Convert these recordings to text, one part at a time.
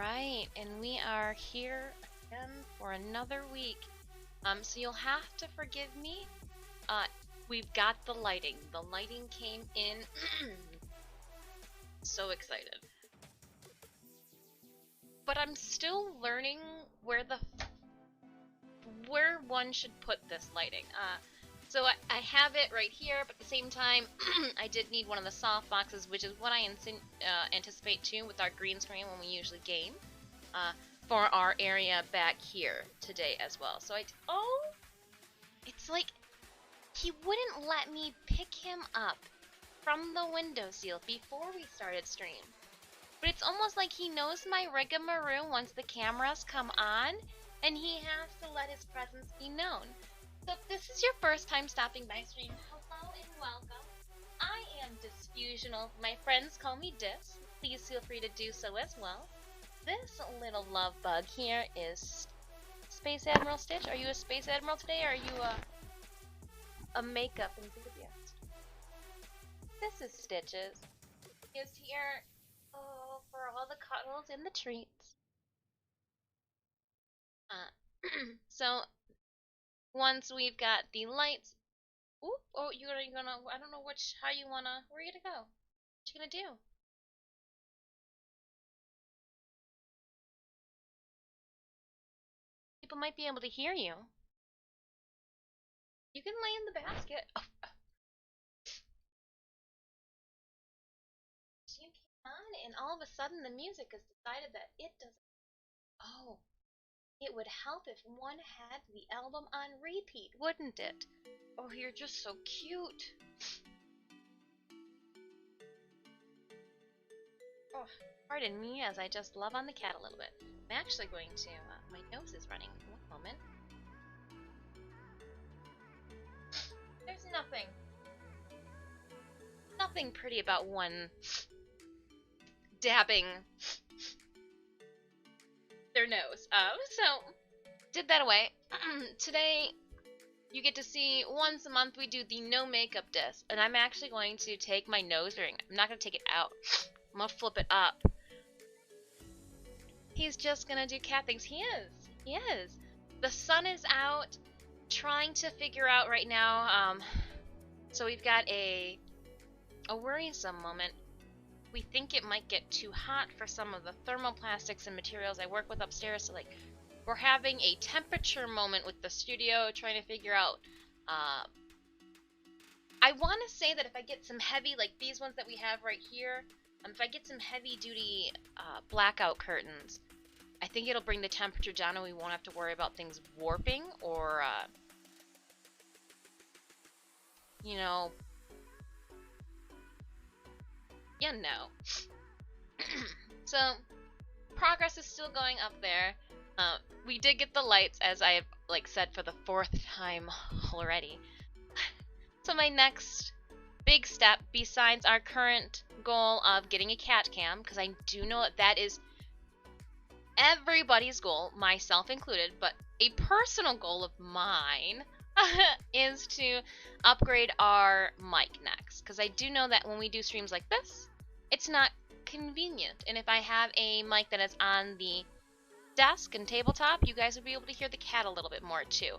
right, and we are here again for another week. So you'll have to forgive me. We've got the lighting. The lighting came in. So excited. But I'm still learning where one should put this lighting. So I have it right here, but at the same time, I did need one of the soft boxes, which is what I anticipate too with our green screen when we usually game, for our area back here today as well. So it's like he wouldn't let me pick him up from the window seal before we started stream. But it's almost like he knows my rigmarole once the cameras come on, and he has to let his presence be known. So if this is your first time stopping by stream, hello and welcome. I am Disfusional. My friends call me Dis. Please feel free to do so as well. This little love bug here is Space Admiral Stitch. Are you a Space Admiral today, or are you a makeup enthusiast? This is Stitches. He is here for all the cuddles and the treats. So once we've got the lights, you're gonna, I don't know how you wanna, where are you gonna go? What you gonna do? People might be able to hear you. You can lay in the basket. You came on, and all of a sudden the music has decided that it doesn't. Oh. It would help if one had the album on repeat, wouldn't it? Oh, you're just so cute. Oh, pardon me as I just love on the cat a little bit. I'm actually going to, my nose is running. One moment. There's nothing pretty about one dabbing their nose. So did that away. Today you get to see once a month we do the no makeup disc, and I'm actually going to take my nose ring. I'm not gonna take it out. I'm gonna flip it up. He's just gonna do cat things. He is. The sun is out, trying to figure out right now. So we've got a worrisome moment. We think it might get too hot for some of the thermoplastics and materials I work with upstairs, so like we're having a temperature moment with the studio, trying to figure out, I want to say that if I get some heavy, like these ones that we have right here, if I get some heavy duty blackout curtains, I think it'll bring the temperature down and we won't have to worry about things warping or, you know, no. So, progress is still going up there. We did get the lights, as I have said for the 4th time already. So my next big step, besides our current goal of getting a cat cam, because I do know that is everybody's goal, myself included, but a personal goal of mine is to upgrade our mic next, because I do know that when we do streams like this, it's not convenient, and if I have a mic that is on the desk and tabletop, you guys would be able to hear the cat a little bit more too.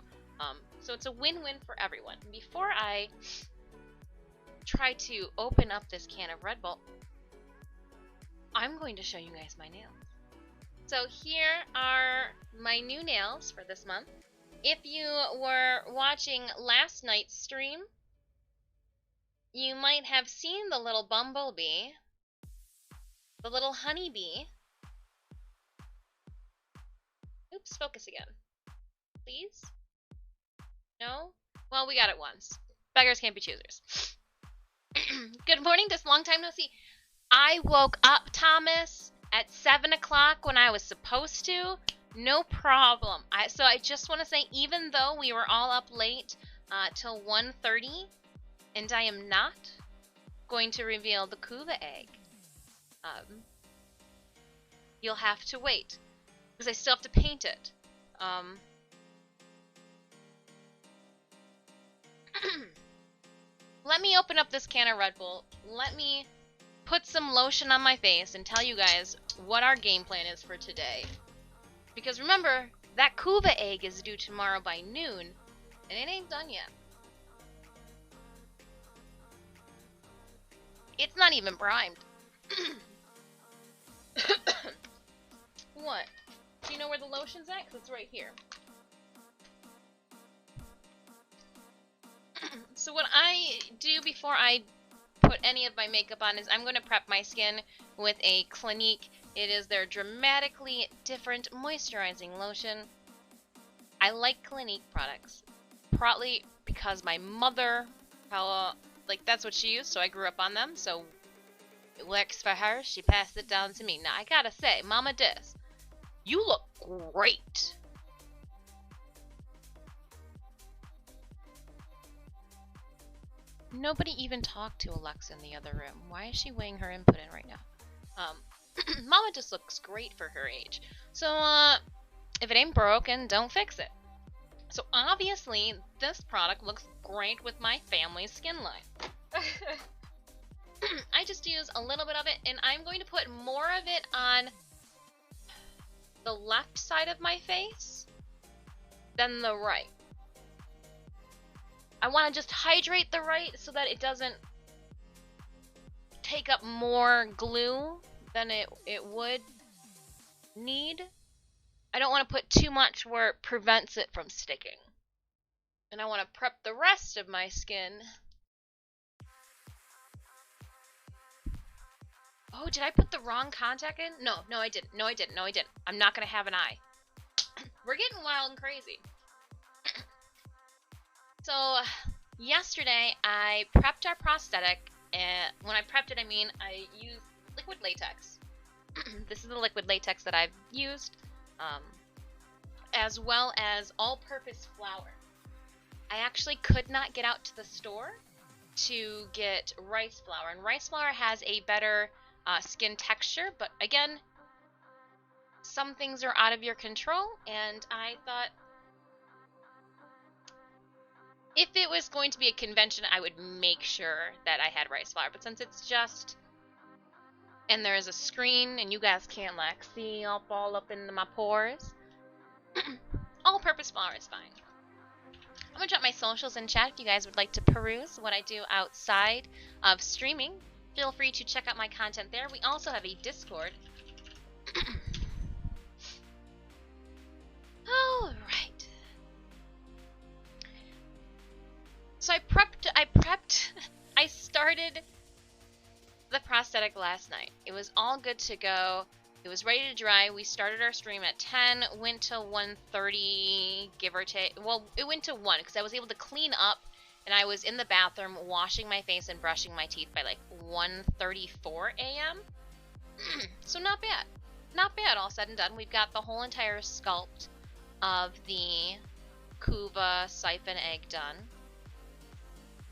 So it's a win-win for everyone. Before I try to open up this can of Red Bull, I'm going to show you guys my nails. So here are my new nails for this month. If you were watching last night's stream, you might have seen the little bumblebee, the little honeybee. Oops, focus again. Please? No? Well, we got it once. Beggars can't be choosers. Good morning, just long time no see. I woke up, Thomas, at 7 o'clock when I was supposed to. No problem. So I just want to say, even though we were all up late till 1:30, and I am not going to reveal the Kula egg, you'll have to wait, because I still have to paint it. Let me open up this can of Red Bull. Let me put some lotion on my face and tell you guys what our game plan is for today. Because remember, that Kuva egg is due tomorrow by noon, and it ain't done yet. It's not even primed. What? Do you know where the lotion's at? Because it's right here. So what I do before I put any of my makeup on is I'm going to prep my skin with a Clinique. It is their Dramatically Different Moisturizing Lotion. I like Clinique products, partly because my mother, like that's what she used, so I grew up on them, so it works for her. She passed it down to me. Now I gotta say, Mama Dis, you look great. Nobody even talked to Alexa in the other room. Why is she weighing her input in right now? Mama just looks great for her age. So, if it ain't broken, don't fix it. So obviously, this product looks great with my family's skin line. I just use a little bit of it, and I'm going to put more of it on the left side of my face than the right. I want to just hydrate the right so that it doesn't take up more glue than it would need. I don't want to put too much where it prevents it from sticking. And I want to prep the rest of my skin. Oh, did I put the wrong contact in? No, I didn't. No, I didn't. I'm not going to have an eye. We're getting wild and crazy. So, yesterday I prepped our prosthetic, and when I prepped it, I mean I used liquid latex. This is the liquid latex that I've used, as well as all-purpose flour. I actually could not get out to the store to get rice flour, and rice flour has a better skin texture, but again, some things are out of your control, and I thought, if it was going to be a convention, I would make sure that I had rice flour. But since it's just, and there is a screen, and you guys can't like see all up into my pores, all-purpose flour is fine. I'm gonna drop my socials in chat if you guys would like to peruse what I do outside of streaming. Feel free to check out my content there. We also have a Discord. All right. So I started the prosthetic last night. It was all good to go. It was ready to dry. We started our stream at 10, went to 1:30, give or take. Well, it went to 1 because I was able to clean up, and I was in the bathroom washing my face and brushing my teeth by like 1:34 a.m. So not bad. Not bad, all said and done. We've got the whole entire sculpt of the Kuva siphon egg done.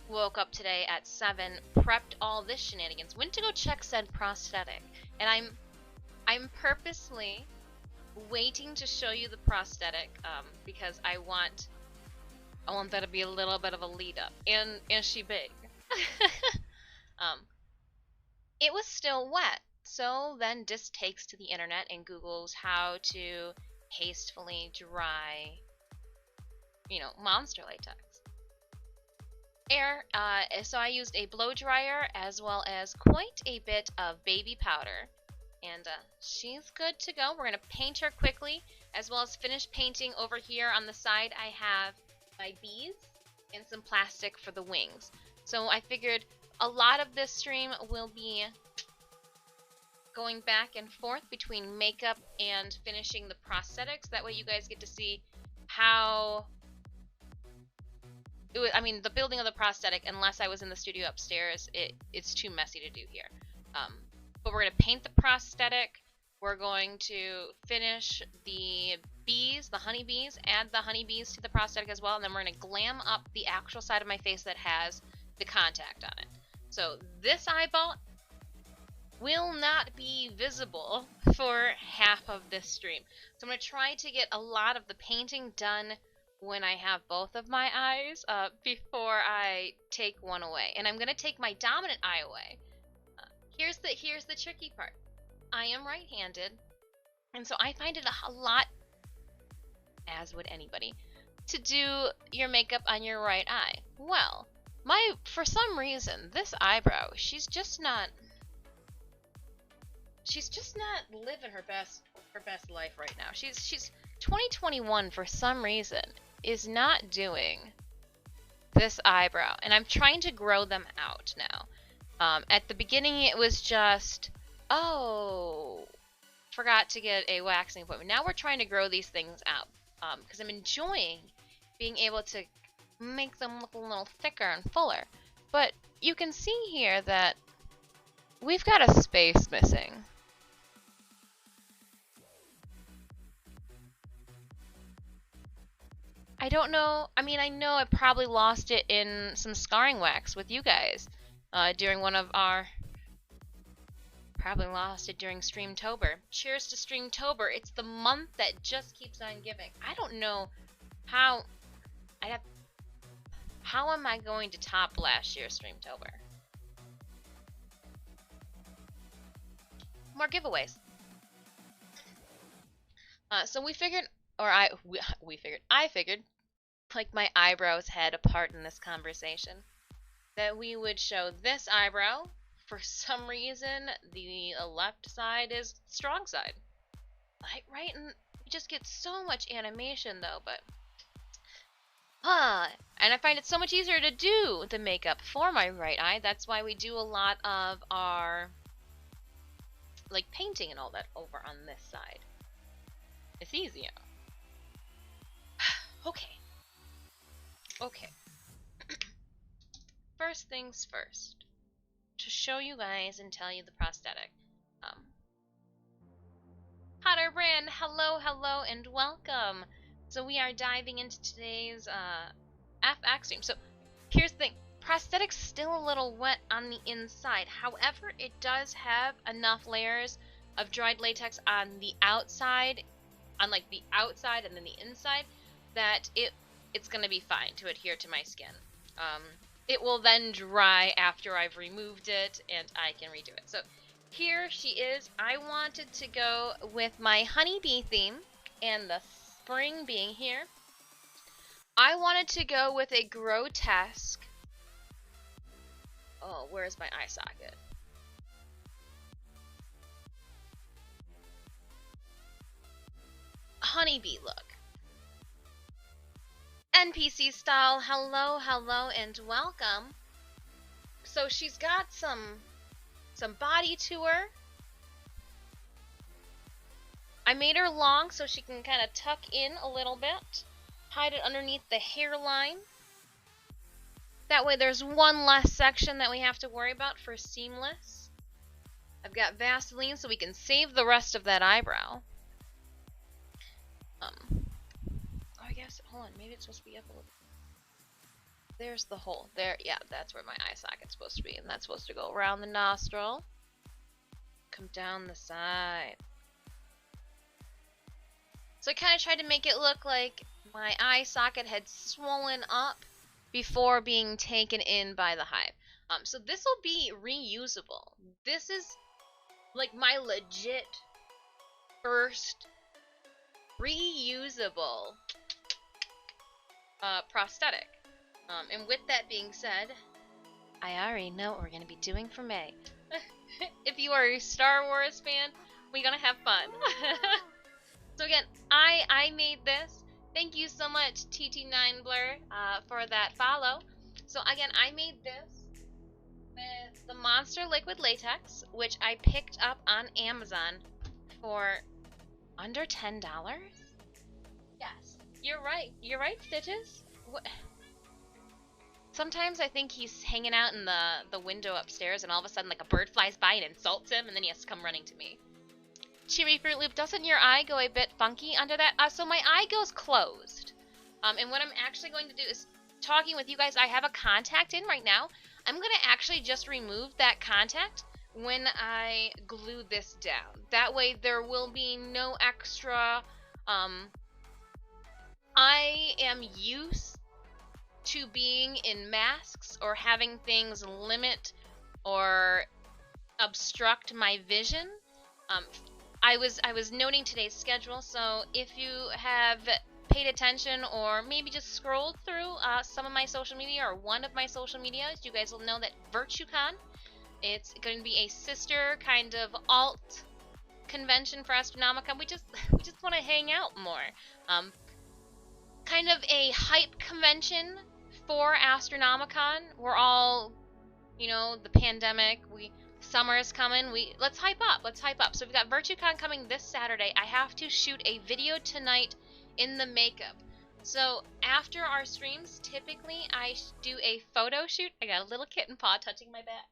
Woke up today at 7, prepped all this shenanigans, went to go check said prosthetic, and I'm purposely waiting to show you the prosthetic because I want that to be a little bit of a lead up. And is she big? It was still wet, so then Dis takes to the internet and Googles how to hastily dry, monster latex. So I used a blow dryer as well as quite a bit of baby powder, and she's good to go. We're going to paint her quickly, as well as finish painting over here on the side. I have my bees and some plastic for the wings. So I figured a lot of this stream will be going back and forth between makeup and finishing the prosthetics. That way you guys get to see how the building of the prosthetic, unless I was in the studio upstairs, it's too messy to do here. But we're going to paint the prosthetic. We're going to finish the bees, the honeybees, add the honeybees to the prosthetic as well, and then we're going to glam up the actual side of my face that has the contact on it. So this eyeball will not be visible for half of this stream. So I'm going to try to get a lot of the painting done when I have both of my eyes before I take one away. And I'm going to take my dominant eye away Here's the tricky part. I am right-handed, and so I find it a lot, as would anybody, to do your makeup on your right eye. Well, for some reason, this eyebrow, she's just not living her best life right now. She's 2021 for some reason is not doing this eyebrow, and I'm trying to grow them out now. At the beginning, it was just, oh, forgot to get a waxing appointment. Now we're trying to grow these things out because I'm enjoying being able to make them look a little thicker and fuller. But you can see here that we've got a space missing. I don't know. I mean, I know I probably lost it in some scarring wax with you guys during one of our... Probably lost it during Streamtober. Cheers to Streamtober. It's the month that just keeps on giving. I don't know how... How am I going to top last year's Streamtober? More giveaways. So we figured, or I figured, like my eyebrows had a part in this conversation, that we would show this eyebrow. For some reason, the left side is the strong side. Right? And you just get so much animation though, but... and I find it so much easier to do the makeup for my right eye. That's why we do a lot of our, like, painting and all that over on this side. It's easier. Okay. First things first. To show you guys and tell you the prosthetic. Hotter Brand, hello, and welcome. So we are diving into today's FX stream. So here's the thing. Prosthetic's still a little wet on the inside. However, it does have enough layers of dried latex on the outside, on like the outside and then the inside, that it's going to be fine to adhere to my skin. It will then dry after I've removed it and I can redo it. So here she is. I wanted to go with my honeybee theme and the spring being here. I wanted to go with a grotesque... Oh, where's my eye socket? Honeybee look. NPC style, hello, and welcome. So she's got some body to her. I made her long so she can kind of tuck in a little bit. Hide it underneath the hairline. That way there's one less section that we have to worry about for seamless. I've got Vaseline so we can save the rest of that eyebrow. I guess, hold on, maybe it's supposed to be up a little. There's the hole. There, yeah, that's where my eye socket's supposed to be, and that's supposed to go around the nostril. Come down the side. So I kind of tried to make it look like my eye socket had swollen up before being taken in by the hive. So this will be reusable. This is like my legit first reusable prosthetic. And with that being said, I already know what we're going to be doing for May. If you are a Star Wars fan, we're going to have fun. So again, I made this. Thank you so much, TT9Blur, for that follow. So again, I made this with the Monster Liquid Latex, which I picked up on Amazon for under $10. Yes, you're right. You're right, Stitches. What? Sometimes I think he's hanging out in the window upstairs, and all of a sudden, like, a bird flies by and insults him, and then he has to come running to me. Cheery Fruit Loop, doesn't your eye go a bit funky under that? So my eye goes closed. And what I'm actually going to do is, talking with you guys, I have a contact in right now. I'm going to actually just remove that contact when I glue this down. That way there will be no extra... I am used to being in masks or having things limit or obstruct my vision. Um, I was noting today's schedule, so if you have paid attention or maybe just scrolled through some of my social media or one of my social medias, you guys will know that VirtueCon, it's going to be a sister kind of alt convention for Astronomica. We just want to hang out more. Kind of a hype convention for Astronomicon. We're all, you know, the pandemic, summer is coming. Let's hype up. Let's hype up. So we've got VirtueCon coming this Saturday. I have to shoot a video tonight in the makeup. So after our streams, typically I do a photo shoot. I got a little kitten paw touching my back.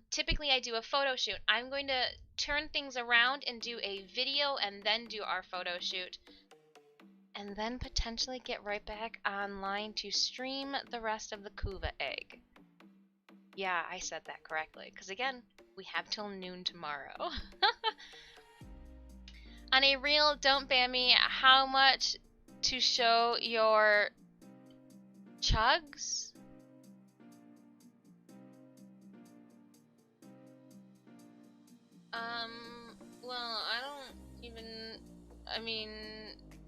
Typically I do a photo shoot. I'm going to turn things around and do a video and then do our photo shoot. And then potentially get right back online to stream the rest of the Kuva egg. Yeah, I said that correctly. Because again, we have till noon tomorrow. On a real, don't ban me, how much to show your chugs? Well, I don't even, I mean,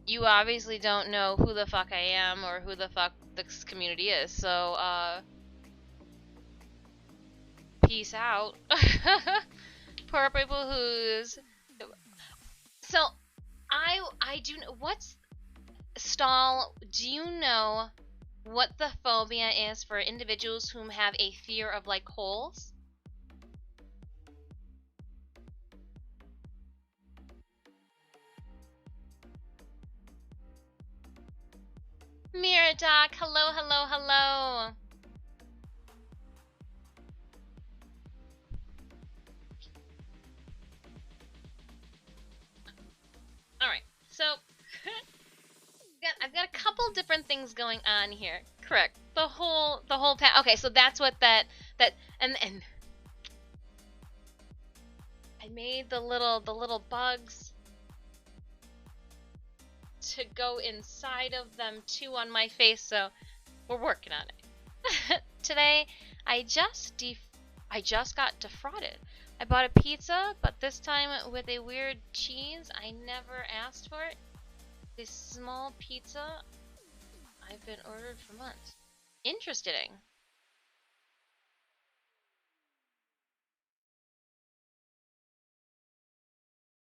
you obviously don't know who the fuck I am or who the fuck this community is, so, peace out. Poor people who's... So, I do know... What's... Stall, do you know what the phobia is for individuals who have a fear of, like, holes? Miradoc, hello, hello, hello! Alright, so... I've got a couple different things going on here. Correct. The whole okay, so that's what and I made the little bugs to go inside of them too on my face, so we're working on it. Today I just got defrauded. I bought a pizza, but this time with a weird cheese. I never asked for it. This small pizza I've been ordered for months. Interesting.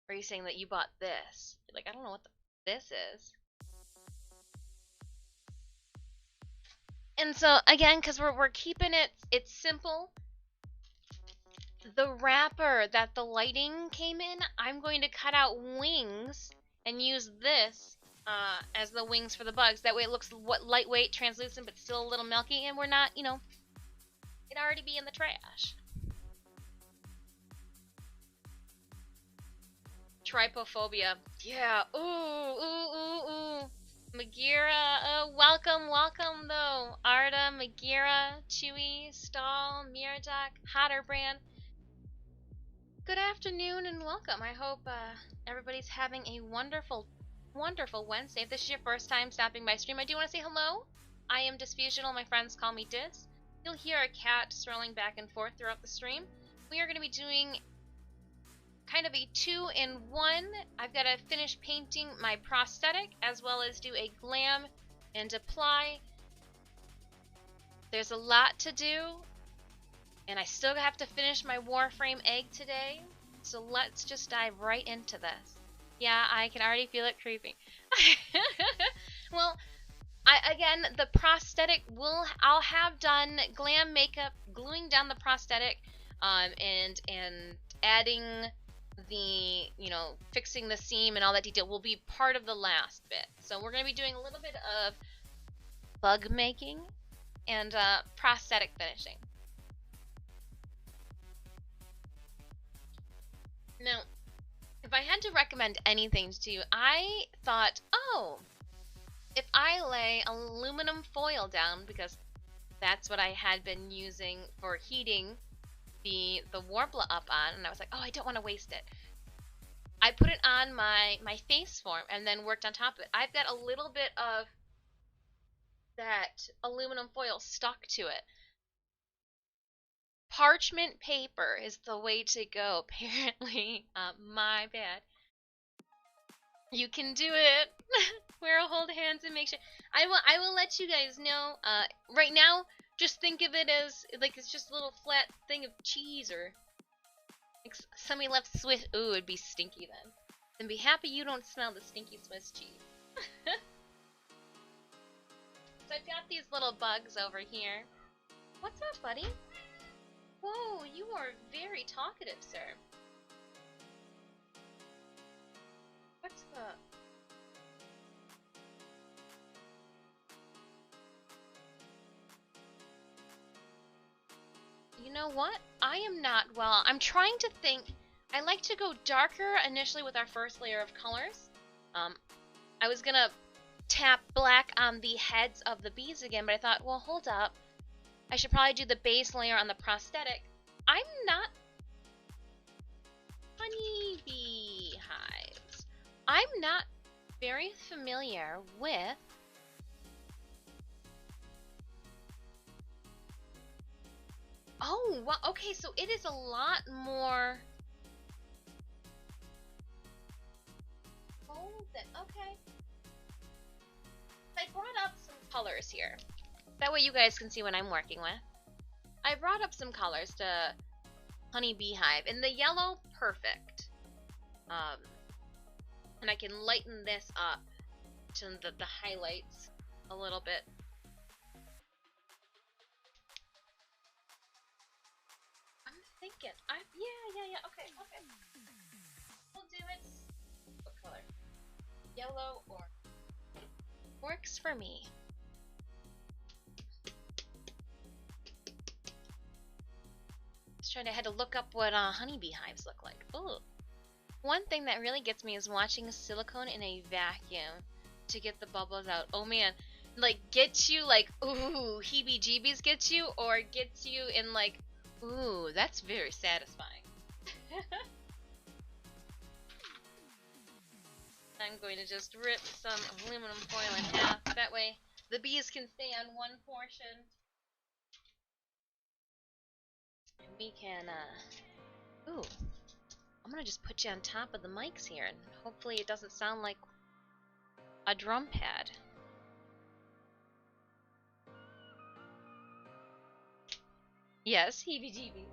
Are you saying that you bought this? Like, I don't know what this is. And so again, because we're keeping it's simple. The wrapper that the lighting came in, I'm going to cut out wings and use this as the wings for the bugs. That way it looks lightweight, translucent, but still a little milky, and we're not, you know, it'd already be in the trash. Trypophobia. Yeah. Ooh, ooh, ooh, ooh. Magira, welcome though. Arda, Magira, Chewy, Stall, Miradoc, Hotterbrand. Good afternoon and welcome. I hope everybody's having a wonderful Wednesday. If this is your first time stopping by stream, I do want to say hello. I am Disfusional. My friends call me Dis. You'll hear a cat strolling back and forth throughout the stream. We are going to be doing kind of a 2-in-1. I've got to finish painting my prosthetic as well as do a glam and apply. There's a lot to do, and I still have to finish my Warframe egg today. So let's just dive right into this. Yeah, I can already feel it creeping. Well, again, the prosthetic I'll have done glam makeup, gluing down the prosthetic, and adding the, you know, fixing the seam and all that detail will be part of the last bit. So we're going to be doing a little bit of bug making and prosthetic finishing. Now, if I had to recommend anything to you, I thought, oh, if I lay aluminum foil down, because that's what I had been using for heating the Warbler up on, and I was like, oh, I don't want to waste it. I put it on my face form and then worked on top of it. I've got a little bit of that aluminum foil stuck to it. Parchment paper is the way to go, apparently. My bad. You can do it. We'll hold hands and make sure. I will let you guys know. Right now, just think of it as like it's just a little flat thing of cheese, or like somebody left Swiss. Ooh, it'd be stinky then. Then be happy you don't smell the stinky Swiss cheese. So I've got these little bugs over here. What's up, buddy? Whoa, you are very talkative, sir. What's the... You know what? I am not well. I'm trying to think. I like to go darker initially with our first layer of colors. I was gonna tap black on the heads of the bees again, but I thought, well, hold up. I should probably do the base layer on the prosthetic. I'm not... Honeybee hives. I'm not very familiar with... Oh, well, okay, so it is a lot more... Okay. I brought up some colors here. That way you guys can see what I'm working with. I brought up some colors to Honeybee Hive. And the yellow, perfect. And I can lighten this up to the highlights a little bit. I'm thinking. Yeah, okay. We'll do it. What color? Yellow or... Works for me. I had to look up what honeybee hives look like. Ooh. One thing that really gets me is watching silicone in a vacuum to get the bubbles out. Oh man, like gets you like, ooh, heebie-jeebies gets you, or gets you in like, ooh, that's very satisfying. I'm going to just rip some aluminum foil in half. That way the bees can stay on one portion. And we can, ooh, I'm gonna just put you on top of the mics here, and hopefully it doesn't sound like a drum pad. Yes, heebie-jeebies.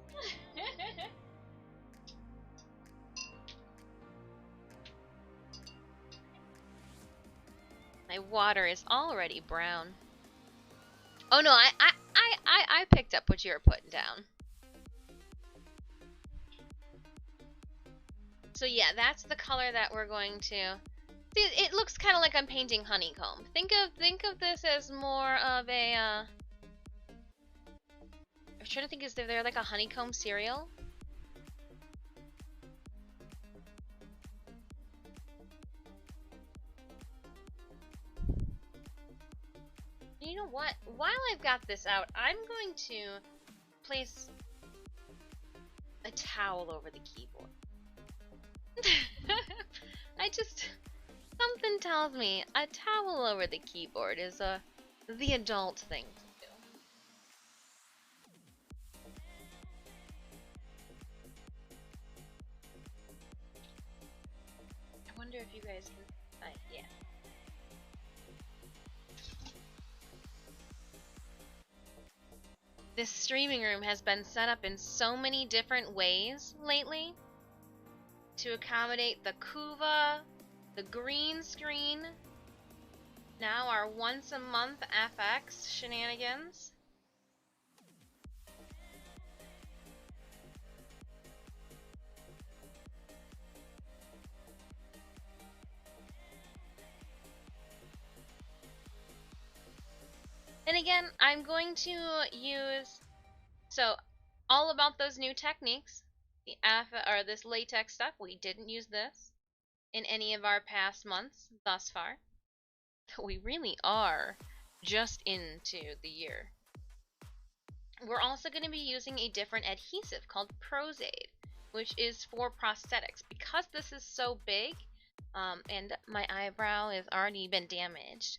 My water is already brown. Oh no, I picked up what you were putting down. So yeah, that's the color that we're going to... See, it looks kind of like I'm painting honeycomb. Think of this as more of a... I'm trying to think, is there like a honeycomb cereal? You know what? While I've got this out, I'm going to place a towel over the keyboard. Something tells me a towel over the keyboard is the adult thing to do. I wonder if you guys can, yeah. This streaming room has been set up in so many different ways lately to accommodate the Kuva, the green screen, now our once a month FX shenanigans. And again, I'm going to use, so all about those new techniques, the this latex stuff, we didn't use this in any of our past months thus far. We really are just into the year. We're also going to be using a different adhesive called Prozaid, which is for prosthetics. Because this is so big, and my eyebrow has already been damaged,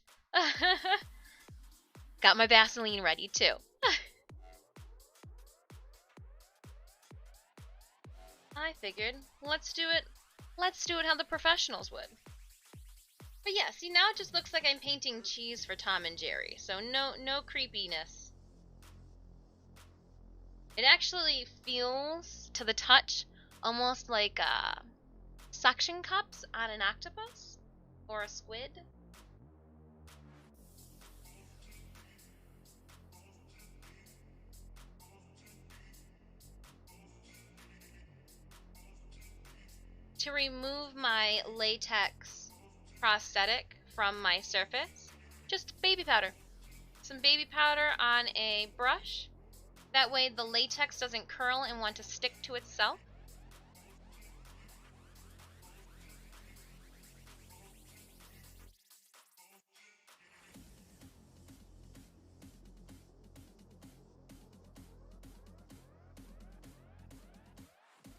got my Vaseline ready too. I figured, let's do it how the professionals would. But yeah, see, now it just looks like I'm painting cheese for Tom and Jerry, so no creepiness. It actually feels, to the touch, almost like suction cups on an octopus or a squid. To remove my latex prosthetic from my surface, just baby powder. Some baby powder on a brush. That way the latex doesn't curl and want to stick to itself.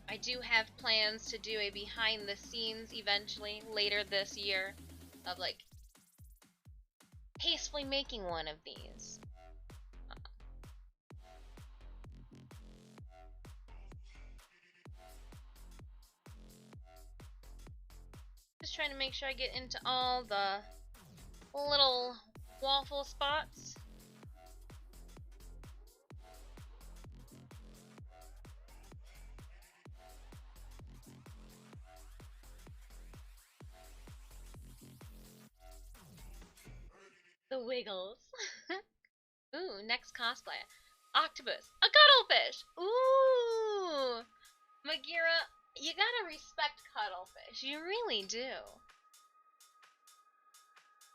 I do have plans to do a behind the scenes eventually later this year of like tastefully making one of these. Just trying to make sure I get into all the little waffle spots. The wiggles. Ooh, next cosplay. Octopus. A cuttlefish! Ooh! Magira, you gotta respect cuttlefish. You really do.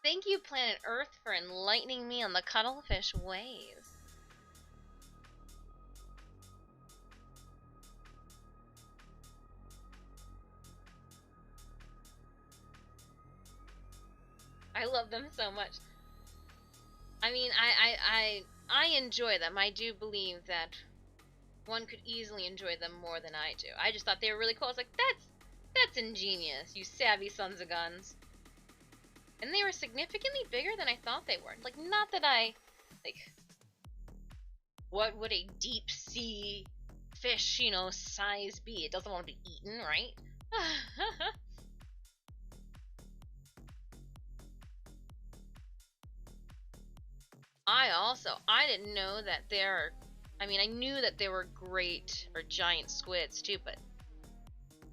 Thank you, Planet Earth, for enlightening me on the cuttlefish ways. I love them so much. I mean, I enjoy them. I do believe that one could easily enjoy them more than I do. I just thought they were really cool. I was like, that's ingenious, you savvy sons of guns. And they were significantly bigger than I thought they were. Like, not that I, like, what would a deep sea fish, you know, size be? It doesn't want to be eaten, right? I didn't know that there are, I mean, I knew that there were great or giant squids too, but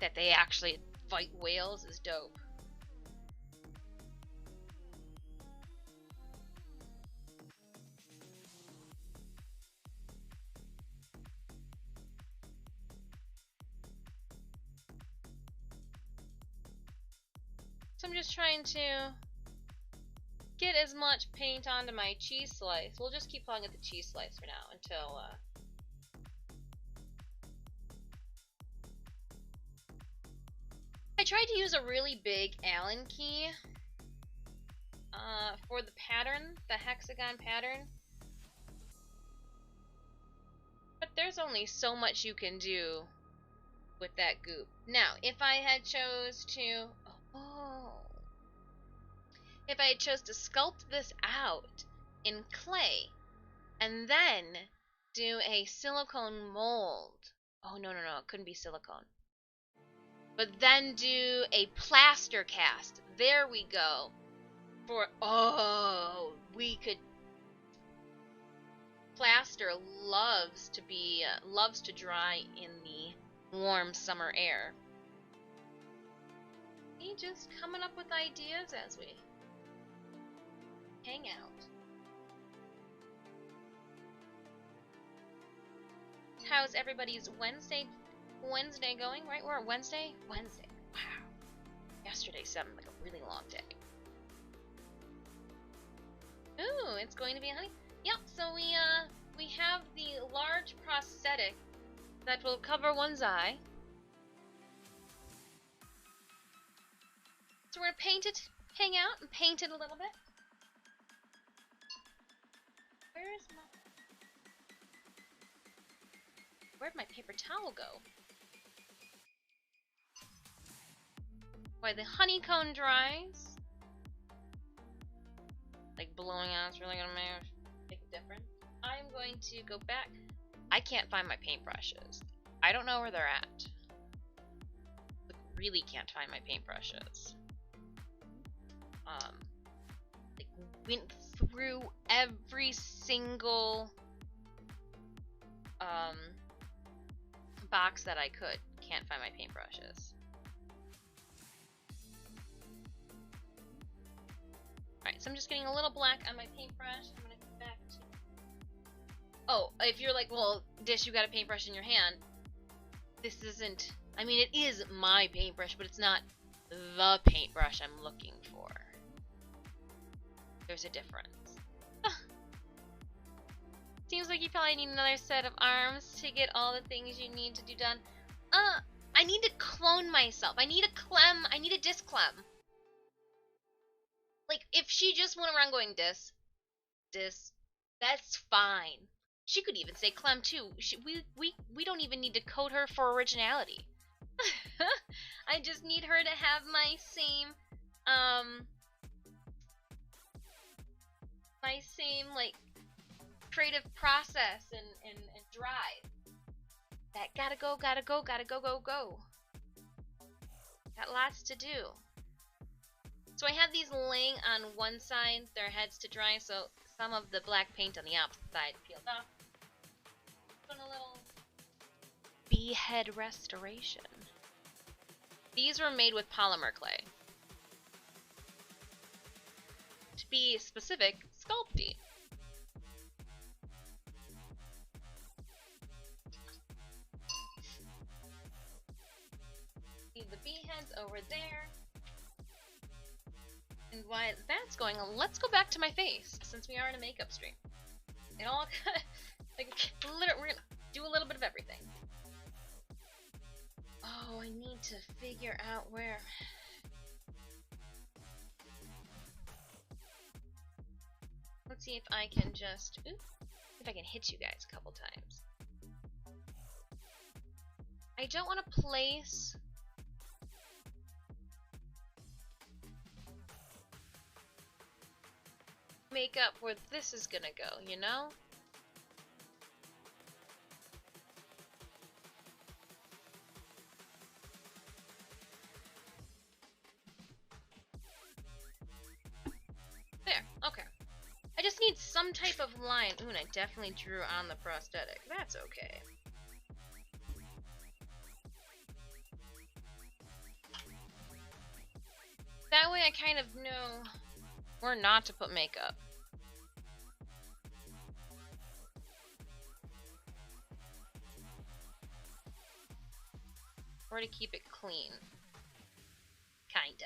that they actually fight whales is dope. So I'm just trying to get as much paint onto my cheese slice. We'll just keep calling it the cheese slice for now until I tried to use a really big Allen key for the pattern, the hexagon pattern. But there's only so much you can do with that goop. Now, if I had chose to if I had chose to sculpt this out in clay and then do a silicone mold. Oh, no, it couldn't be silicone. But then do a plaster cast. There we go. We could. Plaster loves to dry in the warm summer air. Me just coming up with ideas as we hang out. How's everybody's Wednesday going? Right, we're Wednesday. Wow. Yesterday seemed like a really long day. Ooh, it's going to be honey. Yep. So we have the large prosthetic that will cover one's eye. So we're gonna paint it, hang out, and paint it a little bit. Where'd my paper towel go? While the honeycomb dries, like blowing out, it's really gonna make a difference. I'm going to go back. I can't find my paintbrushes. I don't know where they're at. really can't find my paintbrushes. Like went through every single box that I could. Can't find my paintbrushes. Alright, so I'm just getting a little black on my paintbrush. I'm gonna come back to... Oh, if you're like, well, Dish, you got a paintbrush in your hand. This isn't... I mean, it is my paintbrush, but it's not the paintbrush I'm looking for. There's a difference. Seems like you probably need another set of arms to get all the things you need to do done. I need to clone myself. I need a clem. I need a disc clem. Like, if she just went around going dis, that's fine. She could even say clem too. We don't even need to code her for originality. I just need her to have my same, like, creative process and drive. That gotta go. Got lots to do. So I have these laying on one side, their heads to dry, so some of the black paint on the opposite side peeled off. Doing a little bee head restoration. These were made with polymer clay. To be specific, Sculpty. The bee heads over there. And while that's going on, let's go back to my face, since we are in a makeup stream. It all, like, we're gonna do a little bit of everything. Oh, I need to figure out where. Let's see if I can just, if I can hit you guys a couple times. I don't want to place makeup where this is gonna go, you know? There, okay. I just need some type of line. Ooh, and I definitely drew on the prosthetic. That's okay. That way I kind of know where not to put makeup. Or to keep it clean. Kinda.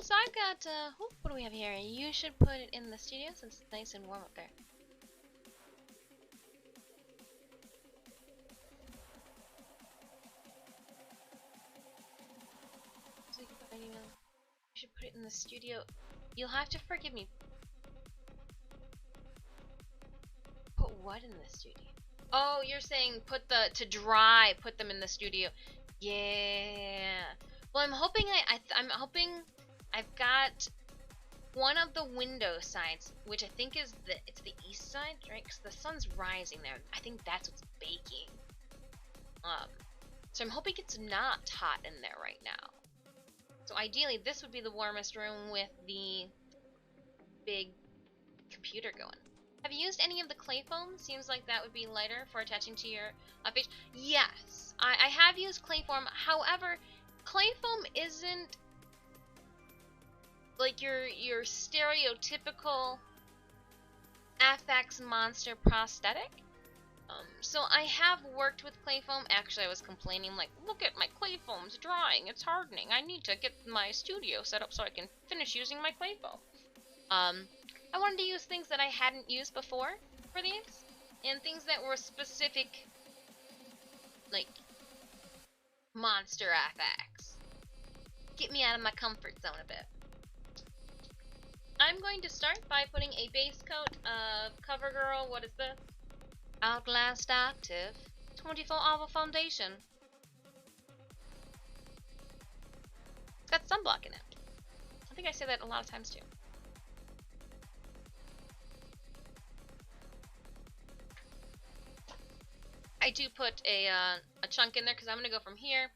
So I've got, what do we have here? You should put it in the studio since it's nice and warm up there. You should put it in the studio. You'll have to forgive me. Put what in the studio? Oh, you're saying put to dry, put them in the studio. Yeah. Well, I'm hoping I'm hoping I've got one of the window sides, which I think is it's the east side, right? Because the sun's rising there. I think that's what's baking. So I'm hoping it's not hot in there right now. So ideally, this would be the warmest room with the big computer going. Have you used any of the clay foam? Seems like that would be lighter for attaching to your face. Yes, I have used clay foam. However, clay foam isn't like your stereotypical FX monster prosthetic. So I have worked with clay foam. Actually, I was complaining, like, look at my clay foam's drying, it's hardening. I need to get my studio set up so I can finish using my clay foam. I wanted to use things that I hadn't used before for these, and things that were specific, like, monster FX. Get me out of my comfort zone a bit. I'm going to start by putting a base coat of CoverGirl, what is this? Outlast Active 24-hour foundation. It's got sunblock in it. I think I say that a lot of times too. I do put a chunk in there because I'm going to go from here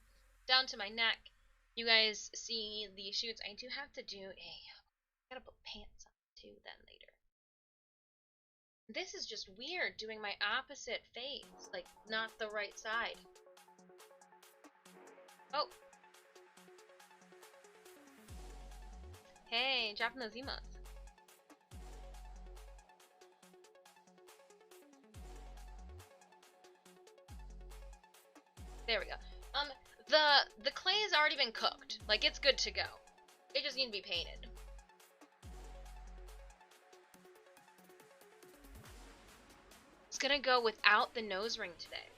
down to my neck. You guys see the shoots. I do have to do I gotta put pants on too then later. This is just weird doing my opposite face, like not the right side. Oh. Hey, dropping those emotes. There we go. The clay has already been cooked. Like, it's good to go. It just needs to be painted. It's gonna go without the nose ring today.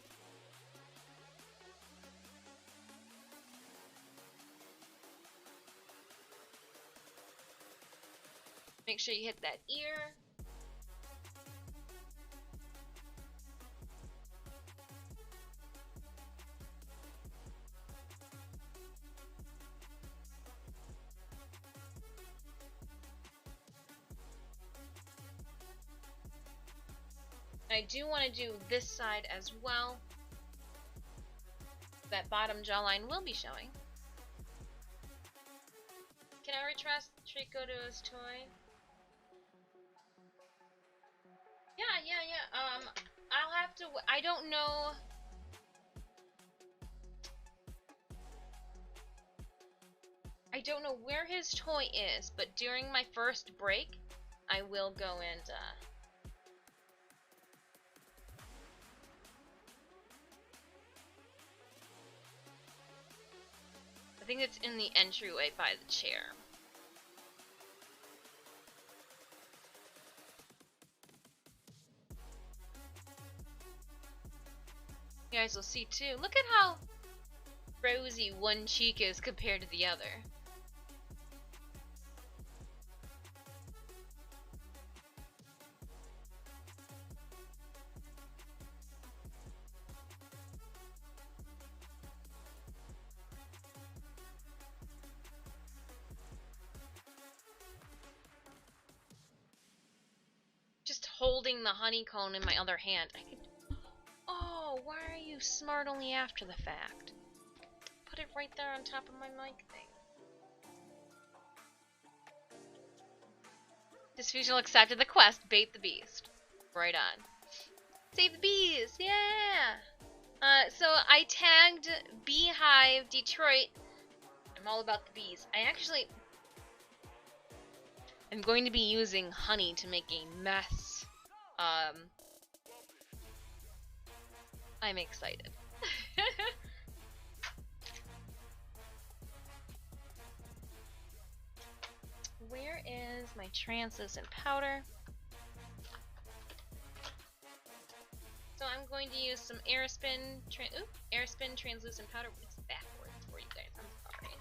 Make sure you hit that ear. I do want to do this side as well. That bottom jawline will be showing. Can I retrust Trico to his toy? Yeah. I'll have to. I don't know. I don't know where his toy is, but during my first break, I will go and. I think it's in the entryway by the chair. You guys will see too. Look at how rosy one cheek is compared to the other. Just holding the honeycomb in my other hand. Oh, why are you smart only after the fact? Put it right there on top of my mic thing. Disfusional accepted the quest, bait the beast. Right on. Save the bees, yeah! So I tagged Beehive Detroit. I'm all about the bees. I'm going to be using honey to make a mess. I'm excited. Where is my translucent powder? So I'm going to use some Airspin translucent powder. It's backwards for you guys. I'm sorry.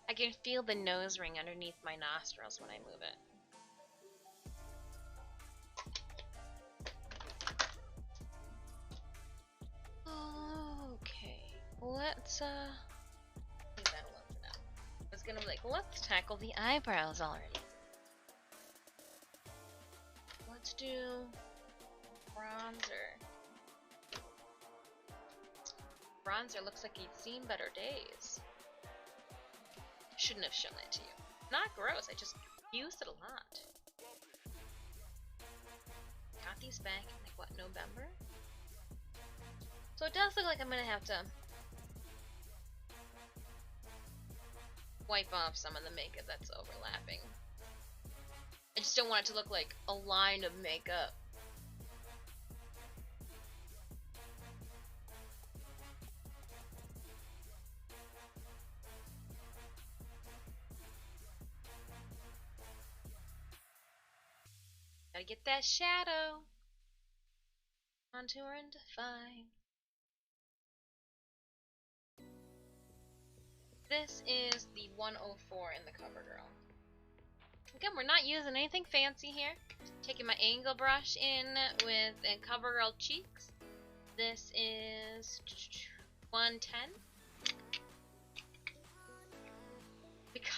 I can feel the nose ring underneath my nostrils when I move it. Okay, let's leave that alone for now. I was gonna be like, let's tackle the eyebrows already. Let's do bronzer. Bronzer looks like he'd seen better days. Shouldn't have shown that to you. Not gross, I just used it a lot. Got these back in like, what, November? So it does look like I'm gonna have to wipe off some of the makeup that's overlapping. I just don't want it to look like a line of makeup. Gotta get that shadow. Contour and define. This is the 104 in the CoverGirl. Again, we're not using anything fancy here. Taking my angle brush in with CoverGirl cheeks. This is 110.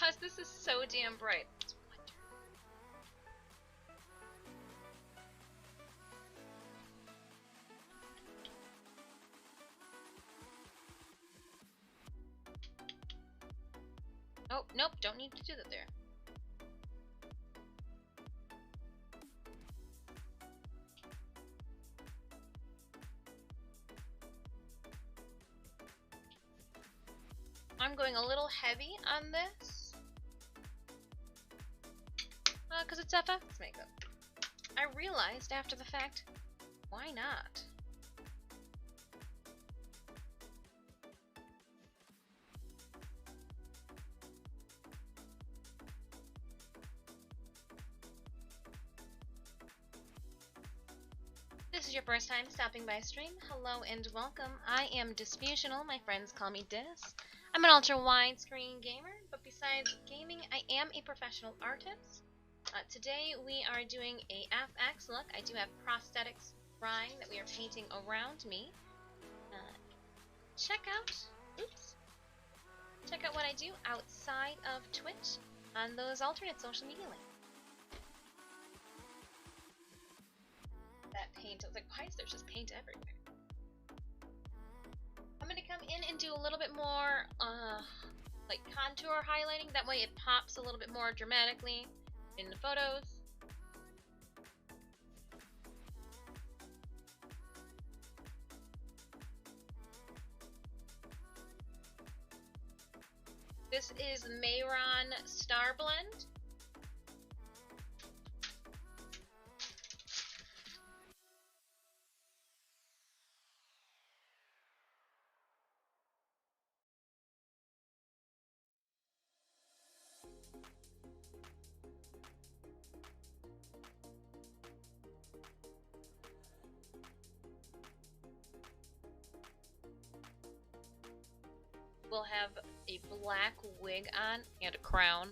because this is so damn bright. Oh, nope, don't need to do that there. I'm going a little heavy on this. Because it's SFX makeup. I realized after the fact, why not? This is your first time stopping by stream. Hello and welcome. I am Disfusional. My friends call me Dis. I'm an ultra-widescreen gamer, but besides gaming, I am a professional artist. Today we are doing a FX look. I do have prosthetics drying that we are painting around me. Check out what I do outside of Twitch on those alternate social media links. That paint, I was like, why is there just paint everywhere? I'm gonna come in and do a little bit more like contour highlighting, that way it pops a little bit more dramatically in the photos. This is Mayron Star Blend. We'll have a black wig on and a crown.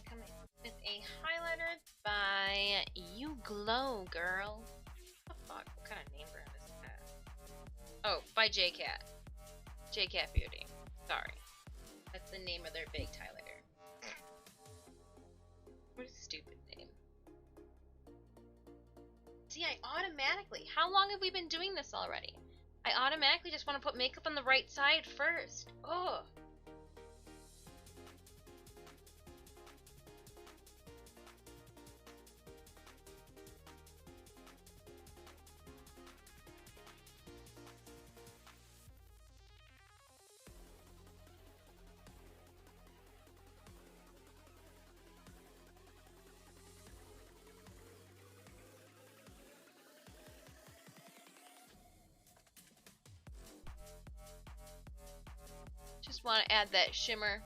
Come in with a highlighter by You Glow Girl. What the fuck? What kind of name brand is that? Oh, by JCat. JCat Beauty. Sorry. That's the name of their big highlighter. What a stupid name. See, I automatically... How long have we been doing this already? I automatically just want to put makeup on the right side first. Ugh. Just want to add that shimmer.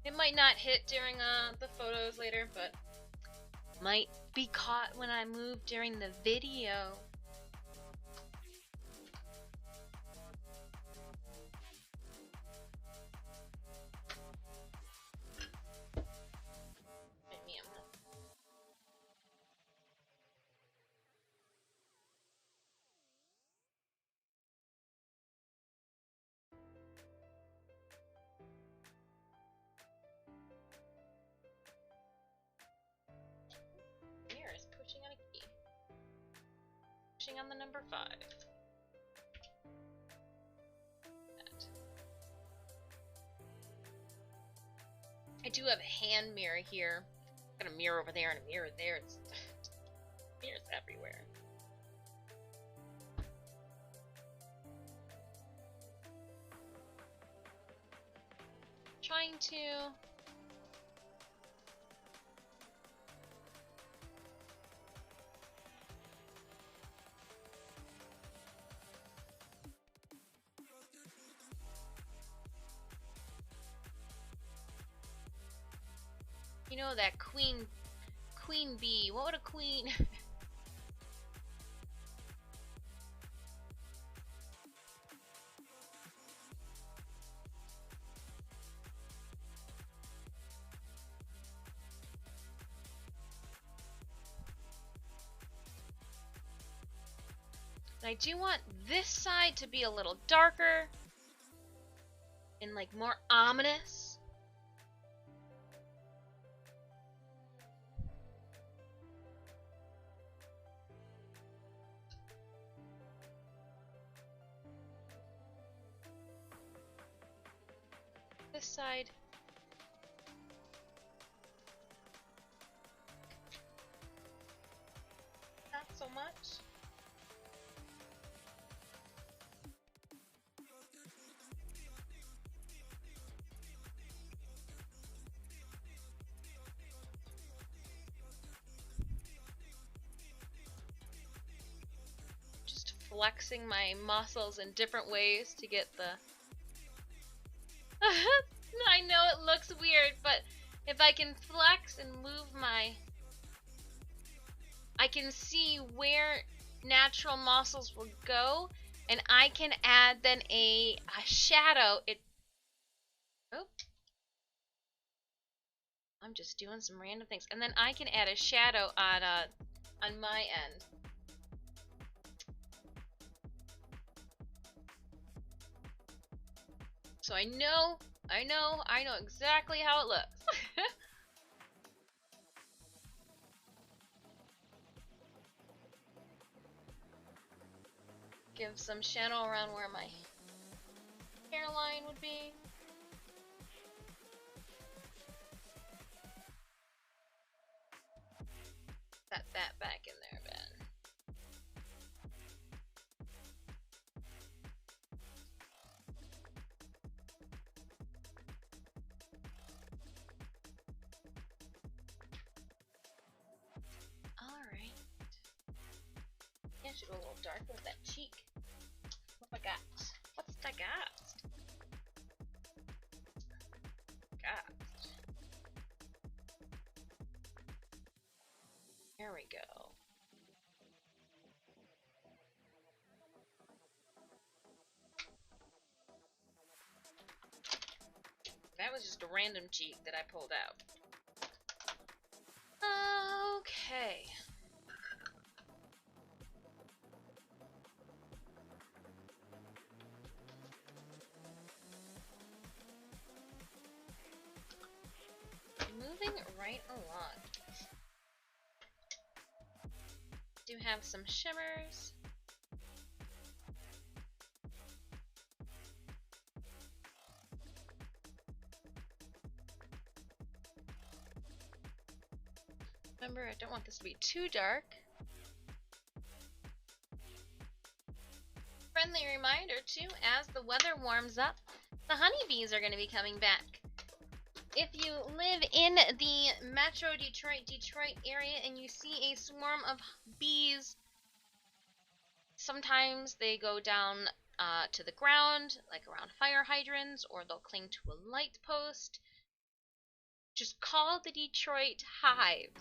It might not hit during the photos later, but might be caught when I move during the video. On the number 5. I do have a hand mirror here. Got a mirror over there and a mirror there. It's mirrors everywhere. Trying to You know that queen bee. What would a queen? And I do want this side to be a little darker and like more ominous. This side. Not so much. Just flexing my muscles in different ways to get the... I know it looks weird, but if I can flex and move my... I can see where natural muscles will go, and I can add then a shadow. Oh. I'm just doing some random things. And then I can add a shadow on my end. So I know exactly how it looks. Give some shadow around where my hairline would be. Set that back in there, Ben. Alright. Yeah, I should go a little darker with that cheek. What I got? What's I got? There we go. That was just a random cheek that I pulled out. Okay. Moving right along. Do have some shimmers. Remember, I don't want this to be too dark. Friendly reminder too, as the weather warms up, the honeybees are going to be coming back. If you live in the Metro Detroit area and you see a swarm of bees, sometimes they go down to the ground, like around fire hydrants, or they'll cling to a light post. Just call the Detroit Hive,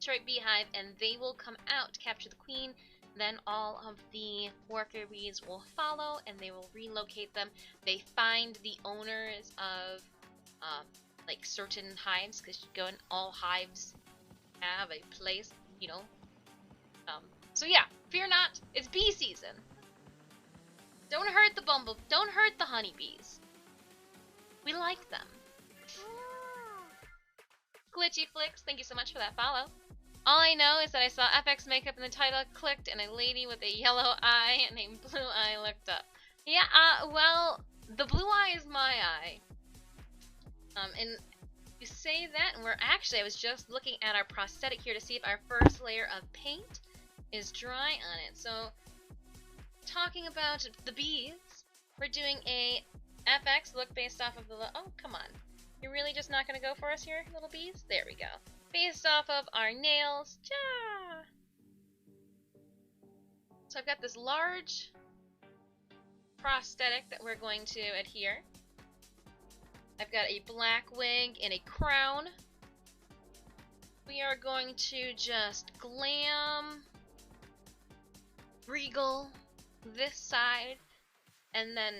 Detroit Beehive, and they will come out to capture the queen. Then all of the worker bees will follow, and they will relocate them. They find the owners of like certain hives, because you go in, all hives have a place, you know. So yeah, fear not, it's bee season. Don't hurt the don't hurt the honeybees. We like them. Glitchy Flicks, thank you so much for that follow. All I know is that I saw FX makeup in the title, clicked, and a lady with a yellow eye named Blue Eye looked up. Yeah, well, the blue eye is my eye. And you say that, and I was just looking at our prosthetic here to see if our first layer of paint is dry on it. So, talking about the bees, we're doing a FX look based off of the, oh, come on. You're really just not going to go for us here, little bees? There we go. Based off of our nails. Ja! So I've got this large prosthetic that we're going to adhere. I've got a black wig and a crown We are going to just glam, regal this side, and then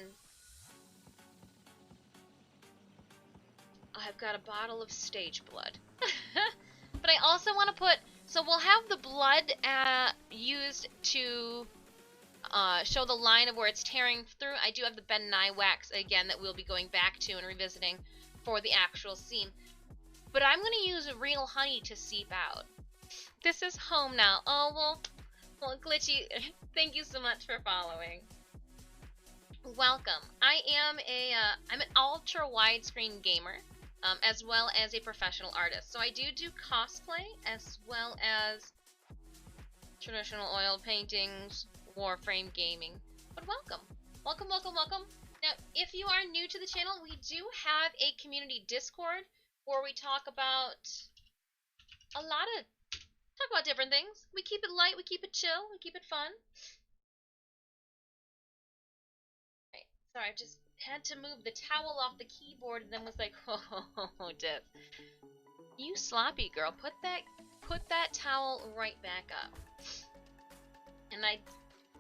I've got a bottle of stage blood. But I also want to put, so we'll have the blood used to show the line of where it's tearing through. I do have the Ben Nye wax again that we'll be going back to and revisiting for the actual scene. But I'm going to use real honey to seep out. This is home now. Oh, well Glitchy, thank you so much for following. Welcome. I'm an ultra widescreen gamer, as well as a professional artist. So I do cosplay as well as traditional oil paintings, Warframe gaming. But welcome. Welcome, welcome, welcome. Now, if you are new to the channel, we do have a community Discord where we talk about different things. We keep it light, we keep it chill, we keep it fun. Right. Sorry, I just had to move the towel off the keyboard and then was like, oh, Div. You sloppy girl, put that towel right back up. And I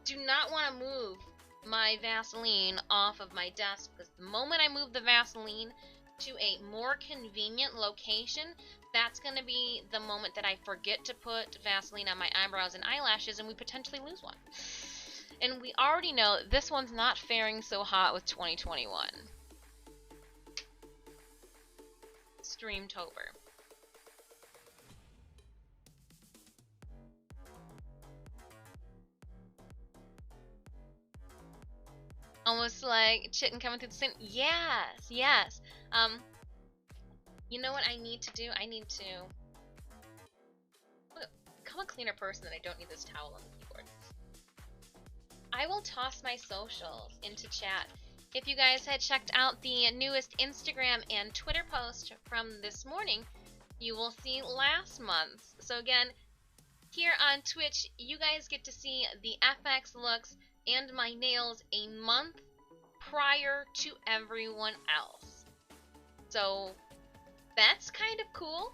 do not want to move my Vaseline off of my desk, because the moment I move the Vaseline to a more convenient location, that's going to be the moment that I forget to put Vaseline on my eyebrows and eyelashes and we potentially lose one. And we already know this one's not faring so hot with 2021. Streamtober. Almost like chitin coming through the skin. Yes, yes. You know what I need to do? I need to become a cleaner person that I don't need this towel on the keyboard. I will toss my socials into chat. If you guys had checked out the newest Instagram and Twitter post from this morning, you will see last month's. So again, here on Twitch, you guys get to see the FX looks and my nails a month prior to everyone else. So that's kind of cool.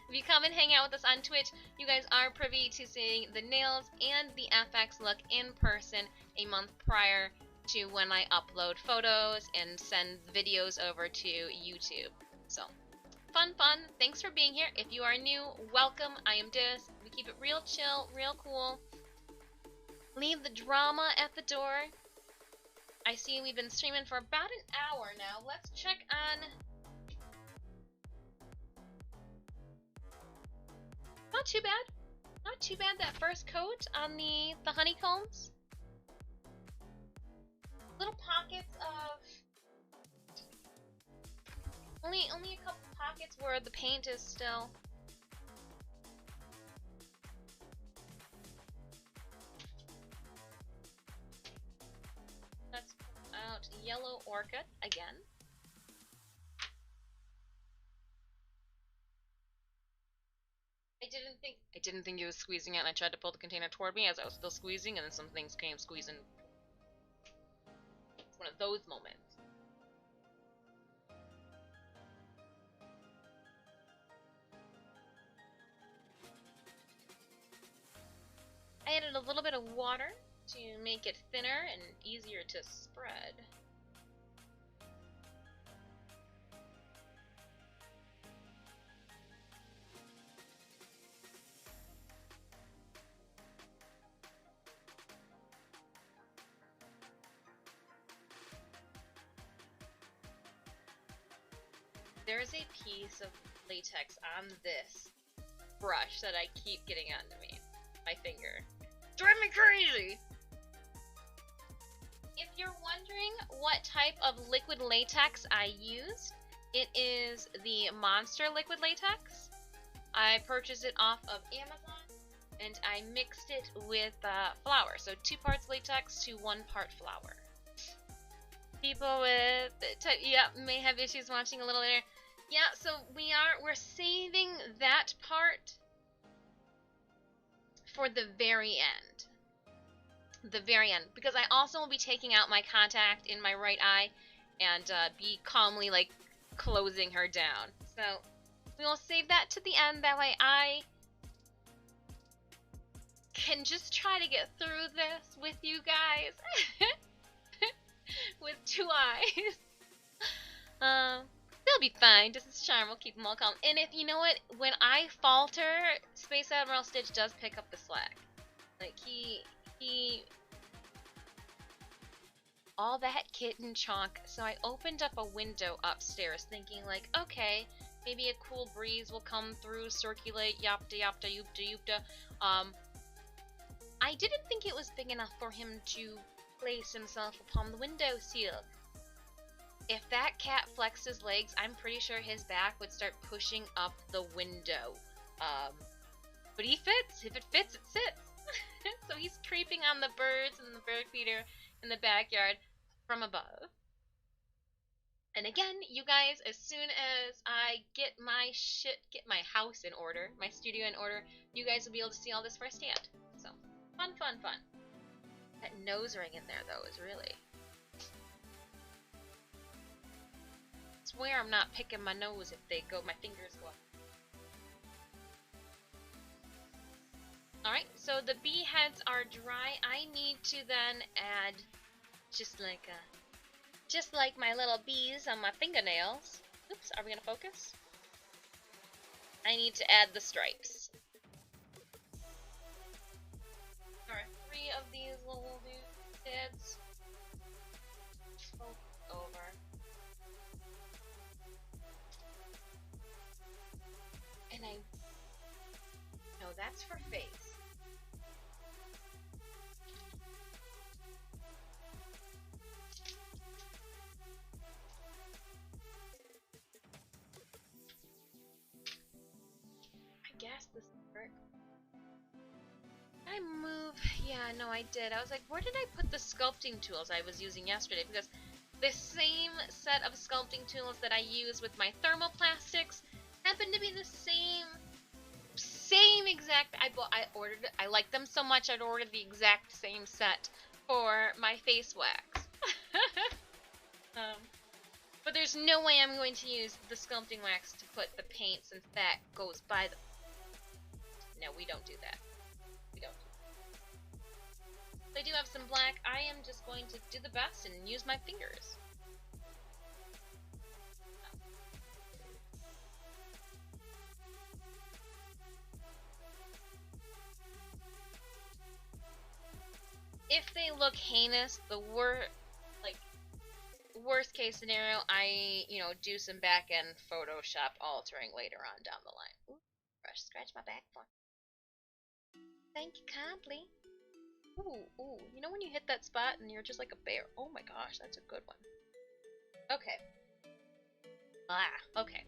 If you come and hang out with us on Twitch, you guys are privy to seeing the nails and the FX look in person a month prior to when I upload photos and send videos over to YouTube. So, fun, fun. Thanks for being here. If you are new, welcome. I am Dis. We keep it real chill, real cool. Leave the drama at the door. I see we've been streaming for about an hour now. Let's check on... Not too bad. Not too bad, that first coat on the honeycombs. Little pockets of... Only a couple pockets where the paint is still... Let's pull out Yellow Orchid again. I didn't think it was squeezing out, and I tried to pull the container toward me as I was still squeezing, and then some things came squeezing. It's one of those moments. I added a little bit of water to make it thinner and easier to spread. There's a piece of latex on this brush that I keep getting onto me. My finger. Drive me crazy! If you're wondering what type of liquid latex I used, it is the Monster liquid latex. I purchased it off of Amazon, and I mixed it with flour. So 2 parts latex to 1 part flour. People with may have issues watching a little later. Yeah, so we're saving that part for the very end. The very end, because I also will be taking out my contact in my right eye and be calmly like closing her down. So We will save that to the end. That way I can just try to get through this with you guys. With 2 eyes. They'll be fine. Just as charm will keep them all calm. And if you know what, when I falter, Space Admiral Stitch does pick up the slack. Like he all that kitten chonk. So I opened up a window upstairs, thinking like, okay, maybe a cool breeze will come through, circulate, yapta yapta yoopta yoopta. I didn't think it was big enough for him to place himself upon the windowsill. If that cat flexed his legs, I'm pretty sure his back would start pushing up the window. But he fits. If it fits, it sits. So he's creeping on the birds and the bird feeder in the backyard from above. And again, you guys, as soon as I get my house in order, my studio in order, you guys will be able to see all this firsthand. So, fun, fun, fun. That nose ring in there, though, is really... I swear I'm not picking my nose if my fingers go up. Alright, so the bee heads are dry. I need to then add just like my little bees on my fingernails. Oops, are we gonna focus? I need to add the stripes. Alright, 3 of these little dudes. Over. And no, that's for face. I guess this work. I move. Yeah, no, I did. I was like, where did I put the sculpting tools I was using yesterday? Because the same set of sculpting tools that I use with my thermoplastics happened to be the same exact. I liked them so much I'd ordered the exact same set for my face wax. But there's no way I'm going to use the sculpting wax to put the paint since that goes by the... No, we don't do that. We don't. I do have some black. I am just going to do the best and use my fingers. If they look heinous, the worst case scenario, I, do some back end Photoshop altering later on down the line. Ooh, brush, scratch my back for me. Thank you kindly. Ooh, you know when you hit that spot and you're just like a bear? Oh my gosh, that's a good one. Okay. Okay.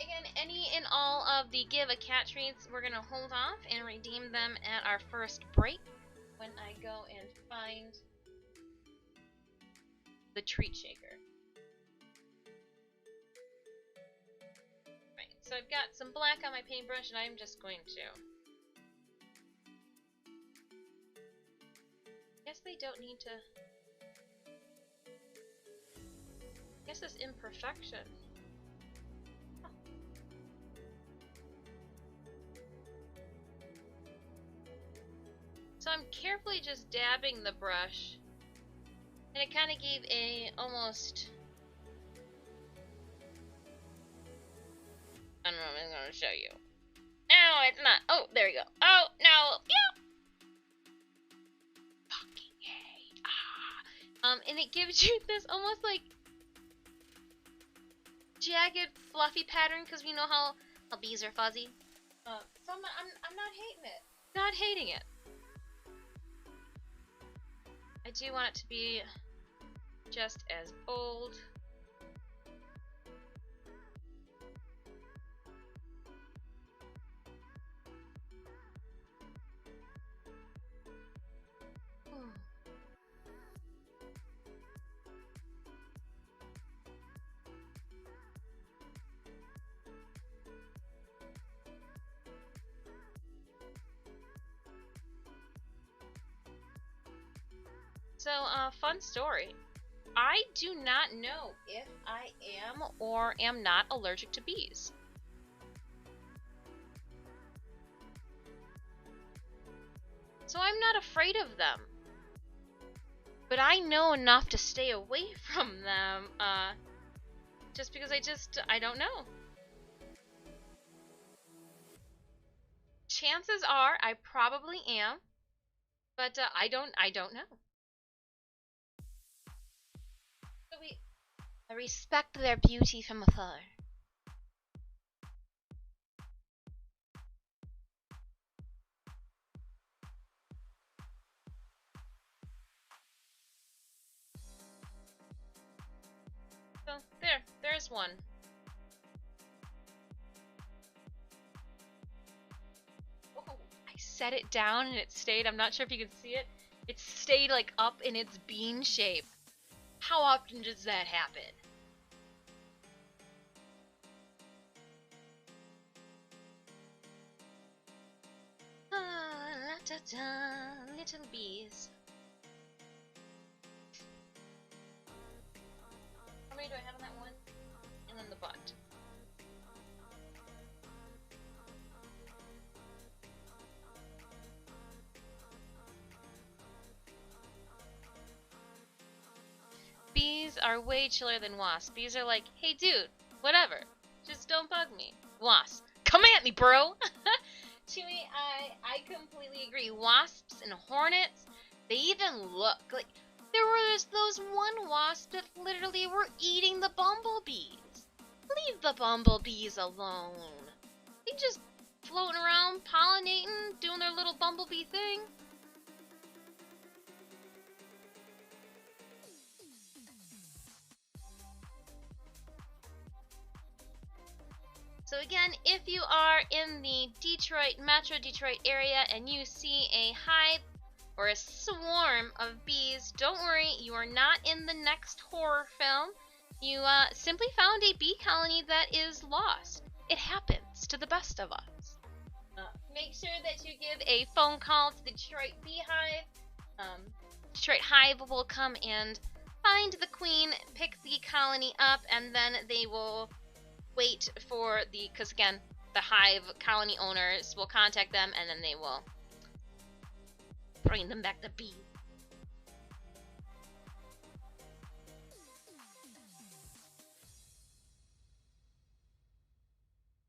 Again, any and all of the Give a Cat treats, we're going to hold off and redeem them at our first break when I go and find the treat shaker. Right, so I've got some black on my paintbrush and I'm just going to... Guess they don't need to... Guess this imperfection. So I'm carefully just dabbing the brush, and it kind of gave a almost... I don't know, I'm going to show you. No, it's not. Oh, there we go. Oh, no. Yeah. Fucking yay. And it gives you this almost like jagged, fluffy pattern, because we know how bees are fuzzy. So I'm not hating it. Not hating it. I do want it to be just as bold. So, fun story. I do not know if I am or am not allergic to bees. So I'm not afraid of them. But I know enough to stay away from them, just because I don't know. Chances are I probably am, but I don't know. So I respect their beauty from afar. So there's one. Oh, I set it down and it stayed. I'm not sure if you can see it. It stayed like up in its bean shape. How often does that happen? Ah, la da da, little bees. How many do I have on that one? And then the butt. Bees are way chiller than wasps. Bees are like, hey dude, whatever. Just don't bug me. Wasps, come at me, bro! Chewy, I completely agree. Wasps and hornets, they even look like there was those one wasp that literally were eating the bumblebees. Leave the bumblebees alone. They just floating around, pollinating, doing their little bumblebee thing. So again, if you are in the Metro Detroit area and you see a hive or a swarm of bees, don't worry, you are not in the next horror film. You simply found a bee colony that is lost. It happens to the best of us. Make sure that you give a phone call to the Detroit Beehive. Detroit Hive will come and find the queen, pick the colony up, and then they will wait for because again, the hive colony owners will contact them and then they will bring them back the bee.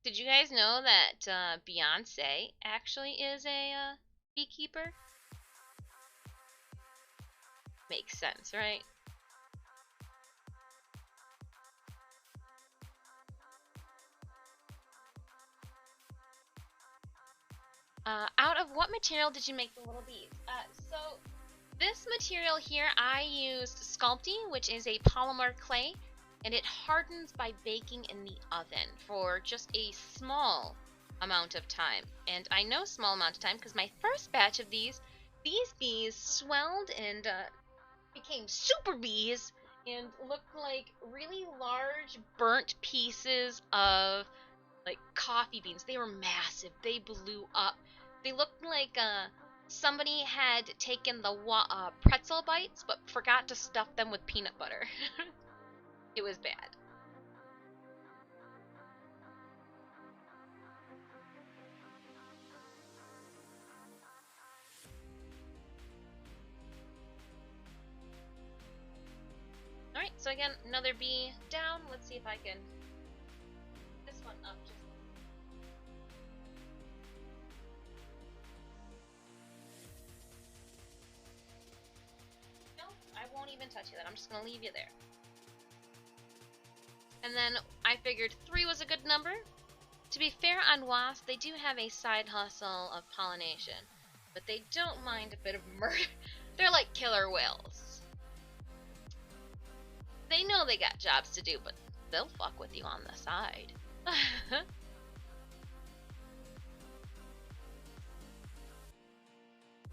Did you guys know that Beyonce actually is a beekeeper? Makes sense, right? Out of what material did you make the little bees? So this material here, I used Sculpting, which is a polymer clay, and it hardens by baking in the oven for just a small amount of time. And I know small amount of time because my first batch of these bees swelled and became super bees and looked like really large burnt pieces of like coffee beans. They were massive. They blew up. They looked like somebody had taken the pretzel bites but forgot to stuff them with peanut butter. It was bad. Alright, so again, another bee down. Let's see if I can this one up just I won't even touch you then. I'm just going to leave you there. And then I figured 3 was a good number. To be fair on wasps, they do have a side hustle of pollination, but they don't mind a bit of murder. They're like killer whales. They know they got jobs to do, but they'll fuck with you on the side.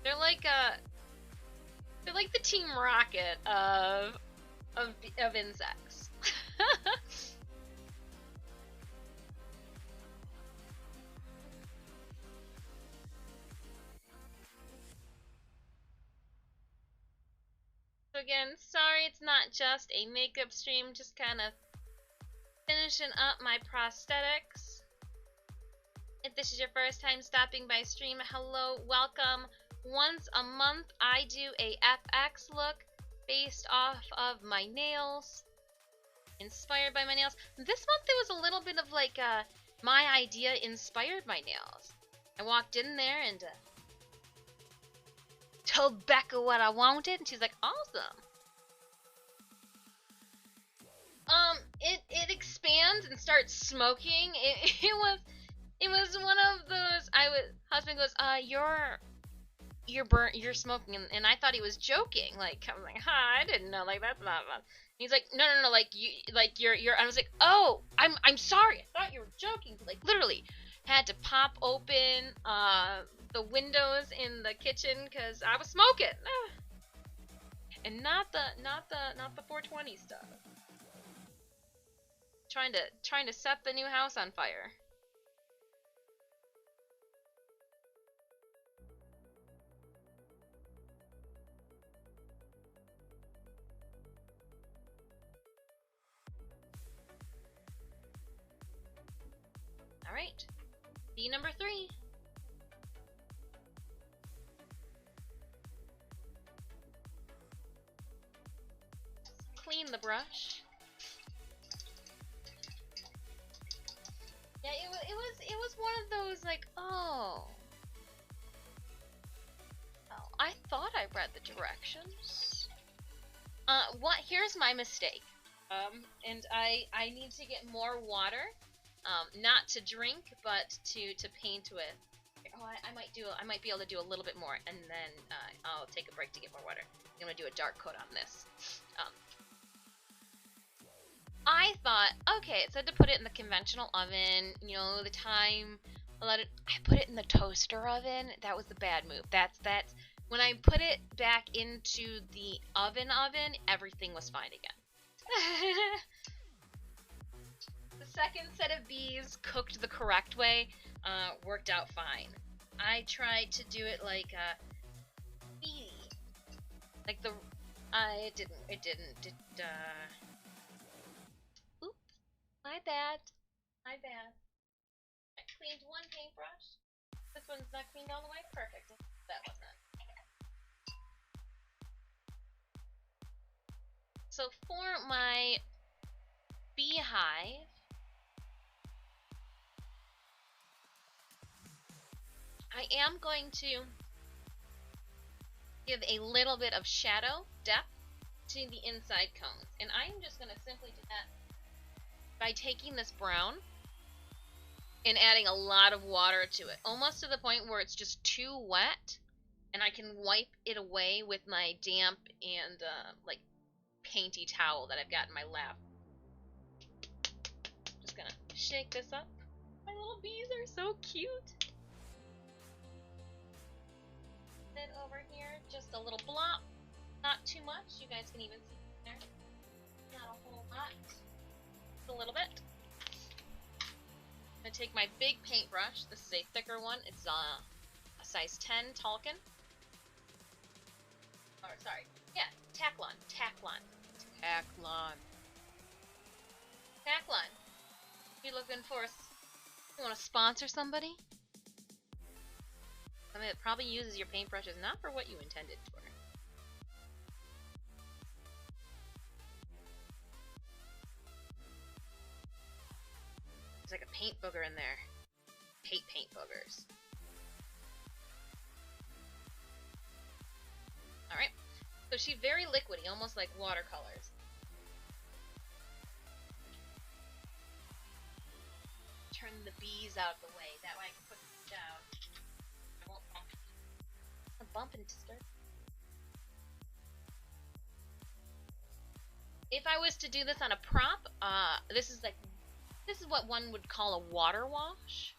They're like the Team Rocket of insects. So again, sorry it's not just a makeup stream, just kind of finishing up my prosthetics. If this is your first time stopping by stream, hello, welcome. Once a month I do a FX look based off of my nails, inspired by my nails. This month there was a little bit of like my idea inspired my nails. I walked in there and told Becca what I wanted, and she's like, awesome. It expands and starts smoking. It was one of those. Husband goes, you're smoking, and I thought he was joking. Like I was like, I didn't know. Like that's not fun. And he's like, no, like you're. I was like, oh, I'm sorry. I thought you were joking. Like literally, had to pop open the windows in the kitchen because I was smoking, and not the 420 stuff. Trying to set the new house on fire. All right, B number 3. Clean the brush. Yeah, it was one of those like, oh, I thought I read the directions. Here's my mistake. And I need to get more water. Not to drink, but to paint with. Oh, I might be able to do a little bit more, and then I'll take a break to get more water. I'm gonna do a dark coat on this. I thought, okay, it said to put it in the conventional oven. You know, the time. I put it in the toaster oven. That was the bad move. That's when I put it back into the oven, everything was fine again. The second set of bees cooked the correct way, worked out fine. I tried to do it like bee, like the, it didn't. Oops, my bad. I cleaned one paintbrush. This one's not cleaned all the way. Perfect. That wasn't. So for my beehive, I am going to give a little bit of shadow depth to the inside cones. And I am just going to simply do that by taking this brown and adding a lot of water to it. Almost to the point where it's just too wet. And I can wipe it away with my damp and like painty towel that I've got in my lap. Just going to shake this up. My little bees are so cute. Then over here, just a little blop. Not too much. You guys can even see there. Not a whole lot. Just a little bit. I'm going to take my big paintbrush. This is a thicker one. It's a size 10 Talcon. Or, sorry. Yeah, Taclon. You looking for you want to sponsor somebody? Something that probably uses your paintbrushes not for what you intended for. There's like a paint booger in there. Hate paint boogers. Alright. So she's very liquidy, almost like watercolors. Turn the bees out of the way. That way I can put them down. I won't bump. I'm bumping to start. If I was to do this on a prop, this is what one would call a water wash.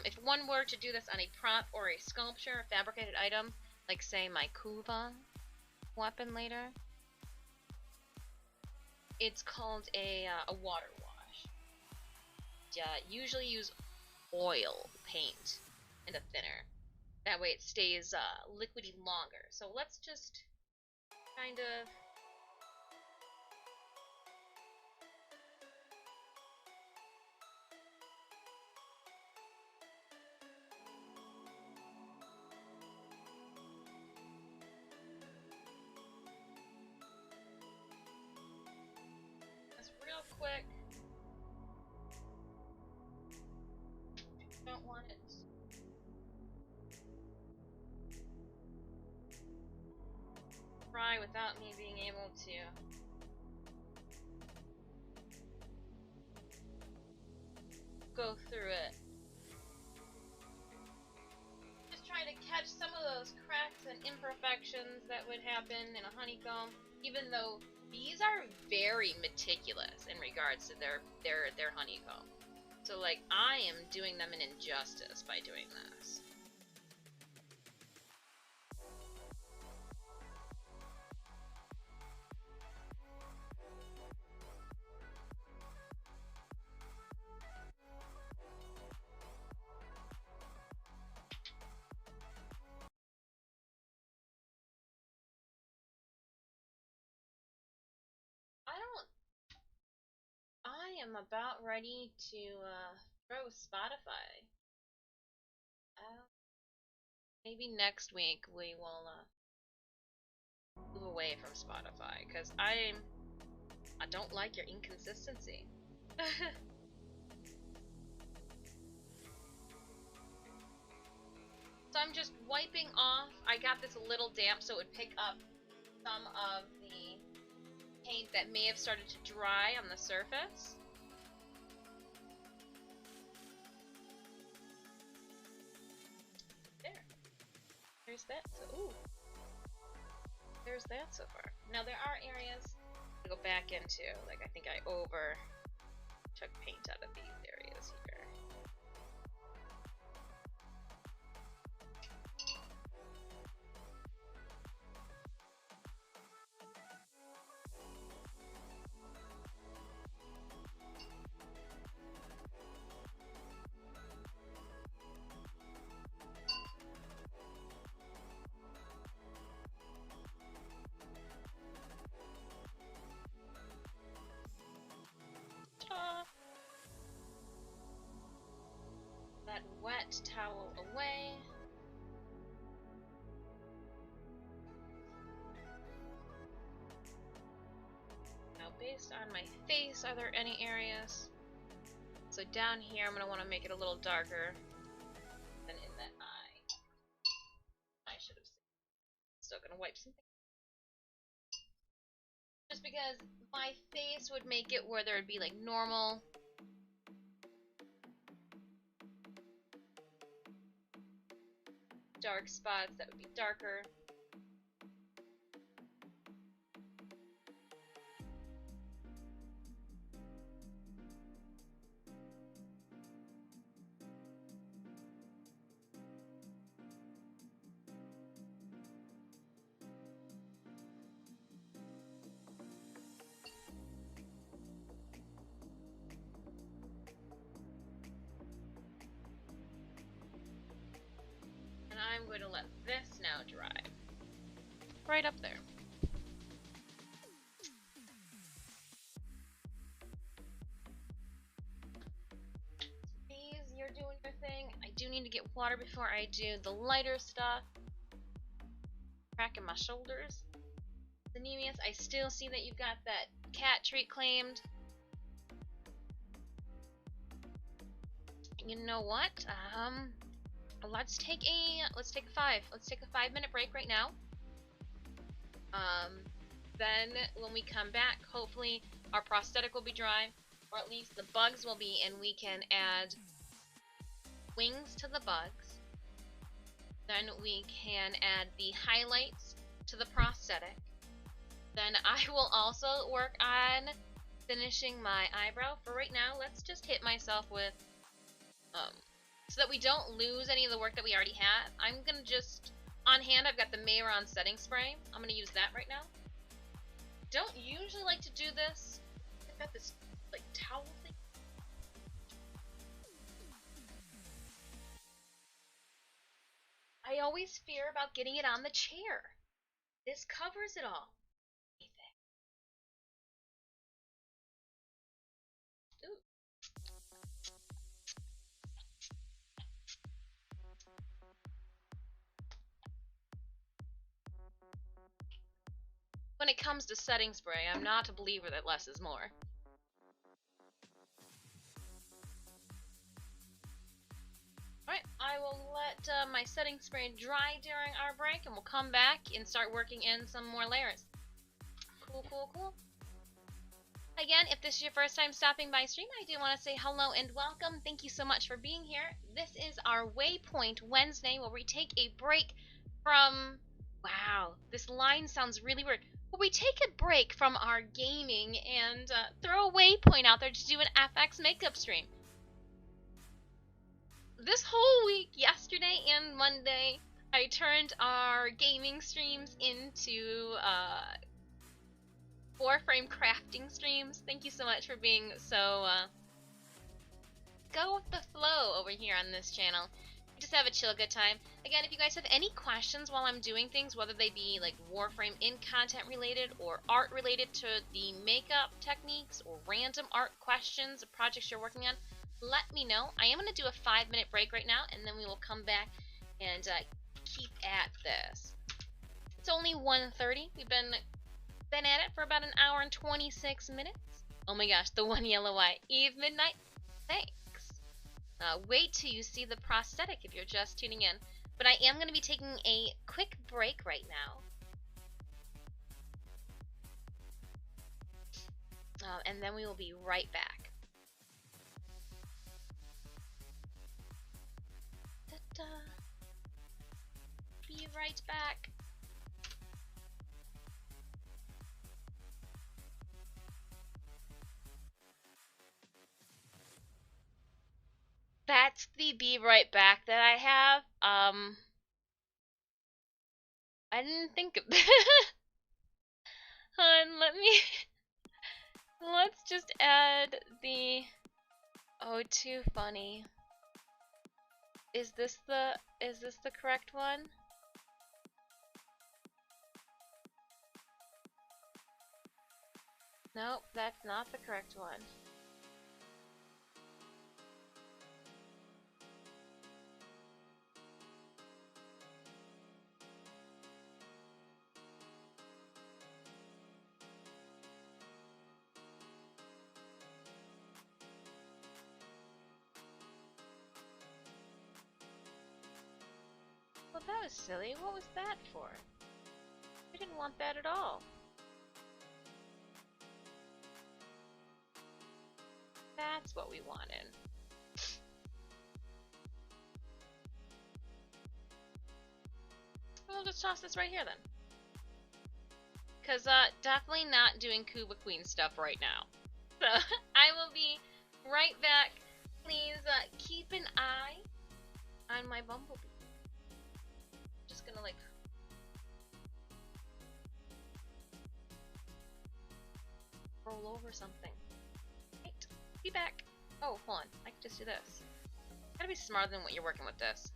If one were to do this on a prop or a sculpture, a fabricated item, like say my Kuva weapon later, it's called a water wash. Usually use oil paint and a thinner. That way it stays liquidy longer. So let's just kind of quick. Don't want it. Try without me being able to. Go through it. Just trying to catch some of those cracks and imperfections that would happen in a honeycomb, even though bees are very meticulous in regards to their honeycomb. So like I am doing them an injustice by doing this. I am about ready to throw Spotify. Maybe next week we will move away from Spotify because I don't like your inconsistency. So I'm just wiping off. I got this a little damp so it would pick up some of the paint that may have started to dry on the surface. There's that. Ooh. There's that so far. Now there are areas to go back into. Like I think I took paint out of these areas here. That wet towel away. Now based on my face, are there any areas? So down here I'm going to want to make it a little darker than in that eye. I should have seen. Still going to wipe something. Just because my face would make it where there would be like normal dark spots that would be darker. I'm going to let this now dry. Right up there. Bees, you're doing your thing. I do need to get water before I do the lighter stuff. Cracking my shoulders. Anemius, I still see that you've got that cat treat claimed. You know what? Let's take a 5-minute break right now. Then when we come back, hopefully our prosthetic will be dry, or at least the bugs will be, and we can add wings to the bugs. Then we can add the highlights to the prosthetic. Then I will also work on finishing my eyebrow. For right now, let's just hit myself with so that we don't lose any of the work that we already have. I'm gonna just, on hand, I've got the Mayron setting spray. I'm gonna use that right now. Don't usually like to do this. I've got this, like, towel thing. I always fear about getting it on the chair. This covers it all. Ooh. When it comes to setting spray, I'm not a believer that less is more. Alright, I will let my setting spray dry during our break, and we'll come back and start working in some more layers. Cool, cool, cool. Again, if this is your first time stopping by stream, I do want to say hello and welcome. Thank you so much for being here. This is our Waypoint Wednesday, where we take a break from... Wow, this line sounds really weird. Where we take a break from our gaming and throw a Waypoint out there to do an FX makeup stream. This whole week, yesterday and Monday, I turned our gaming streams into Warframe crafting streams. Thank you so much for being so go with the flow over here on this channel. We just have a chill good time. Again, if you guys have any questions while I'm doing things, whether they be like Warframe in content related or art related to the makeup techniques or random art questions or projects you're working on, let me know. I am going to do a 5-minute break right now, and then we will come back and keep at this. It's only 1:30. We've been at it for about an hour and 26 minutes. Oh my gosh, the one yellow eye. Eve Midnight, thanks. Wait till you see the prosthetic if you're just tuning in. But I am going to be taking a quick break right now. And then we will be right back. Be right back. That's the be right back that I have. I didn't think of that. Let's just add the, oh, too funny. Is this the correct one? Nope, that's not the correct one. Well, that was silly. What was that for? We didn't want that at all. That's what we wanted. We'll just toss this right here then. Because definitely not doing Kuba Queen stuff right now. So I will be right back. Please keep an eye on my bumblebee. Just gonna like roll over something. Right. Be back. Oh, hold on. I can just do this. Gotta be smarter than what you're working with this.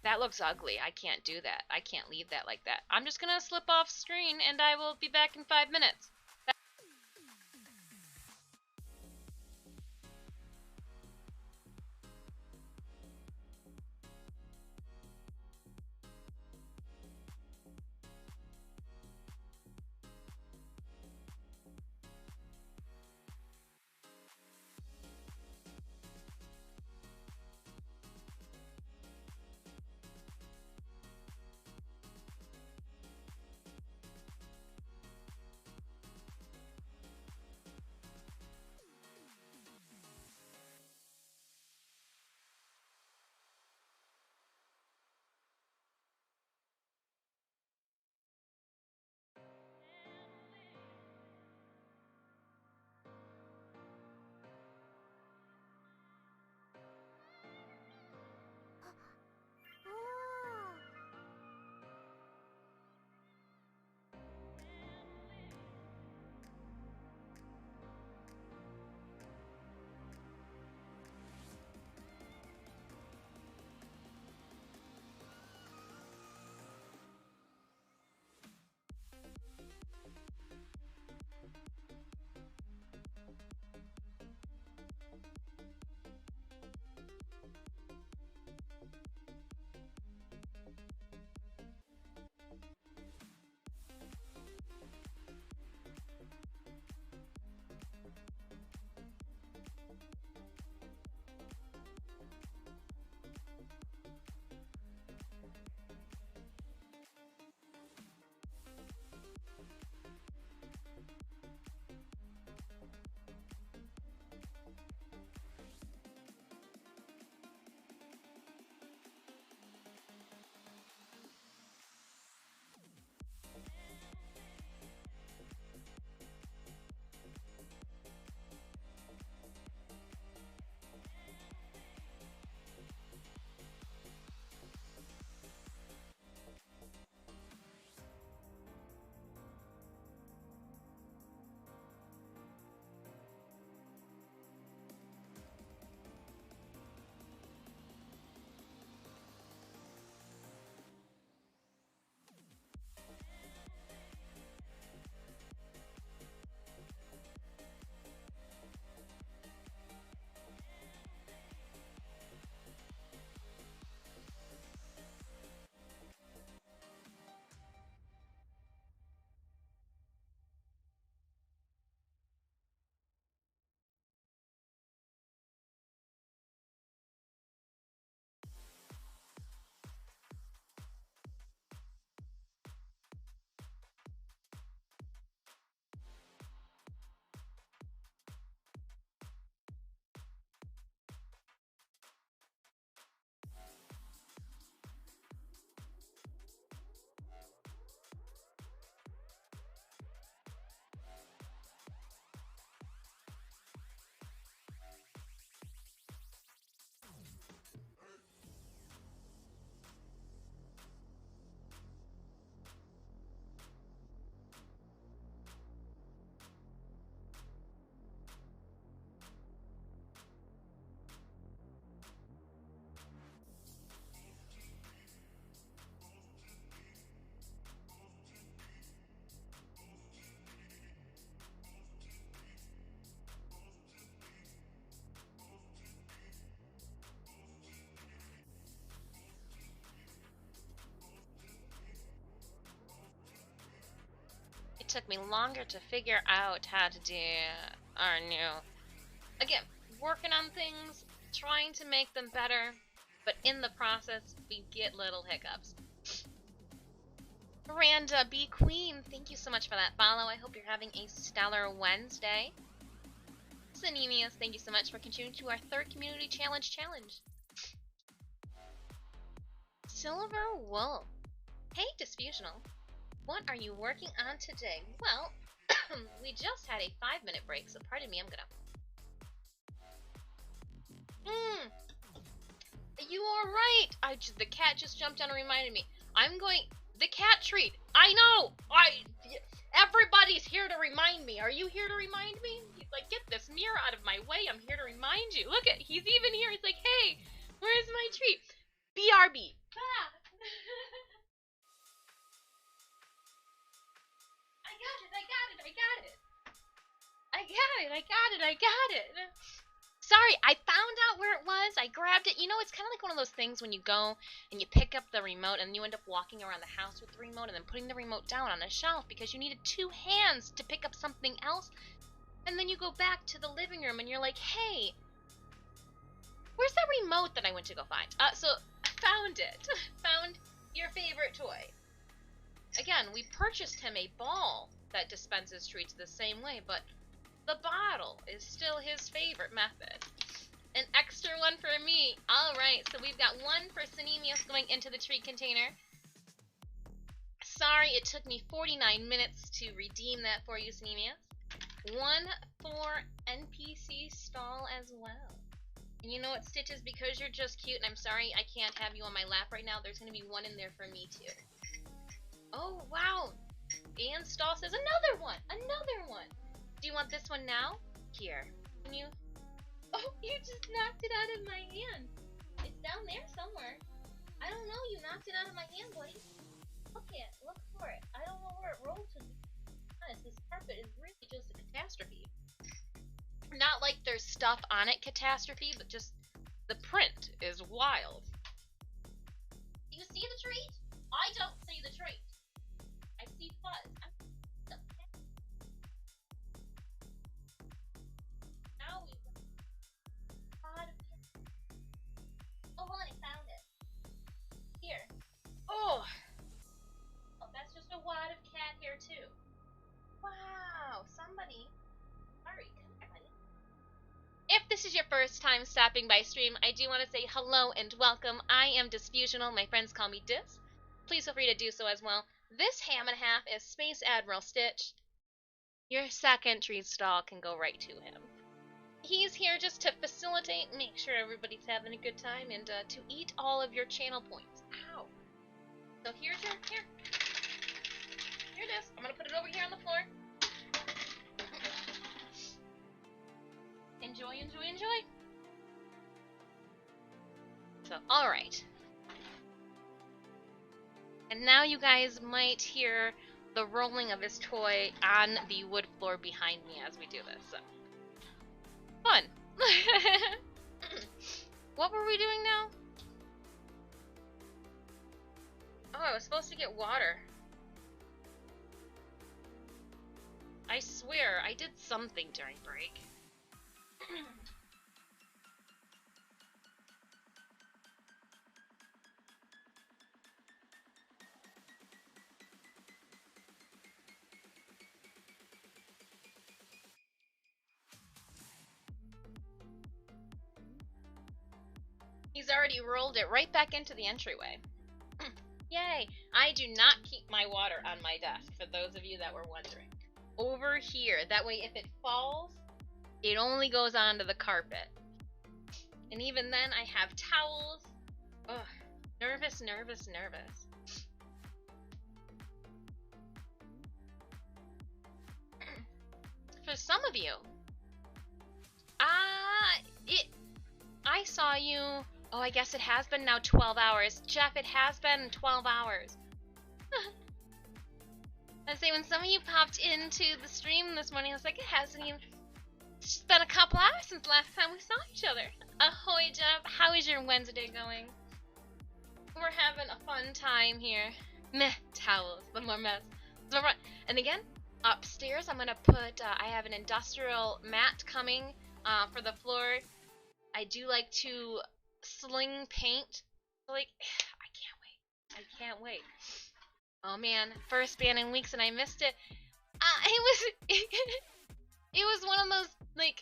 That looks ugly. I can't do that. I can't leave that like that. I'm just gonna slip off screen and I will be back in 5 minutes. took me longer to figure out how to do our new... Again, working on things, trying to make them better, but in the process, we get little hiccups. Miranda B. Queen, thank you so much for that follow. I hope you're having a stellar Wednesday. Sanemius, thank you so much for contributing to our 3rd Community Challenge. Silver Wolf. Hey, Disfusional. What are you working on today? Well, we just had a 5-minute break, so pardon me, I'm gonna... You are right! The cat just jumped down and reminded me. I'm going... The cat treat! I know! Everybody's here to remind me. Are you here to remind me? He's like, get this mirror out of my way. I'm here to remind you. Look at, he's even here. He's like, hey, where's my treat? BRB. Ah. I got it. Sorry, I found out where it was. I grabbed it. You know, it's kind of like one of those things when you go and you pick up the remote and you end up walking around the house with the remote and then putting the remote down on a shelf because you needed 2 hands to pick up something else. And then you go back to the living room and you're like, hey, where's that remote that I went to go find? So I found it. Found your favorite toy. Again, we purchased him a ball that dispenses treats the same way, but the bottle is still his favorite method. An extra one for me. Alright, so we've got 1 for Sanemius going into the treat container. Sorry, it took me 49 minutes to redeem that for you, Sanemius. 1 for NPC stall as well. And you know what, Stitches, because you're just cute, and I'm sorry I can't have you on my lap right now, there's going to be 1 in there for me too. Oh, wow. And Stall says, another one! Another one! Do you want this one now? Here. Can you... Oh, you just knocked it out of my hand. It's down there somewhere. I don't know, you knocked it out of my hand, buddy. Look for it. I don't know where it rolled to. This carpet is really just a catastrophe. Not like there's stuff on it catastrophe, but just the print is wild. Do you see the treat? I don't see the treat. I see fuzz. Now we've got a lot of... Oh, hold on, I found it. Here. Oh, that's just a wad of cat hair too. Wow, somebody. Sorry, come on. If this is your first time stopping by stream, I do want to say hello and welcome. I am Disfusional. My friends call me Dis. Please feel free to do so as well. This ham and a half is Space Admiral Stitch. Your second treat stall can go right to him. He's here just to facilitate, make sure everybody's having a good time, and to eat all of your channel points. Ow. So here's your, here it is. I'm gonna put it over here on the floor. Enjoy, enjoy, enjoy. So, alright. And now you guys might hear the rolling of his toy on the wood floor behind me as we do this. So. Fun. What were we doing now? Oh, I was supposed to get water. I swear, I did something during break. He's already rolled it right back into the entryway. Yay! I do not keep my water on my desk, for those of you that were wondering. Over here. That way if it falls, it only goes onto the carpet. And even then, I have towels. Ugh. Nervous, nervous, nervous. For some of you, I saw you. Oh, I guess it has been now 12 hours. Jeff, it has been 12 hours. I say when some of you popped into the stream this morning, I was like, it hasn't even... It's been a couple hours since last time we saw each other. Ahoy, Jeff. How is your Wednesday going? We're having a fun time here. Meh, towels. The more mess. And again, Upstairs, I'm gonna put, I have an industrial mat coming for the floor. I do like to sling paint. Like, I can't wait. I can't wait. Oh man, first ban in weeks and I missed it. It was one of those, like,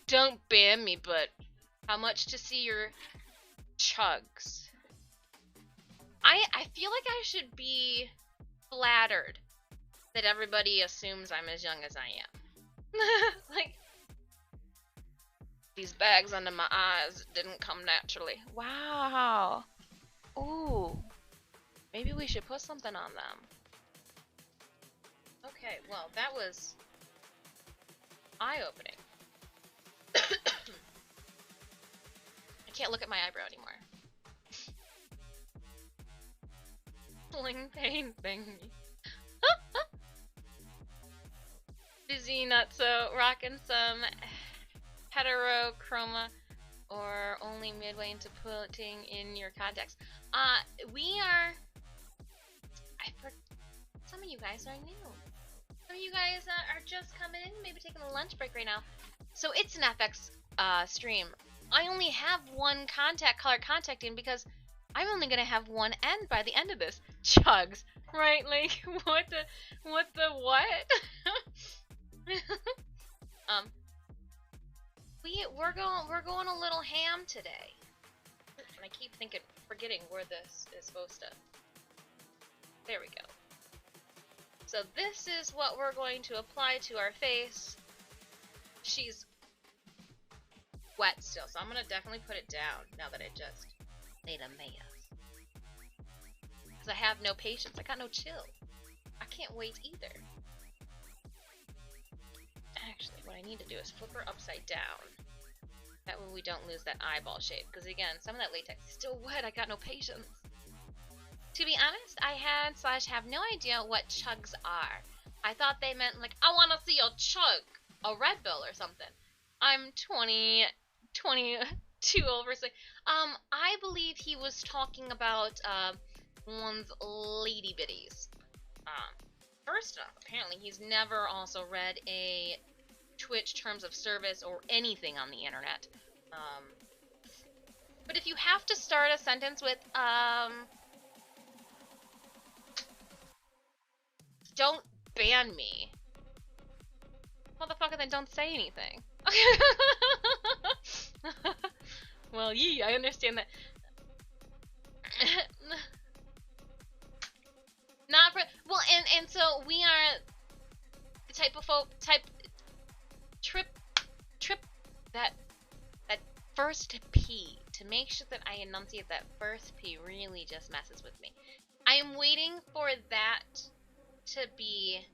don't ban me, but how much to see your chugs? I feel like I should be flattered that everybody assumes I'm as young as I am. Like, these bags under my eyes didn't come naturally. Wow. Ooh. Maybe we should put something on them. Okay, well, that was eye-opening. I can't look at my eyebrow anymore. Sling pain, bang me. Busy Nutso, rocking some heterochroma, or only midway into putting in your contacts. We are. Some of you guys are new. Some of you guys are just coming in, maybe taking a lunch break right now. So it's an FX stream. I only have one color contact in because I'm only gonna have one end by the end of this. Chugs, right? Like what the what? We're going a little ham today, and I keep forgetting where this is supposed to. There we go. So this is what we're going to apply to our face. She's wet still, so I'm gonna definitely put it down now that I just made a mess. Because I have no patience. I got no chill. I can't wait either. Actually, what I need to do is flip her upside down. That way we don't lose that eyeball shape. Because again, some of that latex is still wet. I got no patience. To be honest, I have no idea what chugs are. I thought they meant like, I want to see a chug, a Red Bull or something. I'm 22 over. I believe he was talking about one's lady bitties. First off, apparently he's never also read a Twitch terms of service or anything on the internet. But if you have to start a sentence with don't ban me, motherfucker, then don't say anything. Well, I understand that. Not for well, and so we are the type of trip that first P, to make sure that I enunciate that first P really just messes with me. I am waiting for that to be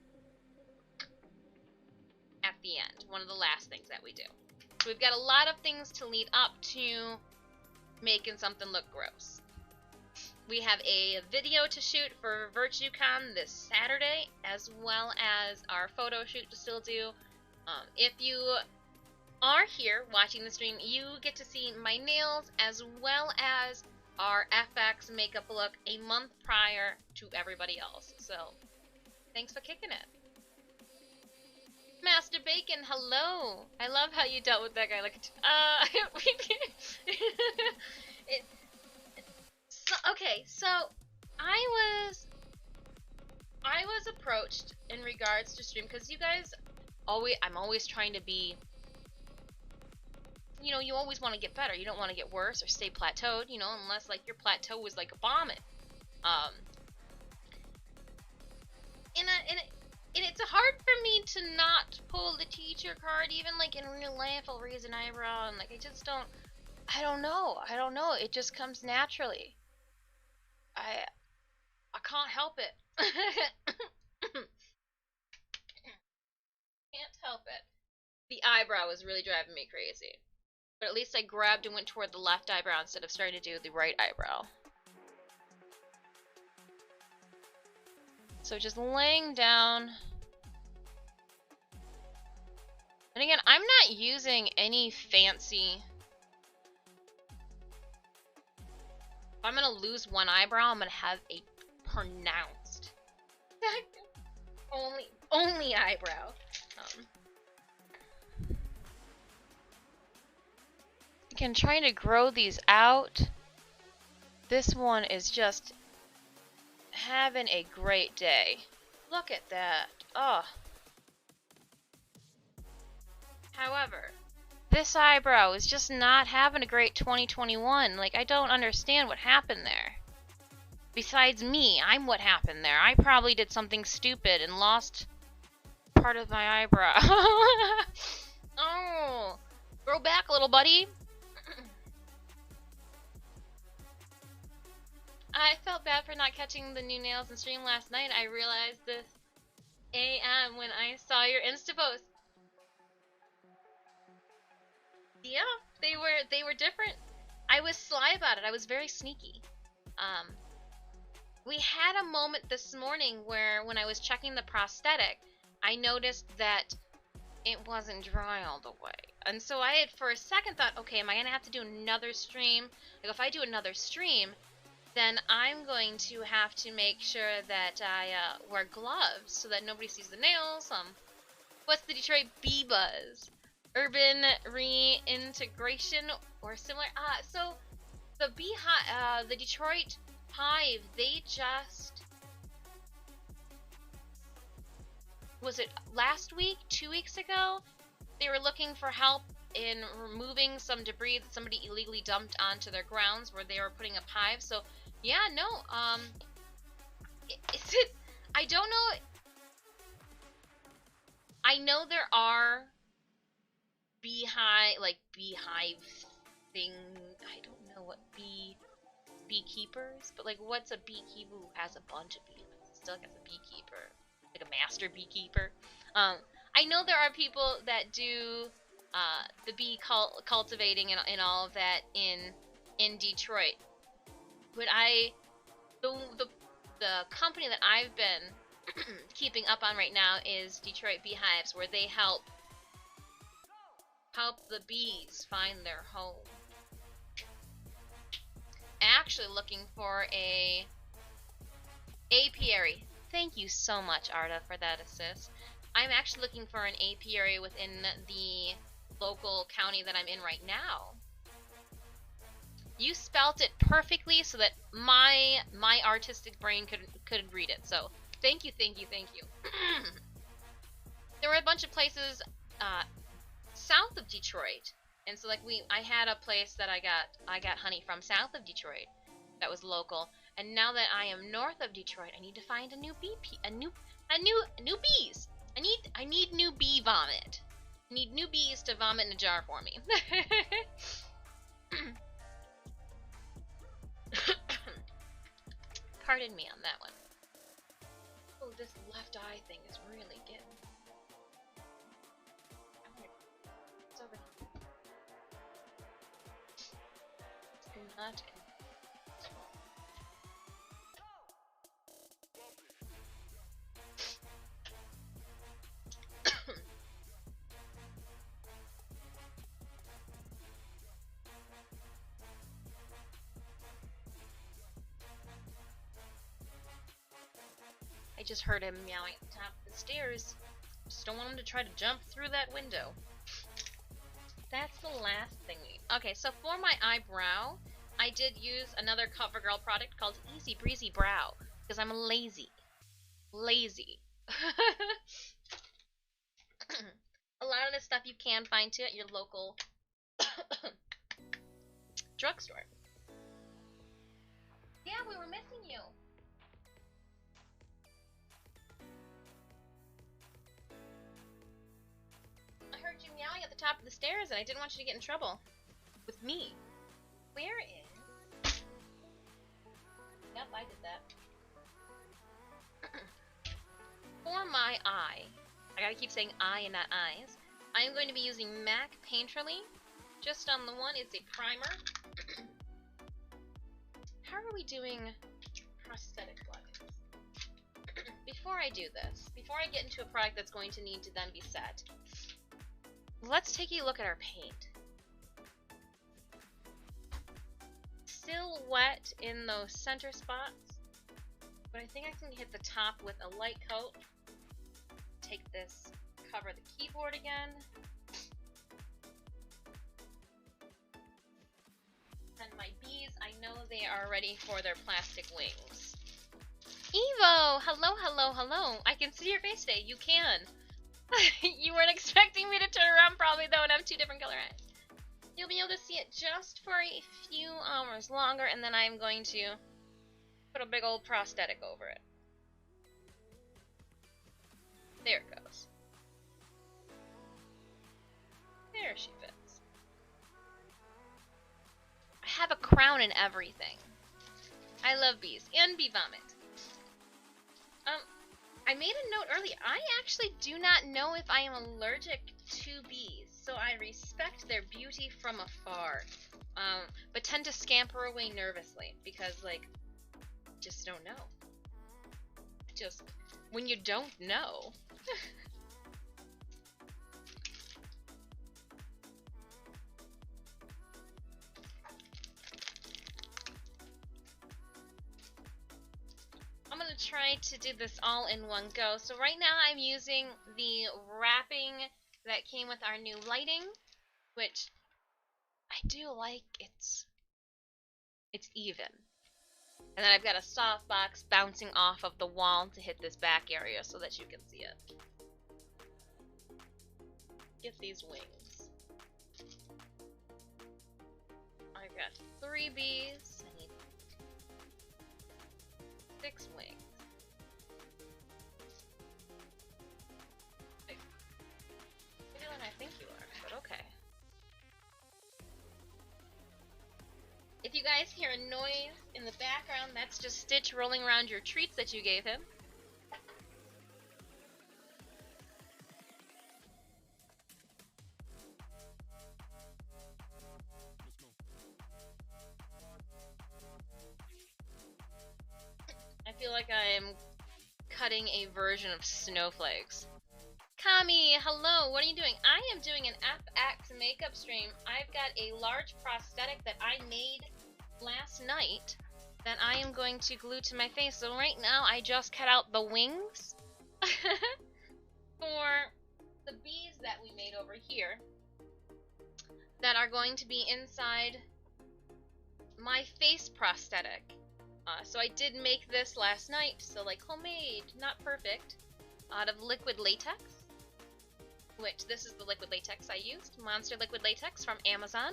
at the end, one of the last things that we do. So we've got a lot of things to lead up to making something look gross. We have a video to shoot for VirtueCon this Saturday, as well as our photo shoot to still do. If you are here watching the stream, you get to see my nails as well as our FX makeup look a month prior to everybody else. So, thanks for kicking it. Master Bacon, hello! I love how you dealt with that guy. Like, okay, so I was approached in regards to stream because you guys I'm always trying to be, you know, you always want to get better. You don't want to get worse or stay plateaued, you know, unless like your plateau was like a vomit. And it's hard for me to not pull the teacher card, even like in real life. I'll raise an eyebrow and like I don't know. It just comes naturally. I can't help it. Can't help it. The eyebrow was really driving me crazy. But at least I grabbed and went toward the left eyebrow instead of starting to do the right eyebrow. So just laying down. And again, I'm not using any fancy. If I'm gonna lose one eyebrow, I'm gonna have a pronounced. Only eyebrow. Again, trying to grow these out. This one is just having a great day. Look at that. Oh. However, this eyebrow is just not having a great 2021. Like, I don't understand what happened there. Besides me, I'm what happened there. I probably did something stupid and lost part of my eyebrow. Oh. Grow back, little buddy. I felt bad for not catching the new nails in stream last night. I realized this AM when I saw your Insta post. Yeah, they were different. I was sly about it. I was very sneaky. We had a moment this morning where when I was checking the prosthetic, I noticed that it wasn't dry all the way. And so I had for a second thought, okay, am I going to have to do another stream? Like if I do another stream, then I'm going to have to make sure that I wear gloves so that nobody sees the nails. What's the Detroit bee buzz? Urban reintegration or similar? So the beehive, the Detroit hive, they just, was it last week, 2 weeks ago? They were looking for help in removing some debris that somebody illegally dumped onto their grounds where they were putting up hives. So yeah, no, is it, I don't know. I know there are beehive thing, I don't know what beekeepers, but like what's a beekeeper who has a bunch of bees? Still has a beekeeper, like a master beekeeper. I know there are people that do the bee cultivating and all of that in Detroit. But the company that I've been keeping up on right now is Detroit Beehives, where they help the bees find their home. Actually looking for a apiary. Thank you so much, Arda, for that assist. I'm actually looking for an apiary within the local county that I'm in right now. You spelt it perfectly so that my artistic brain could read it. So thank you. There were a bunch of places south of Detroit, and so like I had a place that I got honey from south of Detroit that was local, and now that I am north of Detroit, I need to find a new bees. I need new bee vomit. I need new bees to vomit in a jar for me. Pardon me on that one. Oh, this left eye thing is really getting. It's over here. It's not. I just heard him meowing at the top of the stairs. Just don't want him to try to jump through that window. That's the last thing. Okay, so for my eyebrow, I did use another CoverGirl product called Easy Breezy Brow because I'm lazy. Lazy. A lot of this stuff you can find too at your local drugstore. Yeah, we were missing you. I heard you meowing at the top of the stairs and I didn't want you to get in trouble. With me. Where is... Yep, I did that. For my eye, I gotta keep saying eye and not eyes, I am going to be using MAC Painterly. Just on the one, it's a primer. How are we doing prosthetic buttons? Before I do this, before I get into a product that's going to need to then be set, let's take a look at our paint. Still wet in those center spots, but I think I can hit the top with a light coat. take this, cover the keyboard again. And my bees, I know they are ready for their plastic wings. Evo! Hello, hello, hello. I can see your face today. You can. You weren't expecting me to turn around probably though and have two different color eyes. You'll be able to see it just for a few hours longer, and then I'm going to put a big old prosthetic over it. There it goes. There she fits. I have a crown and everything. I love bees. And bee vomit. I made a note earlier. I actually do not know if I am allergic to bees, so I respect their beauty from afar. But tend to scamper away nervously because, like, just don't know. Just when you don't know. I'm gonna try to do this all in one go. So right now I'm using the wrapping that came with our new lighting, which I do like. It's even. And then I've got a softbox bouncing off of the wall to hit this back area so that you can see it. Get these wings. I've got 3 bees. I need 6 wings. Bigger than I think you are, but okay. If you guys hear a noise in the background, that's just Stitch rolling around your treats that you gave him. I feel like I'm cutting a version of snowflakes. Kami, hello, what are you doing? I am doing an FX makeup stream. I've got a large prosthetic that I made last night that I am going to glue to my face. So right now I just cut out the wings for the bees that we made over here that are going to be inside my face prosthetic. So I did make this last night, so like homemade, not perfect, out of liquid latex, which this is the liquid latex I used, Monster Liquid Latex from Amazon,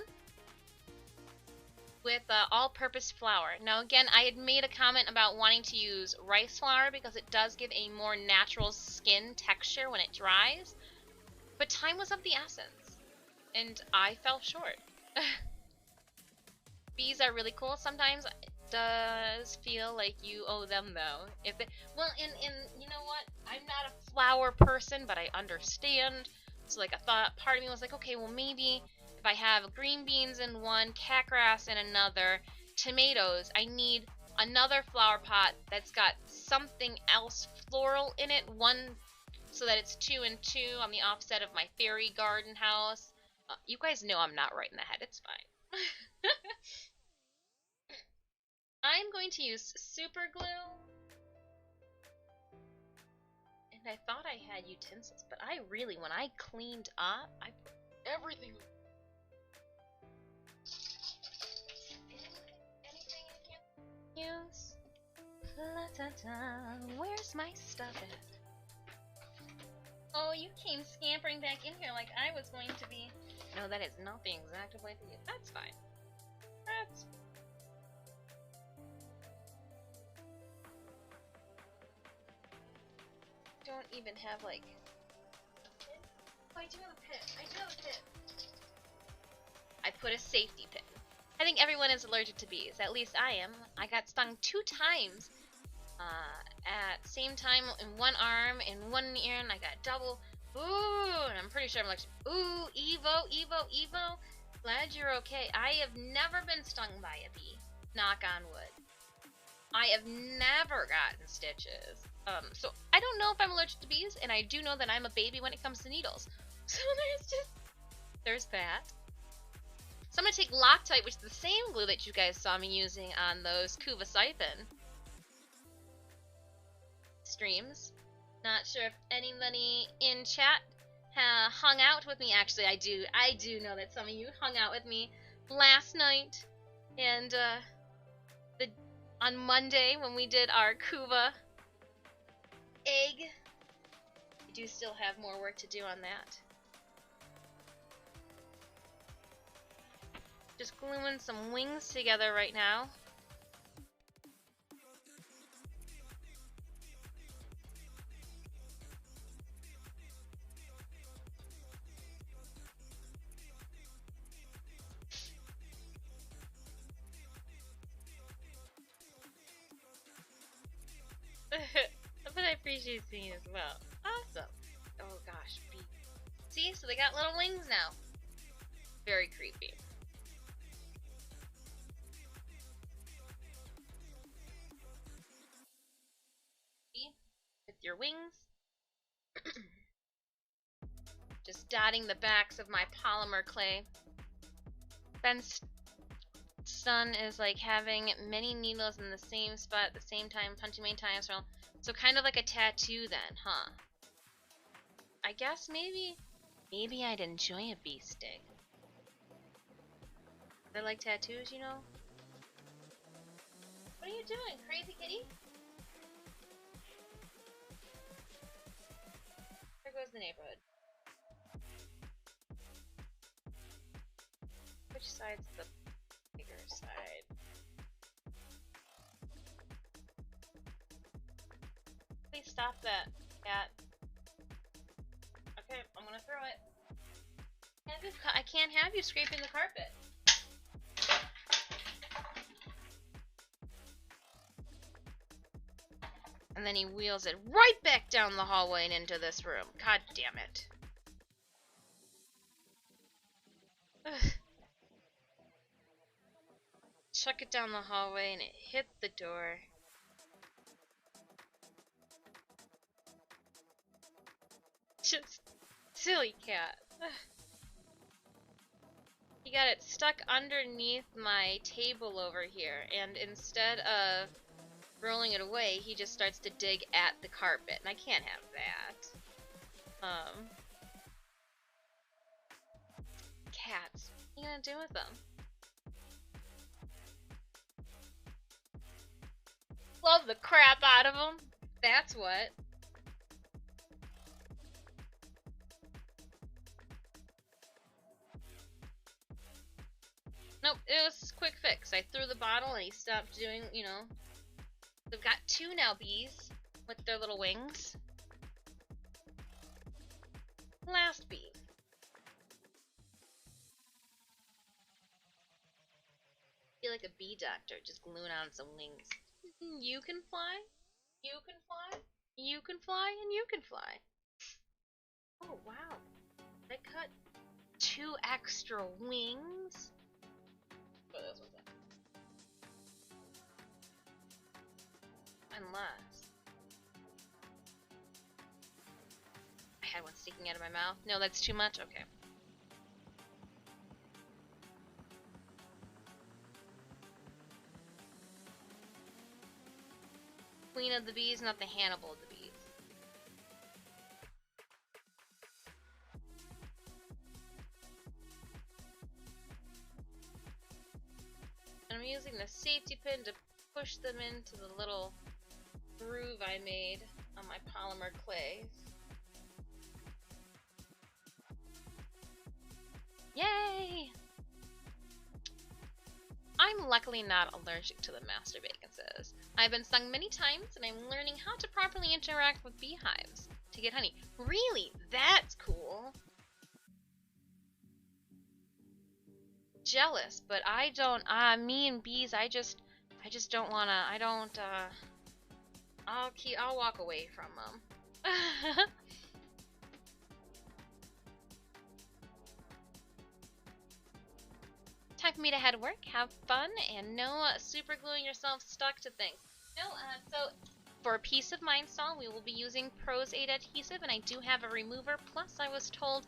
with all-purpose flour. Now again, I had made a comment about wanting to use rice flour because it does give a more natural skin texture when it dries, but time was of the essence, and I fell short. Bees are really cool. Sometimes it does feel like you owe them though. If they, well, and you know what? I'm not a flower person, but I understand. So like I thought, part of me was like, okay, well maybe if I have green beans in one, cat grass in another, tomatoes, I need another flower pot that's got something else floral in it, one so that it's 2 and 2 on the offset of my fairy garden house. You guys know I'm not right in the head, it's fine. I'm going to use super glue. And I thought I had utensils, but I really, when I cleaned up, I put everything. Anything I can use? La ta ta. Where's my stuff at? Oh, you came scampering back in here like I was going to be. No, that is not the exact way to use. That's fine. That's. Don't even have like. Oh, I do have a pin. I do have a pin. I put a safety pin. I think everyone is allergic to bees. At least I am. I got stung 2 times at same time in one arm, in one ear, and I got double. Ooh, and I'm pretty sure I'm like, ooh, Evo, Evo, Evo. Glad you're okay. I have never been stung by a bee. Knock on wood. I have never gotten stitches. So I don't know if I'm allergic to bees, and I do know that I'm a baby when it comes to needles. So there's that. So I'm gonna take Loctite, which is the same glue that you guys saw me using on those Kuva Siphon streams. Not sure if anybody in chat hung out with me. Actually, I do know that some of you hung out with me last night, and on Monday when we did our Kuva egg. I do still have more work to do on that. Just gluing some wings together right now. But I appreciate seeing you as well. Awesome. Oh gosh, see, so they got little wings now. Very creepy. See? With your wings. Just dotting the backs of my polymer clay. Ben's son is like having many needles in the same spot at the same time, punching many times. So kind of like a tattoo then, huh? I guess maybe I'd enjoy a bee sting. I like tattoos, you know? What are you doing, crazy kitty? There goes the neighborhood. Which side's the bigger side? Please stop that, cat. Okay, I'm gonna throw it. I can't have you scraping the carpet. And then he wheels it right back down the hallway and into this room. God damn it. Ugh. Chuck it down the hallway and it hit the door. Just silly cat. Ugh. He got it stuck underneath my table over here, and instead of rolling it away, he just starts to dig at the carpet, and I can't have that. Cats. What are you gonna do with them? Love the crap out of them. That's what. Nope, it was a quick fix. I threw the bottle and he stopped doing, you know. We've got two now bees with their little wings. Last bee. I feel like a bee doctor just gluing on some wings. You can fly, you can fly, you can fly, and you can fly. Oh wow. I cut 2 extra wings. Oh, this one's up. Unless I had one sticking out of my mouth. No, that's too much? Okay. Queen of the bees, not the Hannibal of the bees. And I'm using the safety pin to push them into the little groove I made on my polymer clay. Yay! I'm luckily not allergic to the master bacon says. I've been stung many times and I'm learning how to properly interact with beehives to get honey. Really? That's cool. Jealous, but I don't, me and bees, I just don't wanna, I'll walk away from them. Time for me to head to work, have fun, and no super gluing yourself stuck to things. No, so for peace of mind stall, we will be using Pros 8 adhesive, and I do have a remover, plus I was told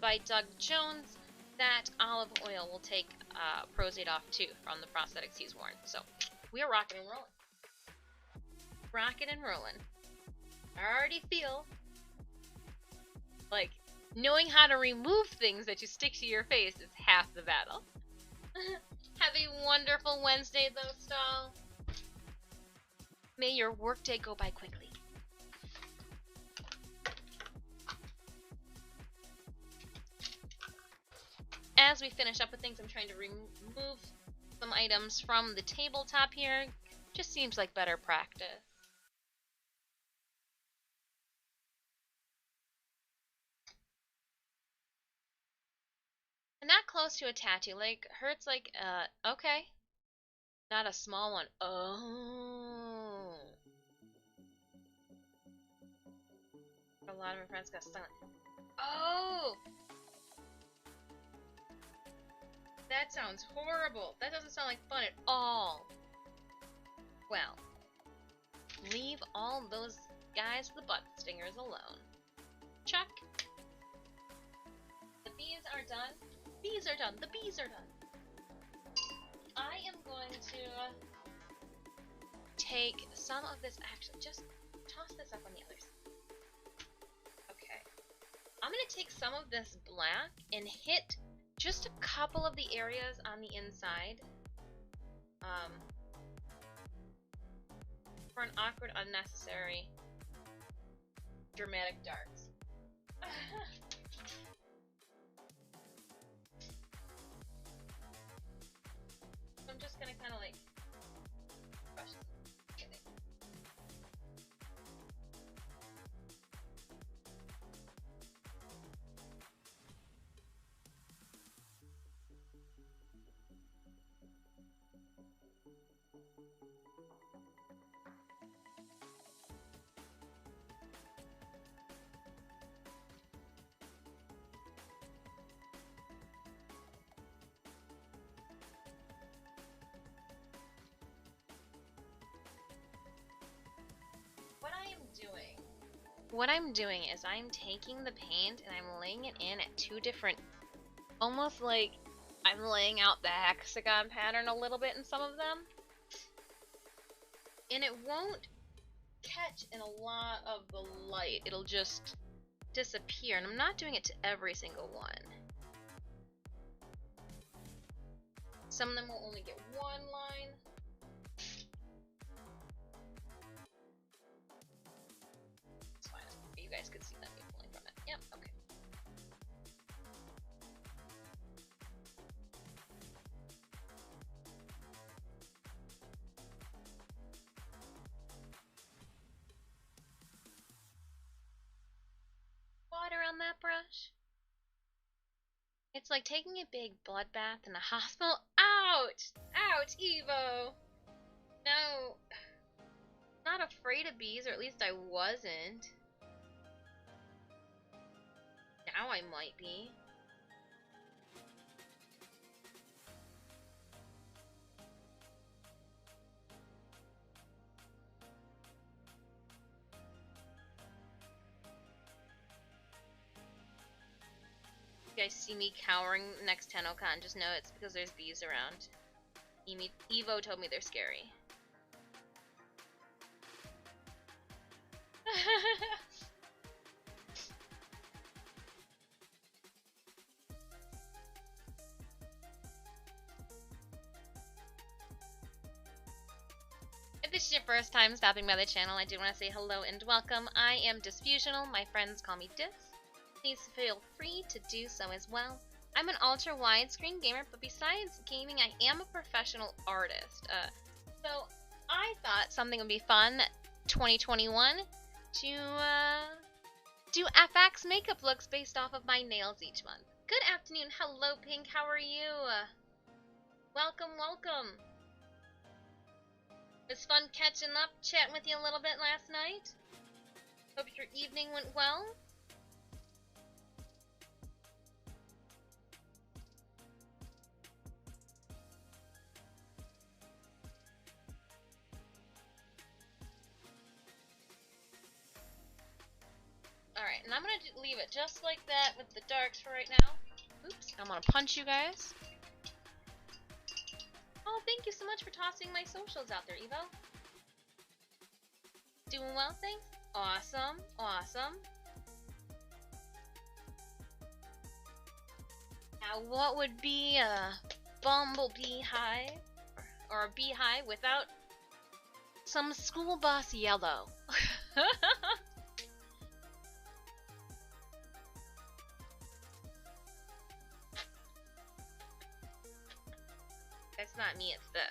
by Doug Jones that olive oil will take Pros 8 off too from the prosthetics he's worn. So we are rocking and rolling. Rocking and rolling. I already feel like knowing how to remove things that you stick to your face is half the battle. Have a wonderful Wednesday, though, Stall. May your workday go by quickly. As we finish up with things, I'm trying to remove some items from the tabletop here. Just seems like better practice. I'm not close to a tattoo. Like, hurts like, okay. Not a small one. Oh. A lot of my friends got silent. Oh! That sounds horrible. That doesn't sound like fun at all. Well, leave all those guys with the butt stingers alone. Check. The bees are done. Bees are done. The bees are done. I am going to take some of this. Actually, just toss this up on the other side. Okay. I'm going to take some of this black and hit just a couple of the areas on the inside. For an awkward, unnecessary, dramatic darts. I'm just gonna kind of like brush this. What I'm doing is I'm taking the paint and I'm laying it in at two different, almost like I'm laying out the hexagon pattern a little bit in some of them. And it won't catch in a lot of the light. It'll just disappear. And I'm not doing it to every single one. Some of them will only get one line. You guys could see that me pulling from it. Yep, okay. Water on that brush. It's like taking a big bloodbath in a hospital. Ouch! Ouch, Evo! No. Not afraid of bees, or at least I wasn't. Now I might be. You guys see me cowering next to TennoCon, just know it's because there's bees around. Evo told me they're scary. If this is your first time stopping by the channel, I do want to say hello and welcome. I am Disfusional. My friends call me Dis. Please feel free to do so as well. I'm an ultra widescreen gamer, but besides gaming, I am a professional artist. So I thought something would be fun, 2021, to do FX makeup looks based off of my nails each month. Good afternoon. Hello, Pink. How are you? Welcome, welcome. It was fun catching up, chatting with you a little bit last night. Hope your evening went well. Alright, and I'm going to leave it just like that with the darks for right now. Oops, I'm going to punch you guys. Oh, thank you so much for tossing my socials out there, Evo. Doing well, thanks? Awesome, awesome. Now, what would be a bumblebee hive, or a beehive without some school bus yellow? That's not me, it's this.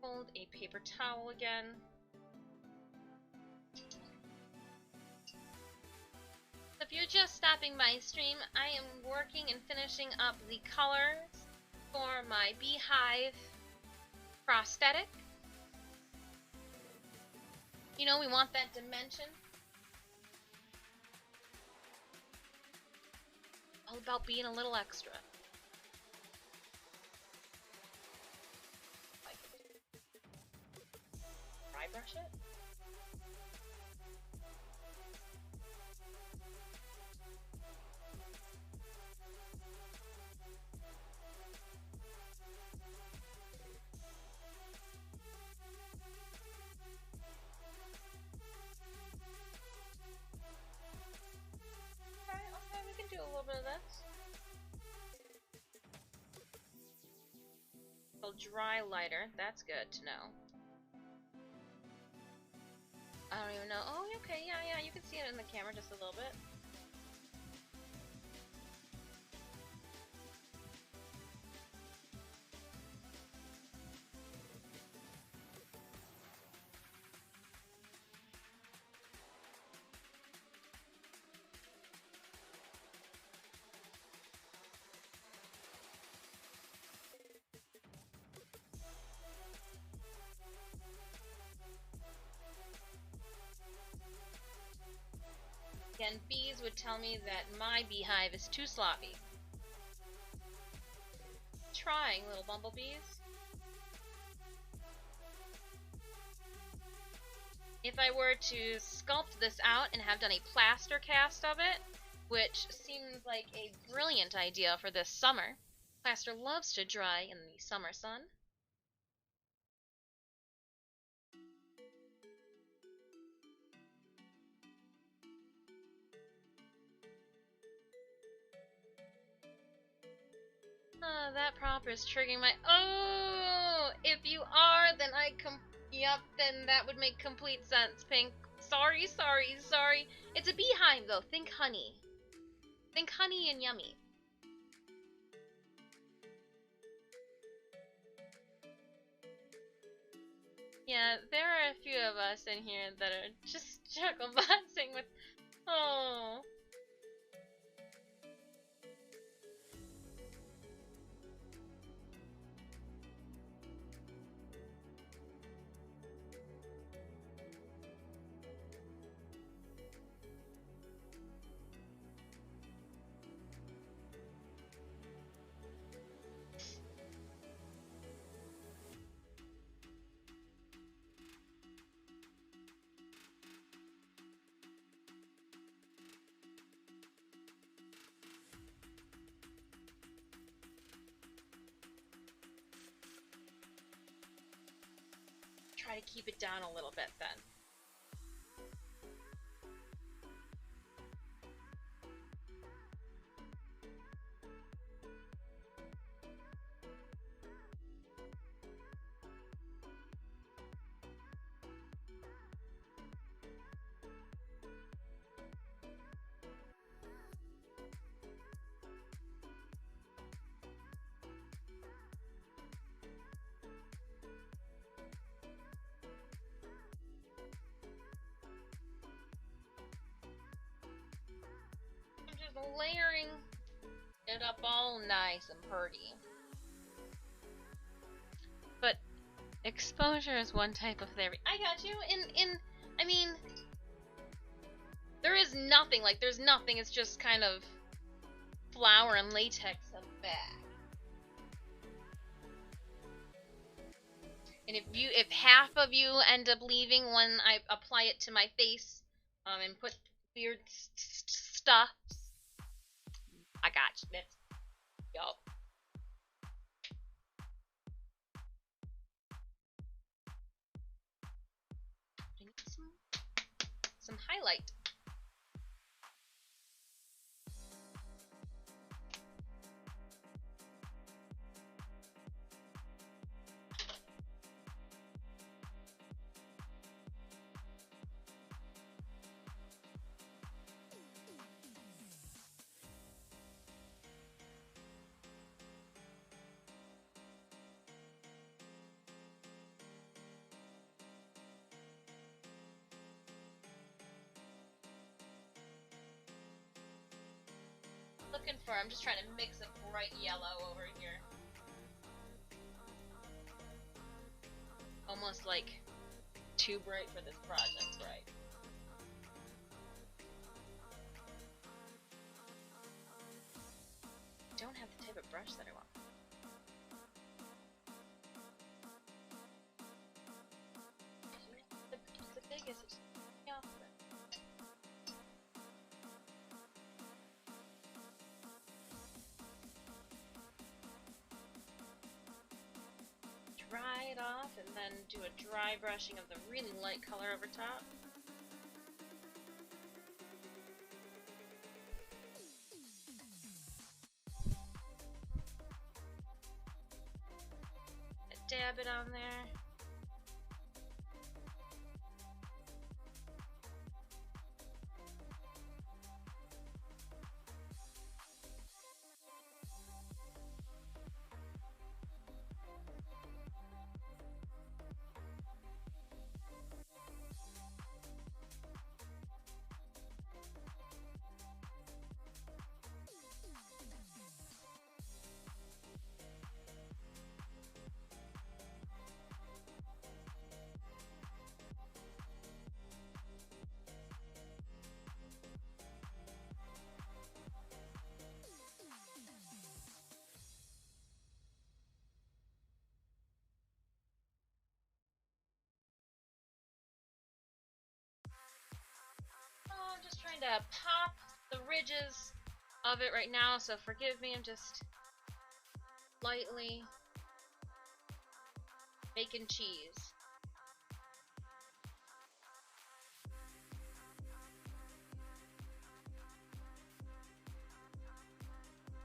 Hold a paper towel again. If you're just stopping by stream, I am working and finishing up the colors for my beehive prosthetic. You know, we want that dimension. All about being a little extra. Dry brush it? Okay, we can do a little bit of this. A dry lighter, that's good to know. I don't even know. Oh, okay, yeah, you can see it in the camera just a little bit. Again, bees would tell me that my beehive is too sloppy. Trying, little bumblebees. If I were to sculpt this out and have done a plaster cast of it, which seems like a brilliant idea for this summer. Plaster loves to dry in the summer sun. That prop is triggering my... Oh! If you are, then Yep, then that would make complete sense, Pink. Sorry. It's a beehive, though. Think honey. Think honey and yummy. Yeah, there are a few of us in here that are just chuckle-boxing with... Oh... Try to keep it down a little bit then. Layering it up all nice and pretty. But exposure is one type of therapy. I got you. I mean, there is nothing, like, there's nothing, it's just kind of flour and latex on the back. And if half of you end up leaving when I apply it to my face, and put weird stuff, I got you. That's yup. I need some highlight. I'm just trying to mix a bright yellow over here. Almost like too bright for this project, right? Don't have the type of brush that I want. The biggest, yeah. Dry it off and then do a dry brushing of the really light color over top. Dab it on there. I'm just trying to pop the ridges of it right now, so forgive me, I'm just lightly making cheese.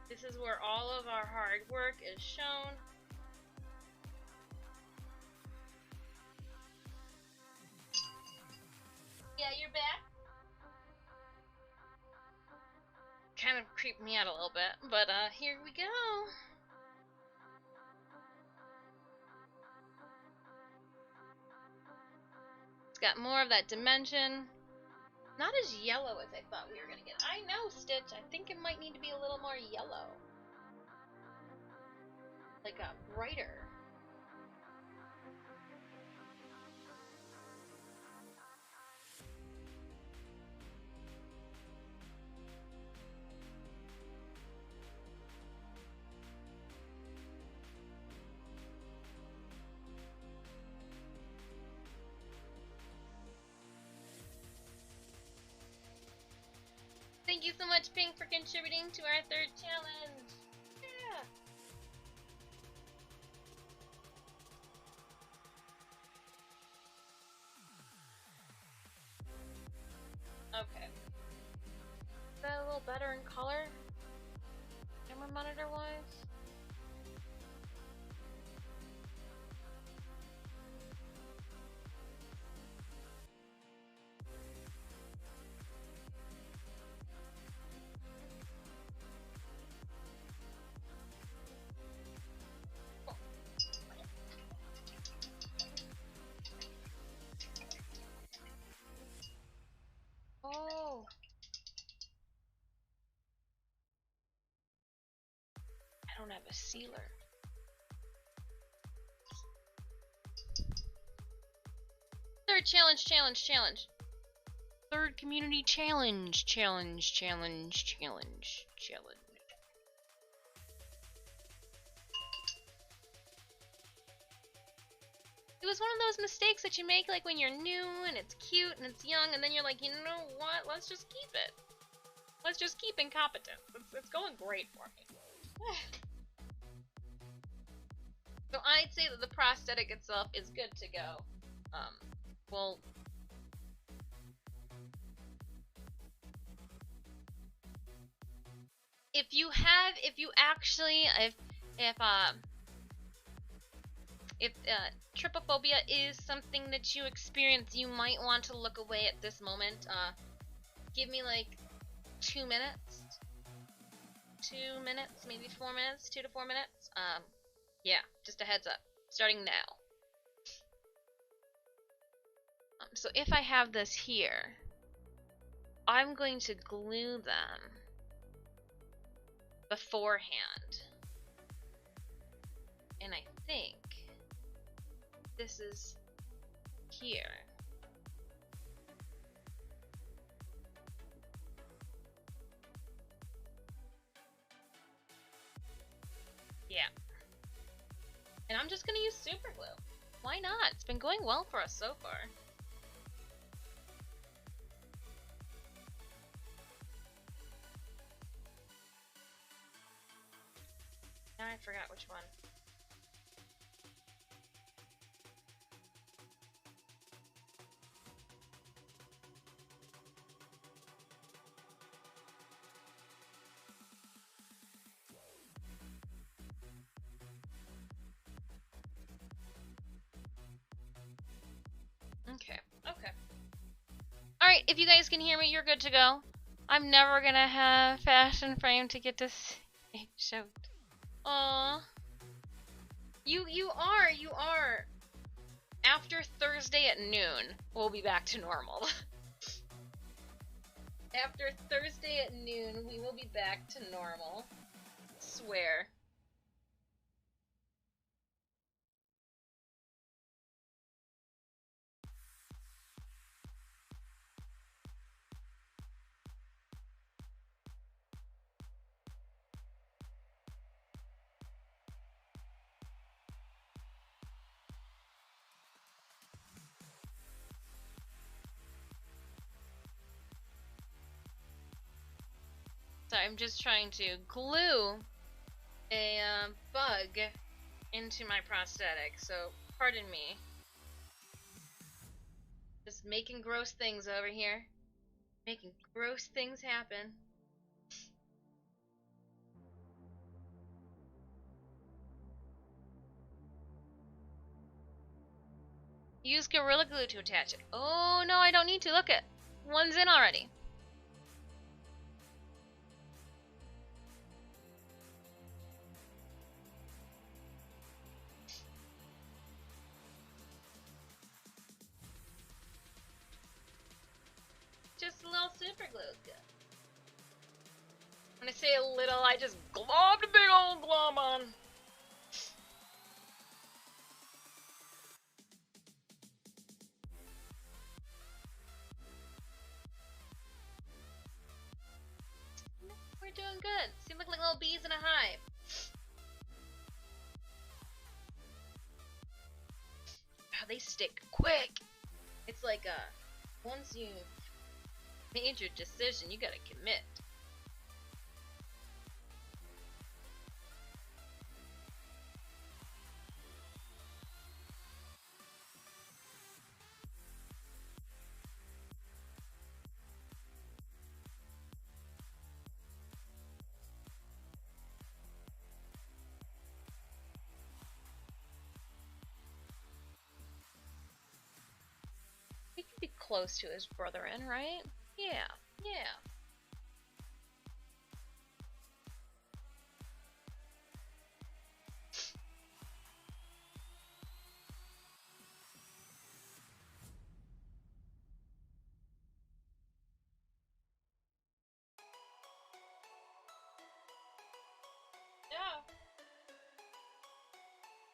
This is where all of our hard work is shown. Yeah, you're back. Kind of creeped me out a little bit, but here we go. It's got more of that dimension. Not as yellow as I thought we were gonna get. I know, Stitch. I think it might need to be a little more yellow. Like a brighter. Thank you so much, Pink, for contributing to our third challenge. Yeah. Okay. Is that a little better in color? Camera monitor wise? Oh. I don't have a sealer. Third challenge. Third community challenge. It was one of those mistakes that you make like when you're new and it's cute and it's young and then you're like, you know what, let's just keep it. Let's just keep incompetence. It's going great for me. So I'd say that the prosthetic itself is good to go. Well, if trypophobia is something that you experience, you might want to look away at this moment. Give me like 2 minutes. 2 minutes, maybe 4 minutes, 2 to 4 minutes. Yeah, just a heads up. Starting now. So if I have this here, I'm going to glue them beforehand. And I think this is here. Yeah. And I'm just gonna use super glue. Why not? It's been going well for us so far. Now I forgot which one. Okay. Alright, if you guys can hear me, you're good to go. I'm never gonna have fashion frame to get this show. Aww. You are. After Thursday at noon, we'll be back to normal. After Thursday at noon, we will be back to normal. Swear. So I'm just trying to glue a bug into my prosthetic, so pardon me. Just making gross things over here. Making gross things happen. Use Gorilla Glue to attach it. Oh no, I don't need to. Look it. One's in already. Just a little super glue is good. When I say a little, I just globbed a big old glob on. We're doing good. Seem like little bees in a hive. Wow, they stick quick. It's like once you've made your decision, you gotta commit. He could be close to his brethren, right? Yeah.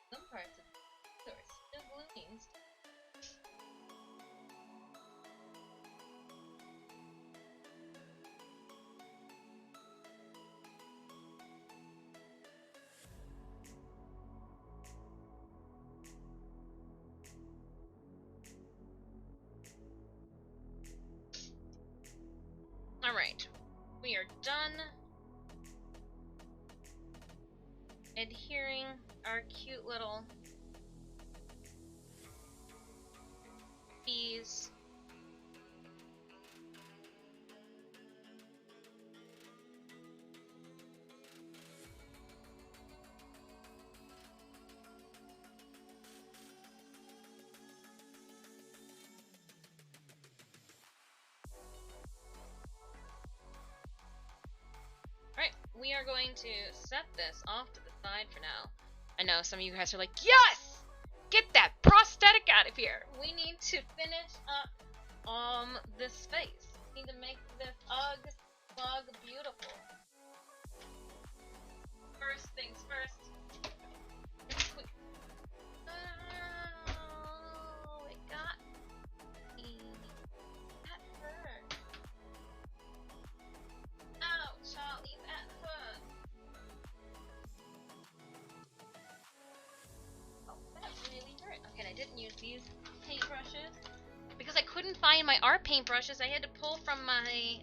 Some parts of the are still gluing. Alright. We are done adhering our cute little bees. Alright, we are going to set this off to the side for now. I know some of you guys are like, yes! Get that prosthetic out of here! We need to finish up this face. We need to make this slug beautiful. First things first. Oh, it got me. That hurt. Ow, Charlie, that hurt. Oh, that really hurt. Okay, and I didn't use these paintbrushes because I couldn't find my art paintbrushes. I had to pull from my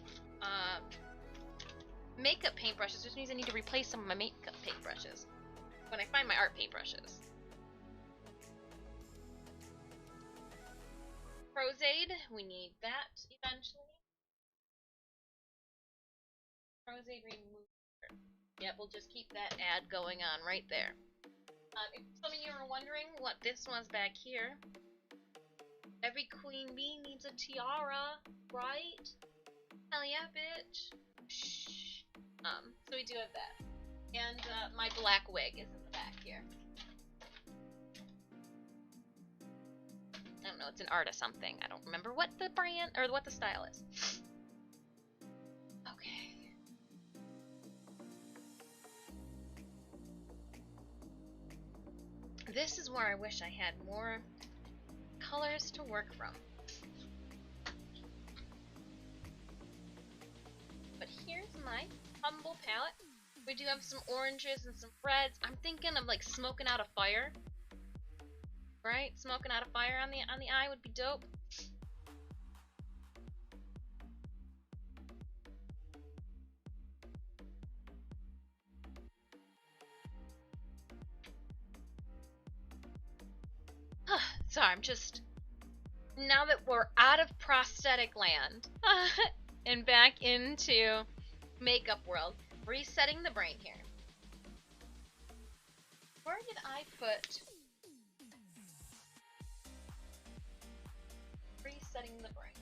makeup paintbrushes, which means I need to replace some of my makeup paintbrushes when I find my art paintbrushes. Crozade, we need that eventually. Crozade remover. Yep, we'll just keep that ad going on right there. If some of you are wondering what this was back here, every queen bee needs a tiara, right? Hell yeah, bitch. Shh. So we do have that. And my black wig is in the back here. I don't know, it's an art of something. I don't remember what the brand, or what the style is. Okay. This is where I wish I had more colors to work from. But here's my humble palette. We do have some oranges and some reds. I'm thinking of like smoking out a fire. Right? Smoking out a fire on the eye would be dope. Sorry, I'm just... Now that we're out of prosthetic land and back into makeup world, resetting the brain here. Where did I put... Resetting the brain.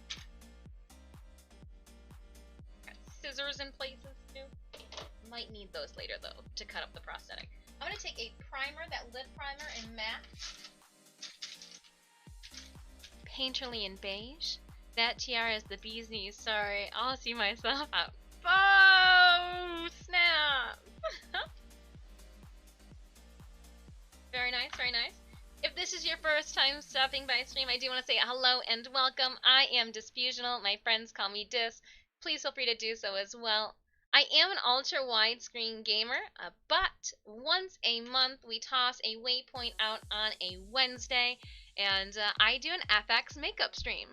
Got scissors in places too. Might need those later though to cut up the prosthetic. I'm gonna take a primer, that lid primer in matte. Painterly in beige. That tiara is the bee's knees. Sorry, I'll see myself out. Oh, snap! Very nice, very nice. If this is your first time stopping by stream, I do want to say hello and welcome. I am Disfusional. My friends call me Dis. Please feel free to do so as well. I am an ultra widescreen gamer, but once a month we toss a Waypoint out on a Wednesday, and I do an FX makeup stream.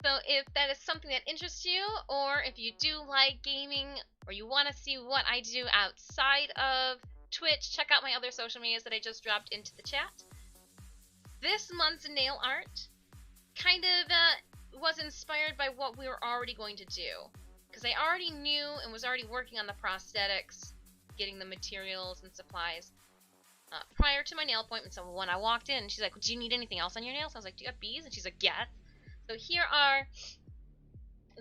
So if that is something that interests you, or if you do like gaming, or you want to see what I do outside of Twitch, check out my other social medias that I just dropped into the chat. This month's nail art kind of was inspired by what we were already going to do. Because I already knew and was already working on the prosthetics, getting the materials and supplies prior to my nail appointment. So when I walked in, she's like, do you need anything else on your nails? I was like, do you have bees? And she's like, yes. So here are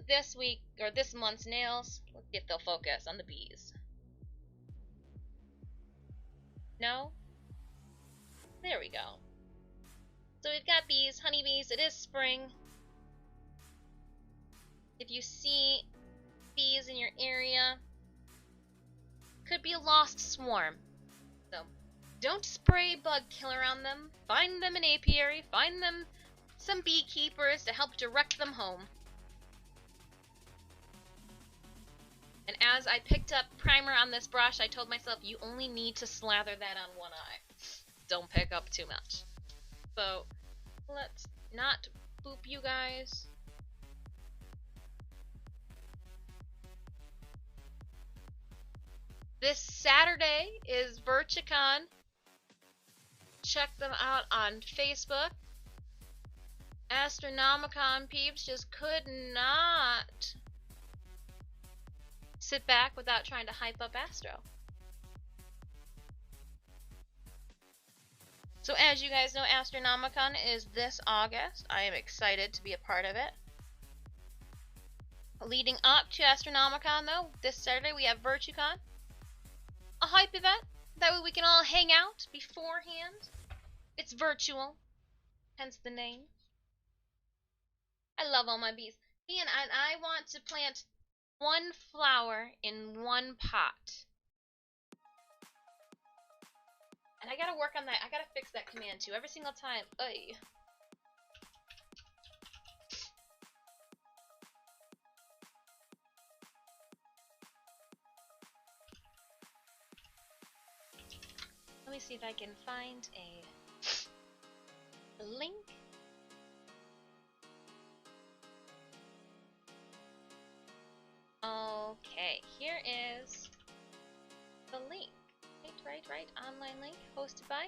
this week, or this month's nails. Let's see if they'll focus on the bees. No? There we go. So we've got bees, honeybees. It is spring. If you see bees in your area, could be a lost swarm. So don't spray bug killer on them. Find them an apiary. Find them some beekeepers to help direct them home. And as I picked up primer on this brush, I told myself you only need to slather that on one eye. Don't pick up too much. So let's not boop you guys. This Saturday is VirtuCon. Check them out on Facebook. Astronomicon peeps just could not sit back without trying to hype up Astro. So as you guys know, Astronomicon is this August. I am excited to be a part of it. Leading up to Astronomicon though, this Saturday we have VirtuCon. A hype event. That way we can all hang out beforehand. It's virtual, hence the name. I love all my bees. And I want to plant one flower in one pot. And I gotta work on that. I gotta fix that command too. Every single time. Ugh. Let me see if I can find a link. Okay, here is the link. Right. Online link hosted by.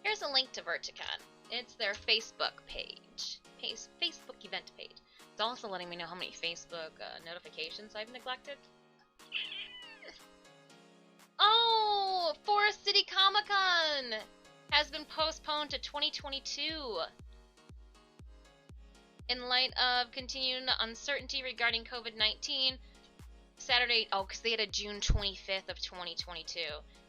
Here's a link to VirtuCon. It's their Facebook page. Facebook event page. It's also letting me know how many Facebook notifications I've neglected. Oh! Forest City Comic-Con has been postponed to 2022. In light of continued uncertainty regarding COVID-19, Saturday, because they had a June 25th of 2022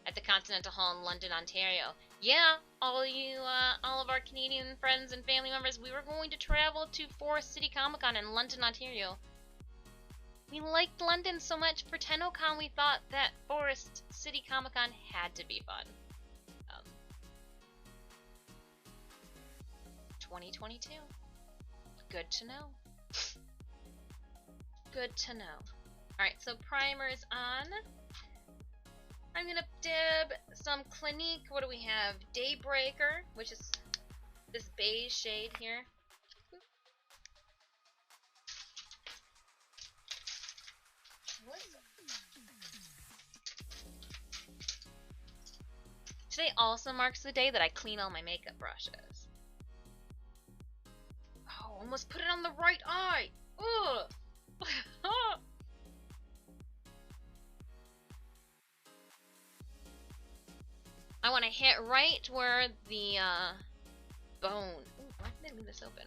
at the Continental Hall in London, Ontario. Yeah, all of our Canadian friends and family members, we were going to travel to Forest City Comic-Con in London, Ontario. We liked London so much for TennoCon, we thought that Forest City Comic-Con had to be fun. 2022. Good to know. Good to know. Alright, so primer's on. I'm gonna dib some Clinique. What do we have? Daybreaker, which is this beige shade here. Today also marks the day that I clean all my makeup brushes. Oh, almost put it on the right eye! Ugh! I want to hit right where the bone. Ooh, why did I leave this open?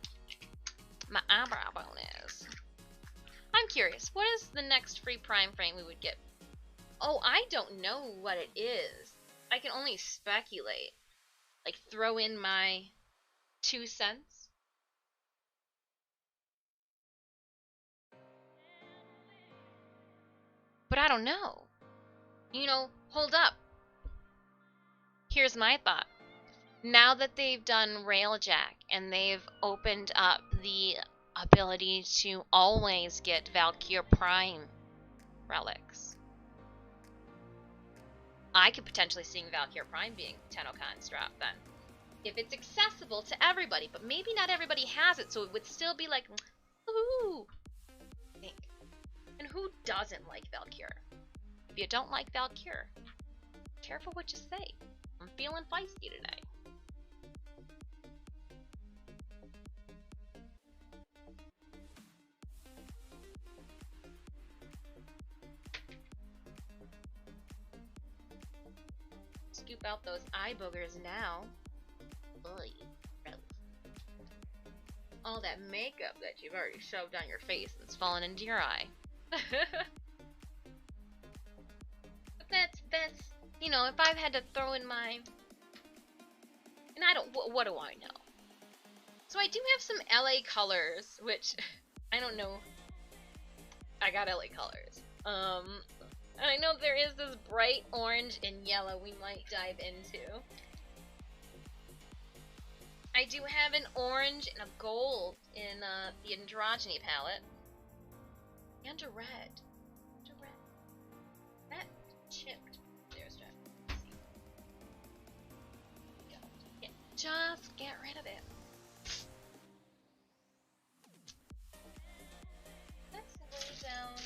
My eyebrow bone is. I'm curious, what is the next free prime frame we would get? Oh, I don't know what it is. I can only speculate. Like, throw in my 2 cents. But I don't know. You know, hold up. Here's my thought. Now that they've done Railjack and they've opened up the ability to always get Valkyr Prime relics, I could potentially see Valkyr Prime being TennoCon's drop then. If it's accessible to everybody, but maybe not everybody has it, so it would still be like, ooh, I think. And who doesn't like Valkyr? If you don't like Valkyr, careful what you say. I'm feeling feisty today. Scoop out those eye boogers now. Ugh, gross. All that makeup that you've already shoved on your face that's fallen into your eye. But that's, you know, if I've had to throw in my, and I don't, what do I know? So I do have some LA colors, which, I don't know, I got LA colors. And I know there is this bright orange and yellow we might dive into. I do have an orange and a gold in the Androgyny palette. And a red. That chipped. There's that. Yeah, just get rid of it. Let's go down.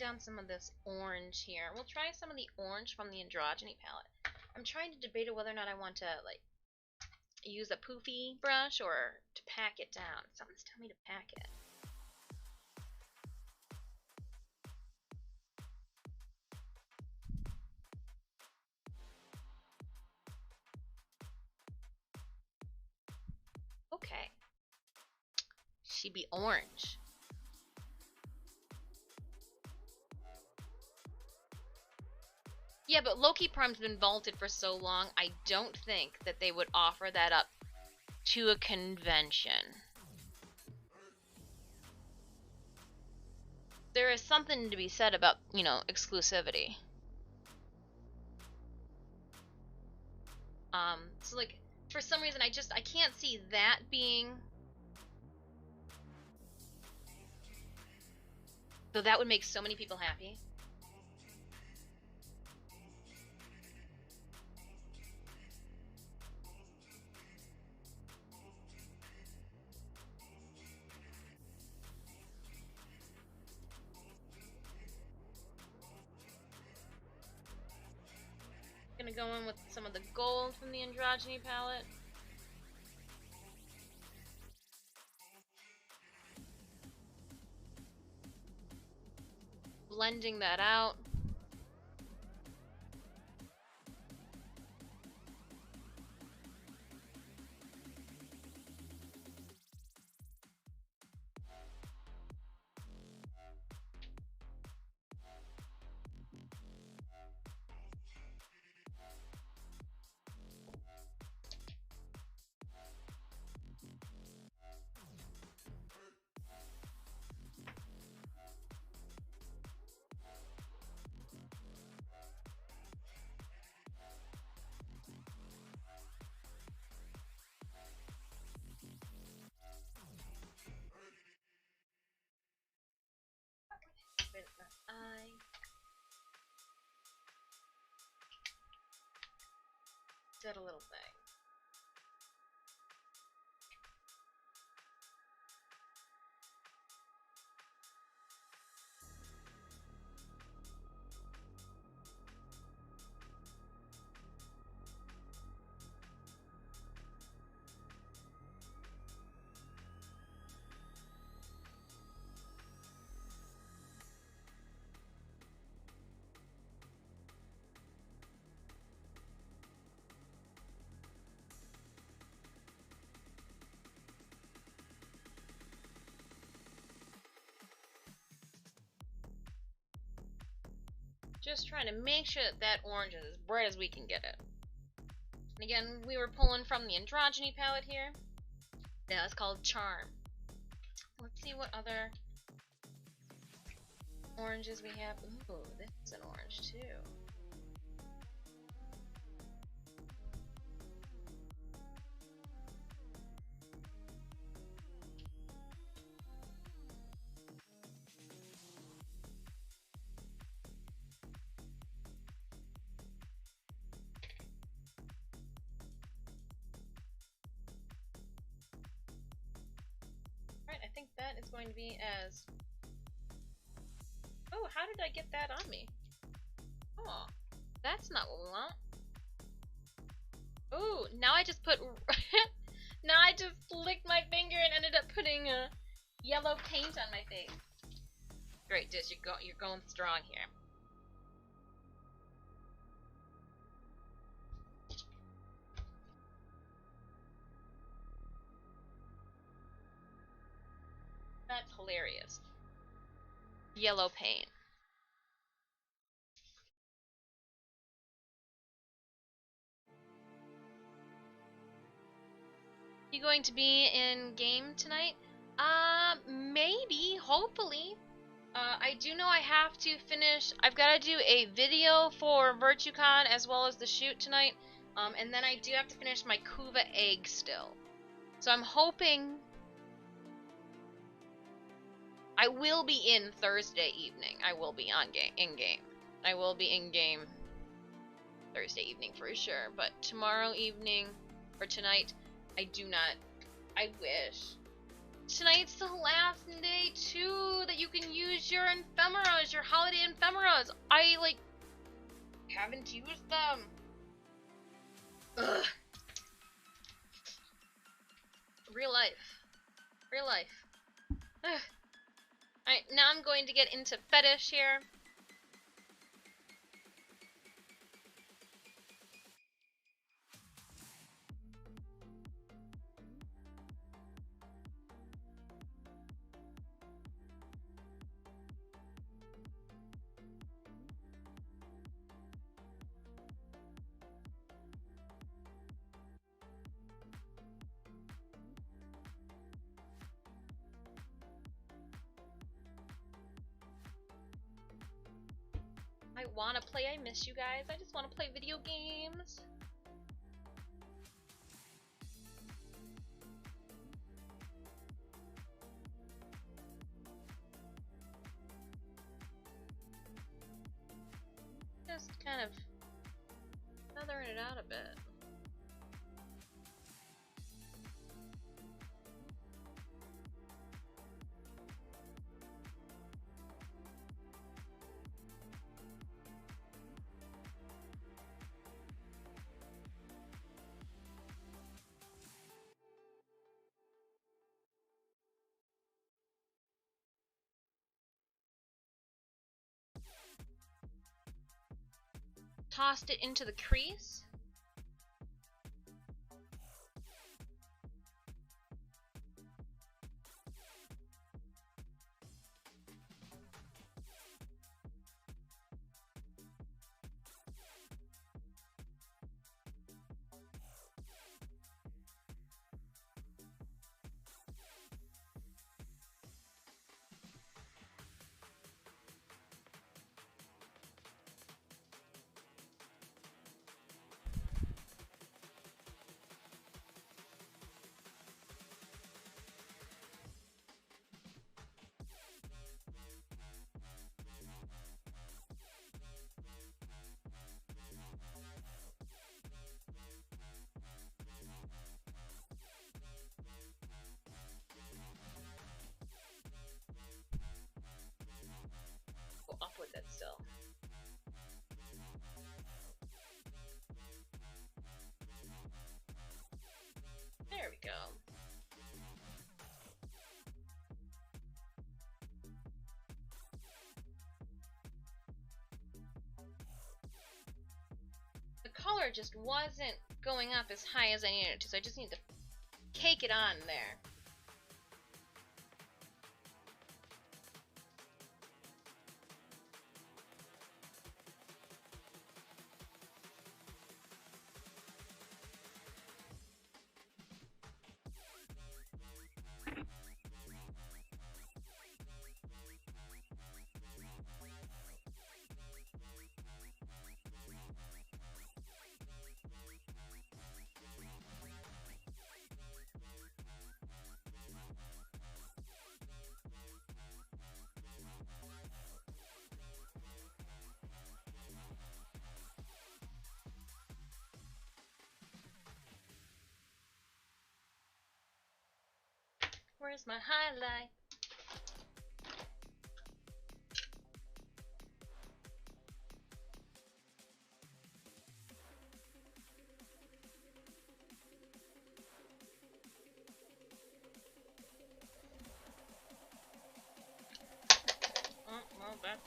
down some of this orange here. We'll try some of the orange from the Androgyny palette. I'm trying to debate whether or not I want to, like, use a poofy brush or to pack it down. Something's telling me to pack it. Okay. She be orange. Yeah, but Loki Prime's been vaulted for so long, I don't think that they would offer that up to a convention. There is something to be said about, you know, exclusivity. So like, for some reason I can't see that being... Though that would make so many people happy. Gonna go in with some of the gold from the Androgyny palette. Blending that out. Did a little thing. Just trying to make sure that that orange is as bright as we can get it. And again, we were pulling from the Androgyny palette here. Yeah, it's called Charm. Let's see what other oranges we have. Ooh, this is an orange too. I think that is going to be as... Oh, how did I get that on me? Oh, that's not what we want. Oh, now I just put... now I just licked my finger and ended up putting yellow paint on my face. Great, Dish, you're going strong here. That's hilarious. Yellow paint. You going to be in game tonight? Maybe, hopefully. I do know I have to finish, I've got to do a video for VirtueCon as well as the shoot tonight. And then I do have to finish my Kuva egg still. So I'm hoping I will be in Thursday evening. I will be in game. I will be in game Thursday evening for sure. But tomorrow evening or tonight, I do not. I wish. Tonight's the last day too that you can use use your ephemeras, your holiday ephemeras. I, like, haven't used them. Ugh. Real life. Real life. Ugh. Alright, now I'm going to get into fetish here. I wanna play, I miss you guys. I just wanna play video games. Just kind of feathering it out a bit. Tossed it into the crease. Up with it still. There we go. The color just wasn't going up as high as I needed it to, so I just need to cake it on there. Where's my highlight? Oh, well, that.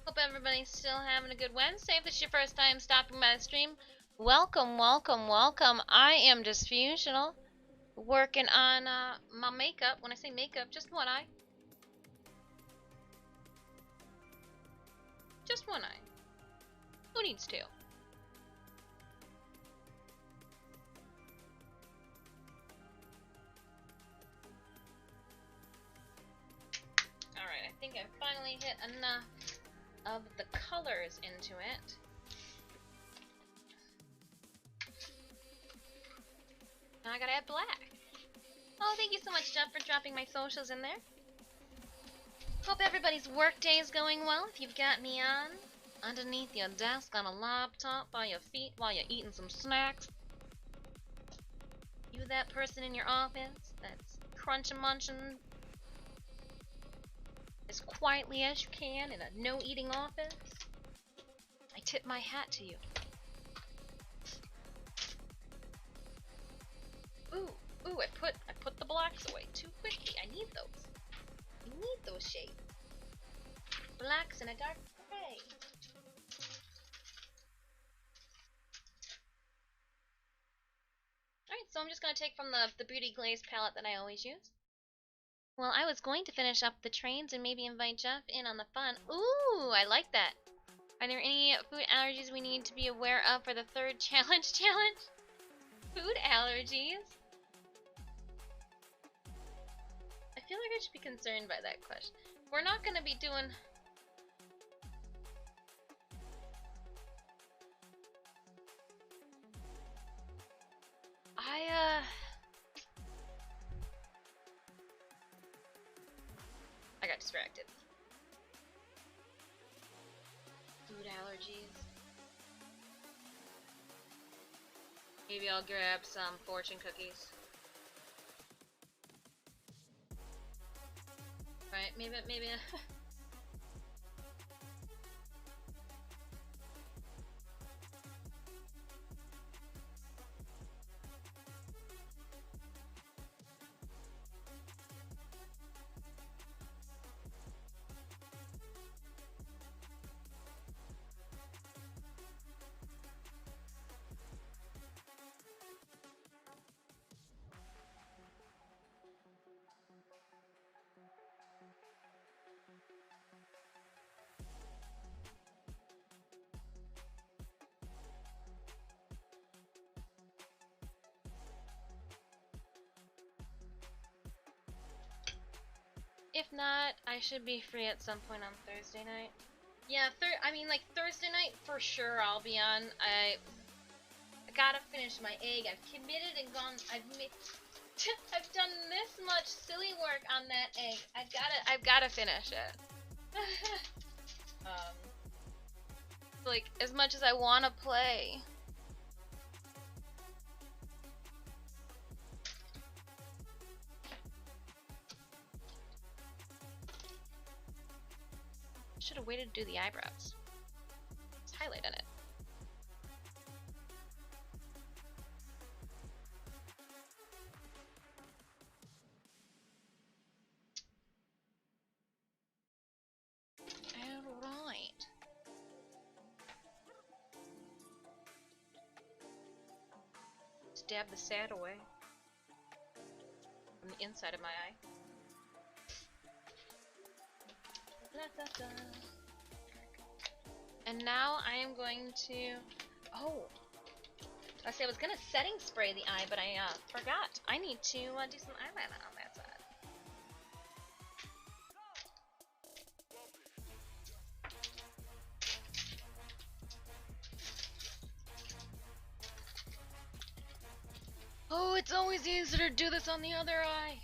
Hope everybody's still having a good Wednesday. If this is your first time stopping by the stream, welcome, welcome, welcome. I am Disfusional, working on my makeup. When I say makeup, just one eye. Just one eye. Who needs two? Alright, I think I finally hit enough of the colors into it. Now I gotta add black. Oh, thank you so much, Jeff, for dropping my socials in there. Hope everybody's workday is going well. If you've got me on underneath your desk on a laptop by your feet while you're eating some snacks. You that person in your office that's crunching munching as quietly as you can in a no-eating office. I tip my hat to you. Ooh, I put the blocks away too quickly. I need those. I need those shades. Blacks in a dark gray. Alright, so I'm just gonna take from the Beauty Glaze palette that I always use. Well, I was going to finish up the trains and maybe invite Jeff in on the fun. Ooh, I like that. Are there any food allergies we need to be aware of for the third challenge? Food allergies? I feel like I should be concerned by that question. We're not going to be doing... I got distracted. Food allergies. Maybe I'll grab some fortune cookies. Right, maybe. If not, I should be free at some point on Thursday night. Yeah, like Thursday night for sure I'll be on. I gotta finish my egg. I've committed and gone. I've done this much silly work on that egg. I've gotta finish it. Like as much as I wanna play. Should have waited to do the eyebrows. Let's highlight on it. Alright. Stab the sad away from the inside of my eye. And now I am going to... Oh! I was gonna setting spray the eye, but I forgot. I need to do some eyeliner on that side. Oh, it's always easier to do this on the other eye.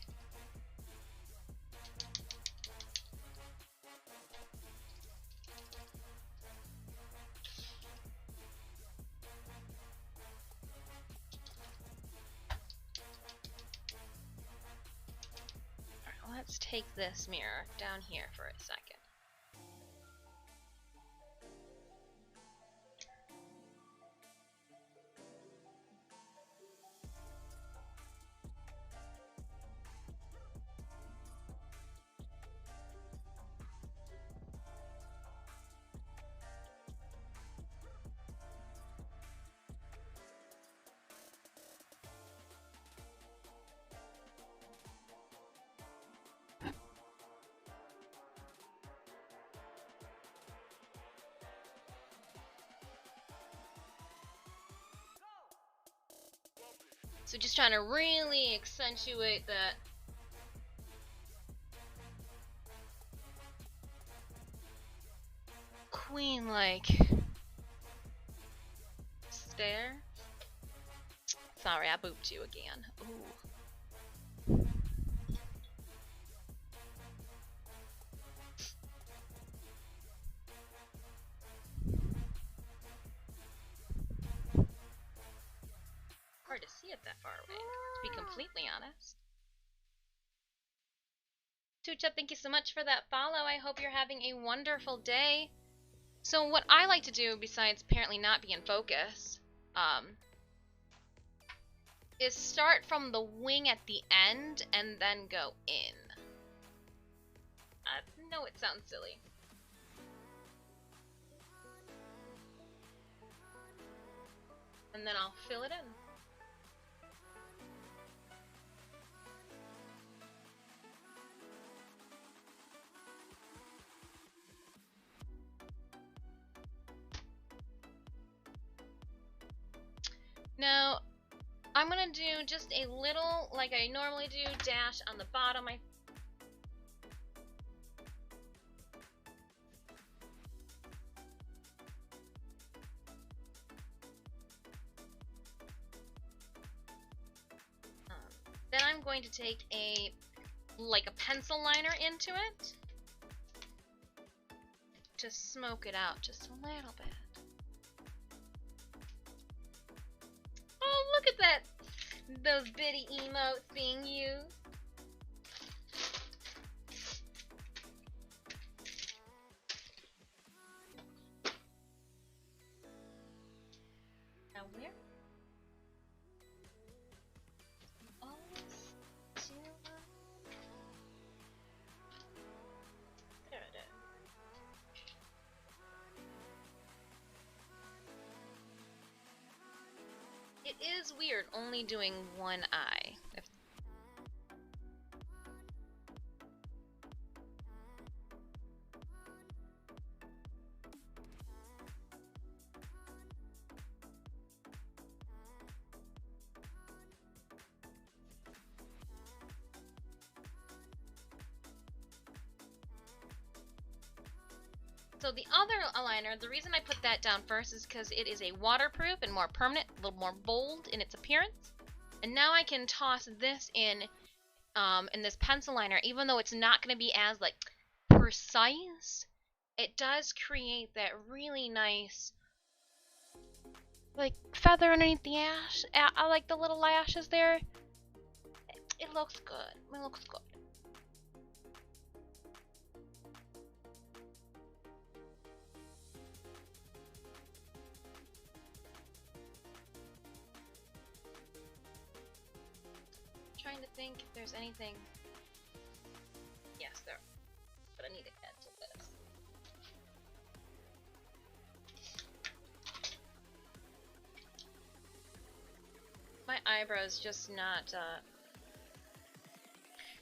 Let's take this mirror down here for a second. So just trying to really accentuate that. Queen-like stare. sorry, I booped you again. Ooh. Hard to see it that far away, to be completely honest. Tucha, thank you so much for that follow. I hope you're having a wonderful day. So what I like to do, besides apparently not be in focus, is start from the wing at the end and then go in. I know it sounds silly. And then I'll fill it in. Now, I'm gonna do just a little, like I normally do, dash on the bottom. Then I'm going to take a pencil liner into it to smoke it out just a little bit. Oh, look at that! Those bitty emotes being used. Now where? There it is. It is weird only doing one eye. So the other eyeliner, the reason I put that down first is because it is a waterproof and more permanent, a little more bold in its appearance. And now I can toss this in this pencil liner, even though it's not going to be as precise. It does create that really nice feather underneath the ash. I like the little lashes there. It looks good. It looks good. Trying to think if there's anything. Yes, there. But I need to add to this. My eyebrow's just not.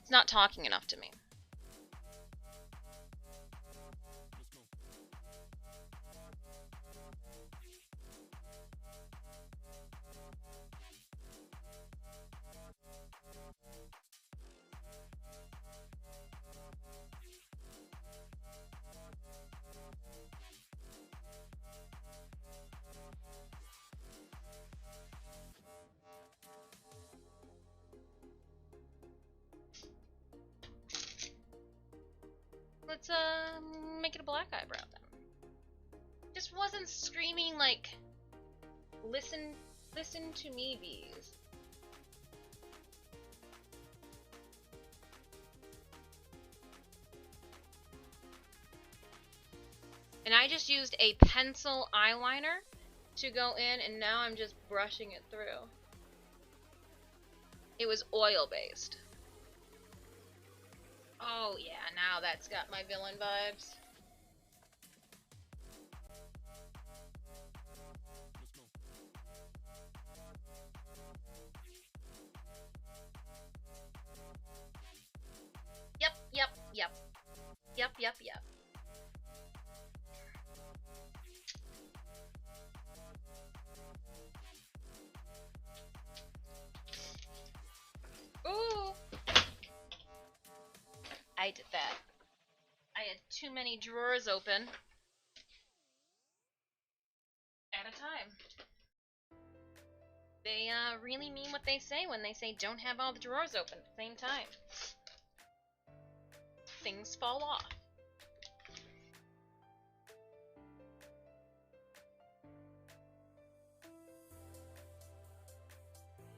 It's not talking enough to me. Let's make it a black eyebrow then. Just wasn't screaming listen to me, bees. And I just used a pencil eyeliner to go in, and now I'm just brushing it through. It was oil based. Oh yeah, now that's got my villain vibes. Yep. Ooh! I did that. I had too many drawers open at a time. They really mean what they say when they say don't have all the drawers open at the same time. Things fall off.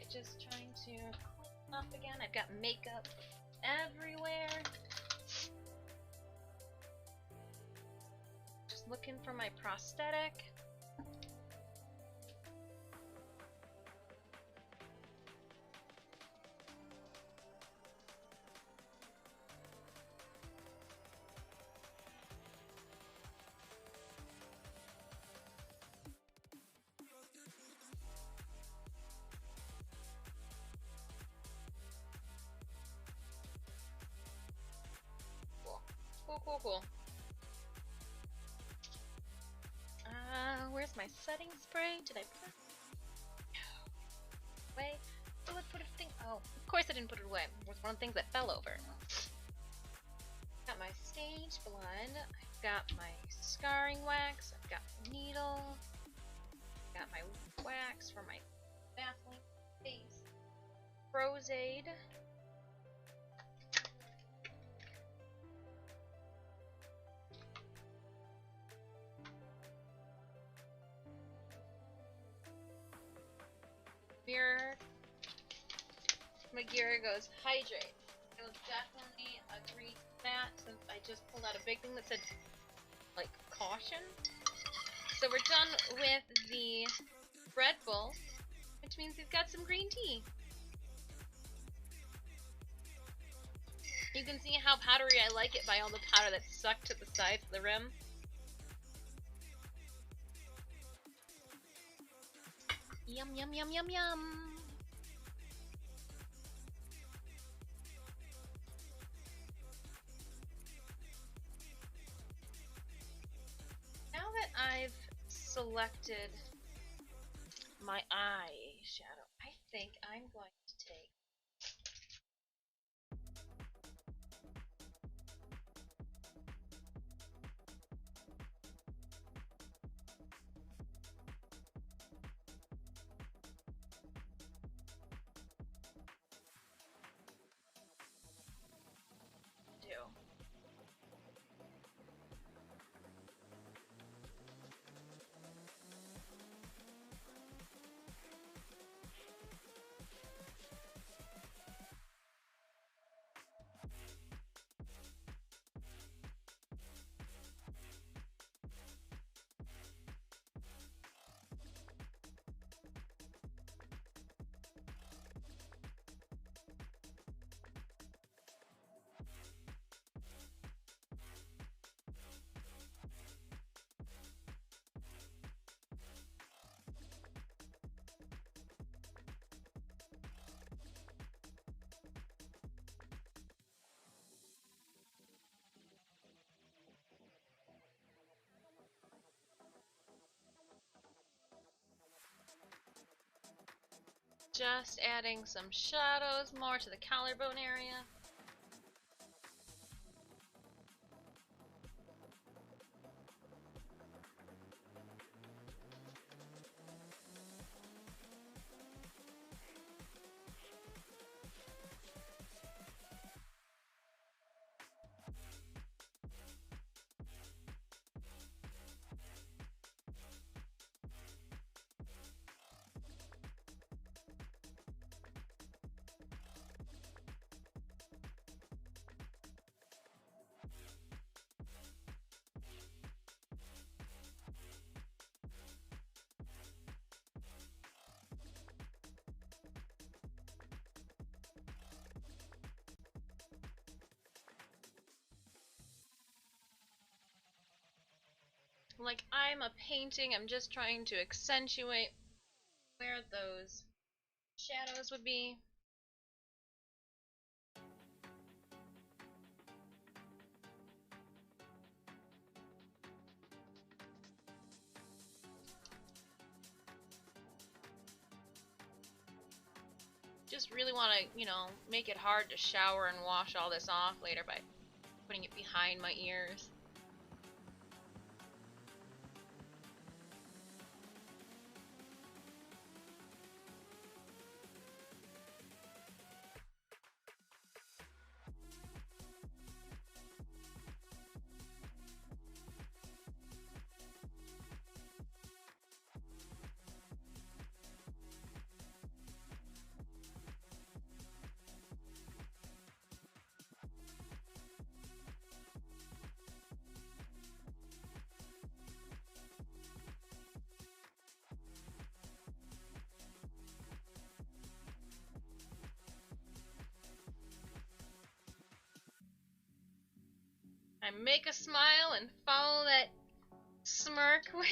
Just trying to clean up again. I've got makeup everywhere. Just looking for my prosthetic. Cool. Where's my setting spray? Did I put it away? Oh, I put a thing. Oh, of course I didn't put it away. It was one of the things that fell over. Got my stage blood. I've got my scarring wax. I've got my needle. Got my wax for my baffling face. Rose-Aid. Mirror. Magira goes, hydrate. I will definitely agree to that since I just pulled out a big thing that said, like, caution. So we're done with the Red Bull, which means we've got some green tea. You can see how powdery I like it by all the powder that's stuck to the sides of the rim. Yum, yum, yum, yum, yum. Now that I've selected my eyeshadow, I think I'm going to take just adding some shadows more to the collarbone area. Like I'm a painting, I'm just trying to accentuate where those shadows would be. Just really want to, you know, make it hard to shower and wash all this off later by putting it behind my ears. I make a smile and follow that smirk with...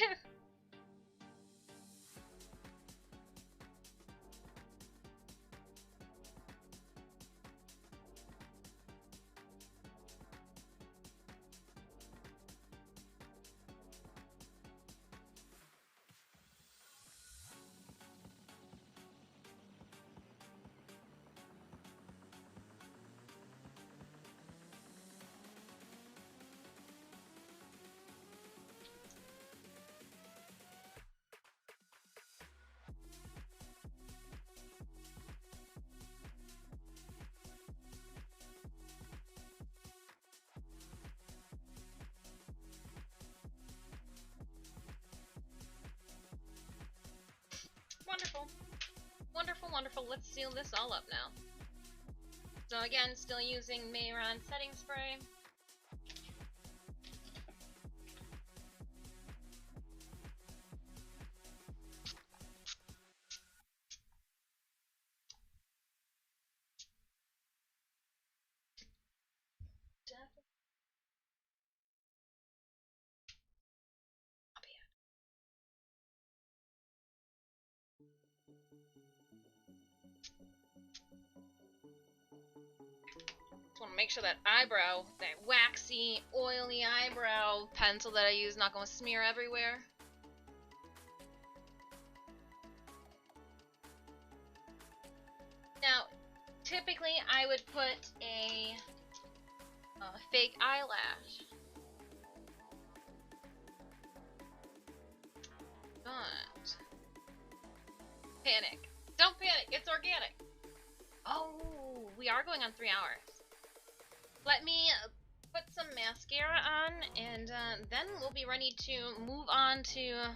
Wonderful. Wonderful, wonderful. Let's seal this all up now. So again, still using Mayron setting spray. Just want to make sure that eyebrow, that waxy, oily eyebrow pencil that I use, not going to smear everywhere. Now, typically I would put a fake eyelash. But panic. Don't panic, it's organic. Oh, we are going on 3 hours. Let me put some mascara on, and then we'll be ready to move on to...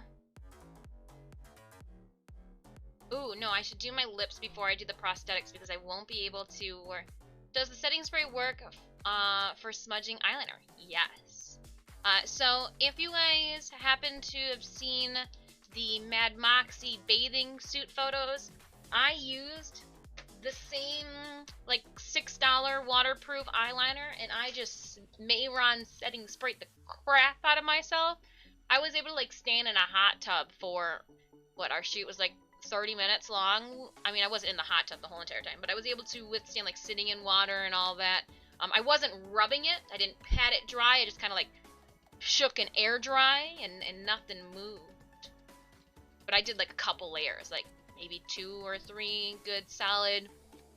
Ooh, no, I should do my lips before I do the prosthetics because I won't be able to work. Does the setting spray work for smudging eyeliner? Yes. So if you guys happen to have seen the Mad Moxie bathing suit photos, I used the same like $6 waterproof eyeliner, and I just Mayron setting sprayed the crap out of myself. I was able to like stand in a hot tub for what our shoot was like 30 minutes long. I mean, I wasn't in the hot tub the whole entire time, but I was able to withstand like sitting in water and all that. I wasn't rubbing it. I didn't pat it dry. I just kind of like shook and air dry, and nothing moved. But I did like a couple layers, like maybe 2 or 3 good solid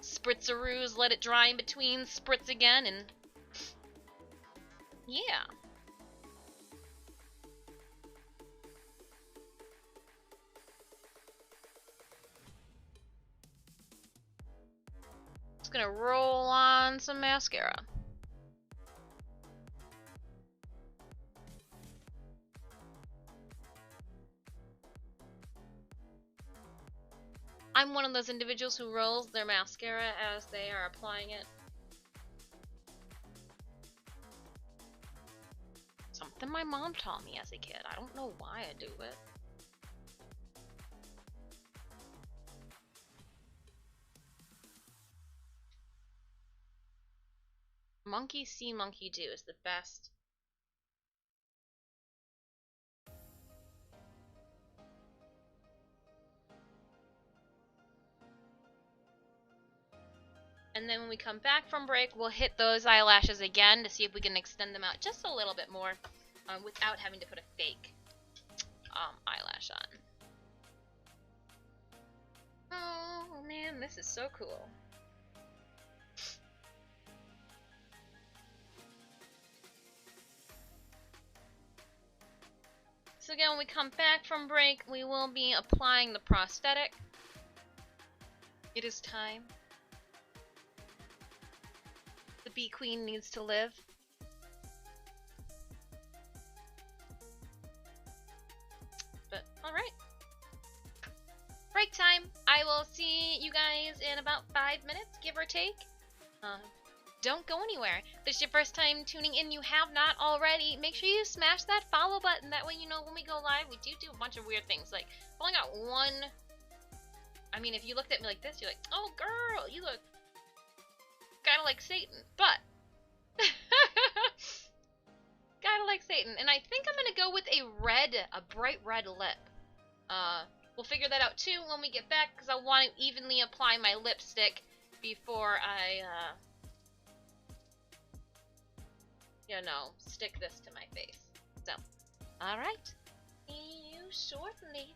spritzeroos, let it dry in between, spritz again, and yeah. Just gonna roll on some mascara. I'm one of those individuals who rolls their mascara as they are applying it. Something my mom taught me as a kid. I don't know why I do it. Monkey see, monkey do is the best. And then when we come back from break, we'll hit those eyelashes again to see if we can extend them out just a little bit more without having to put a fake eyelash on. Oh man, this is so cool. So again, when we come back from break, we will be applying the prosthetic. It is time. The bee queen needs to live. But, alright. Break time. I will see you guys in about 5 minutes, give or take. Don't go anywhere. If this is your first time tuning in, you have not already, make sure you smash that follow button. That way you know when we go live, we do a bunch of weird things. Like, I've only got one... I mean, if you looked at me like this, you're like, oh girl, you look kind of like Satan, but like Satan. And I think I'm gonna go with a bright red lip. We'll figure that out too when we get back, because I want to evenly apply my lipstick before I, you know, stick this to my face. So, alright. See you shortly.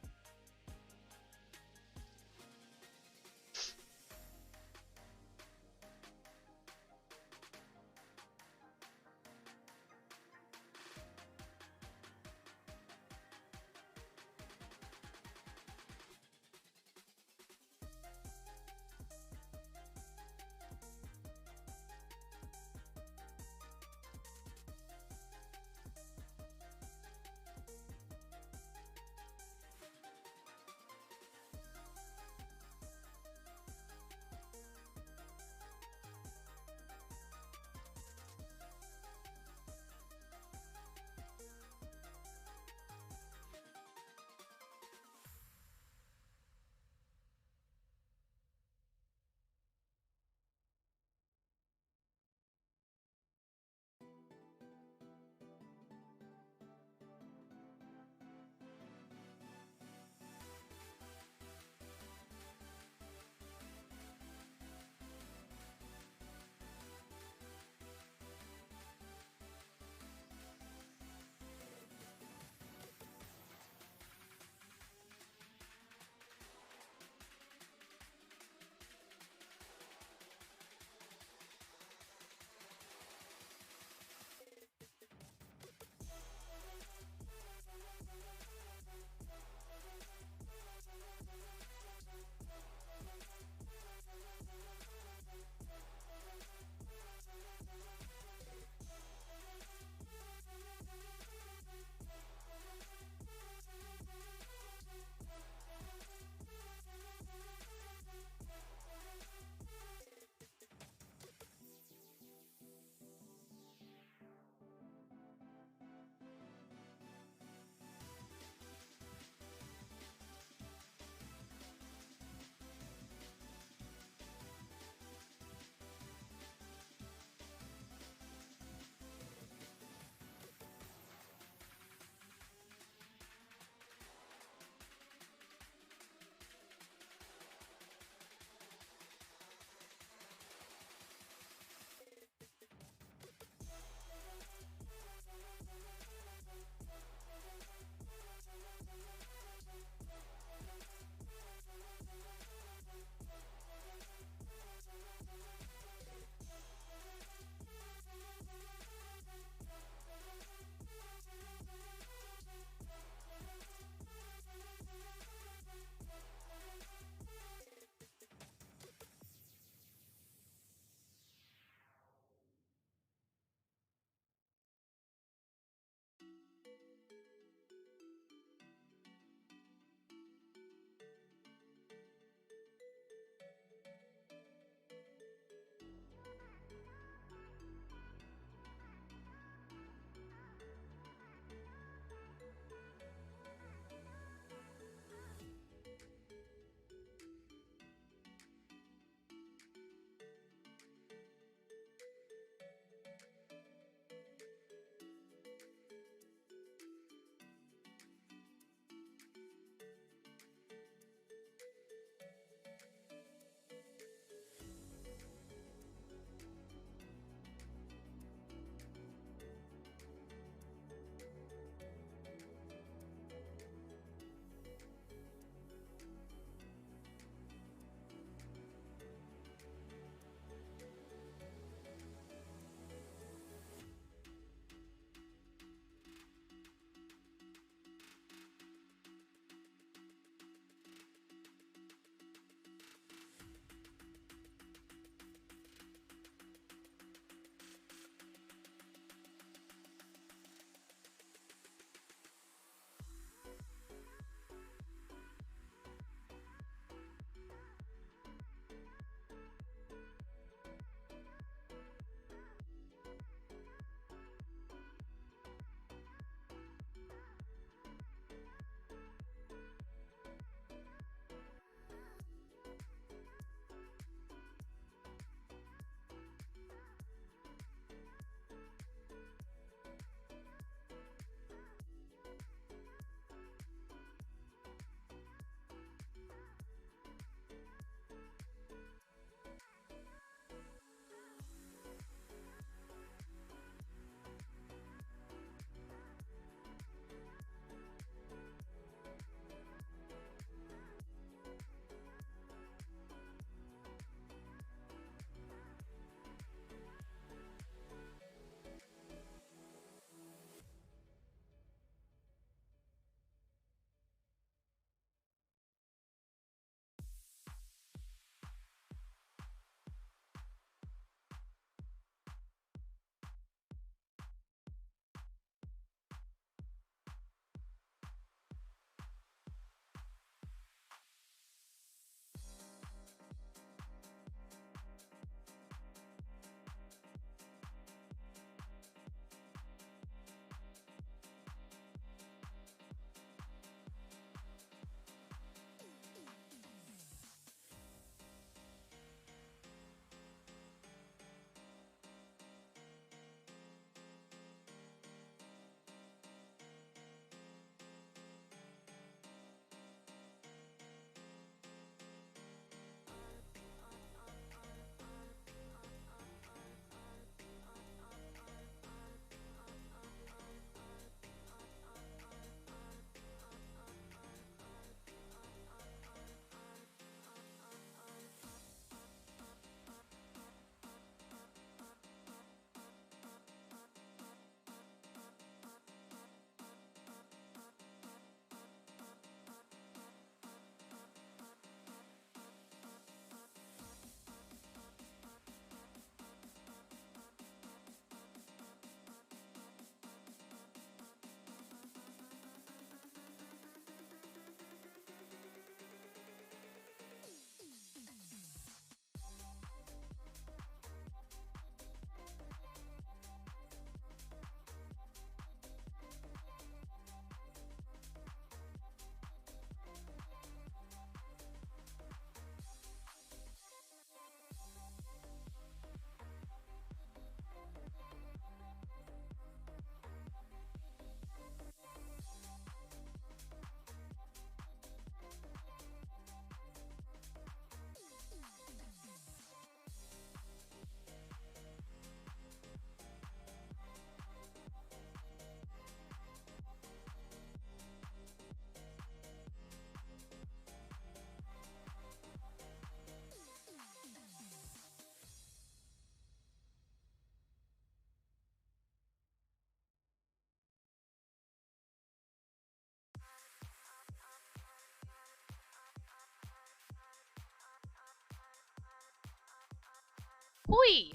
Hui!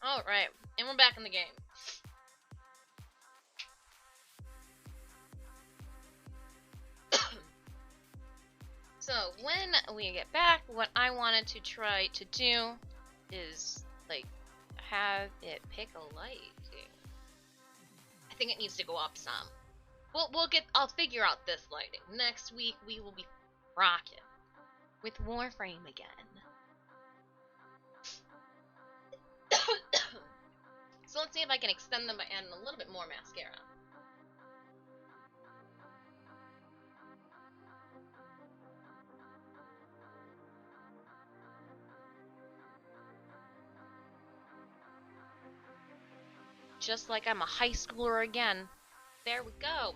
Alright, and we're back in the game. So, when we get back, what I wanted to try to do is, like, have it pick a light. I think it needs to go up some. I'll figure out this lighting. Next week, we will be rocking with Warframe again. So let's see if I can extend them by adding a little bit more mascara. Just like I'm a high schooler again. There we go.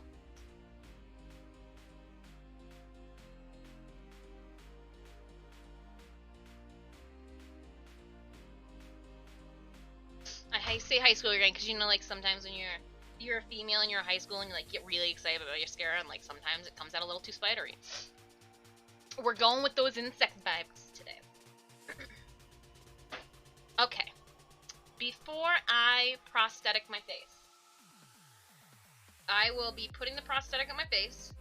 I say high schooler again because, you know, like, sometimes when you're a female and you're in high school and you, like, get really excited about your mascara, and, like, sometimes it comes out a little too spidery. We're going with those insect vibes today. Okay. Before I prosthetic my face, I will be putting the prosthetic on my face.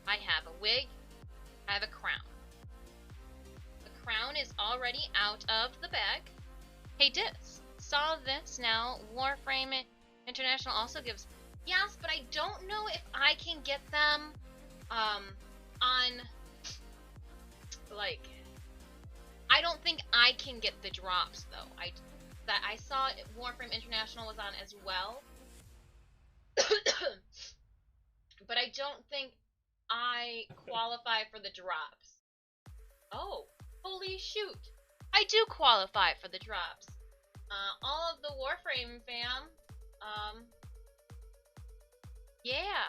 I have a wig. I have a crown. The crown is already out of the bag. Hey, Dis, saw this now. Warframe International also gives... Yes, but I don't know if I can get them on... Like... I don't think I can get the drops, though. I saw Warframe International was on as well. But I don't think I qualify for the drops. Oh, holy shoot. I do qualify for the drops. All of the Warframe fam, yeah,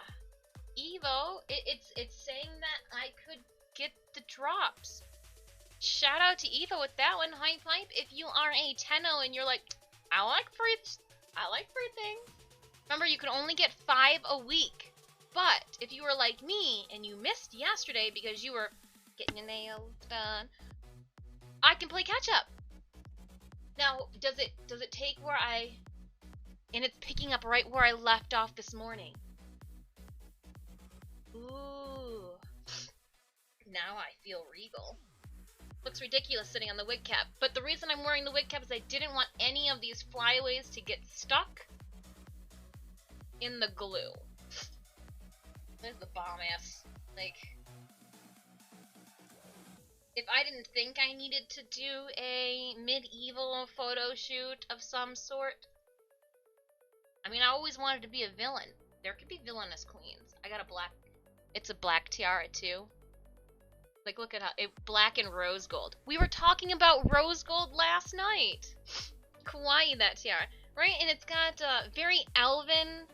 Evo, it's saying that I could get the drops. Shout out to Evo with that one. Hype. If you are a Tenno and you're like, I like free things. Remember, you can only get 5 a week. But if you were like me and you missed yesterday because you were getting your nails done, I can play catch up. Now, does it take where and it's picking up right where I left off this morning. Ooh. Now I feel regal. Looks ridiculous sitting on the wig cap, but the reason I'm wearing the wig cap is I didn't want any of these flyaways to get stuck in the glue. There's the bomb ass. Like, if I didn't think I needed to do a medieval photo shoot of some sort, I mean, I always wanted to be a villain. There could be villainous queens. I got it's a black tiara too. Like, look at how black and rose gold. We were talking about rose gold last night. Kawaii, that tiara, right? And it's got very elven.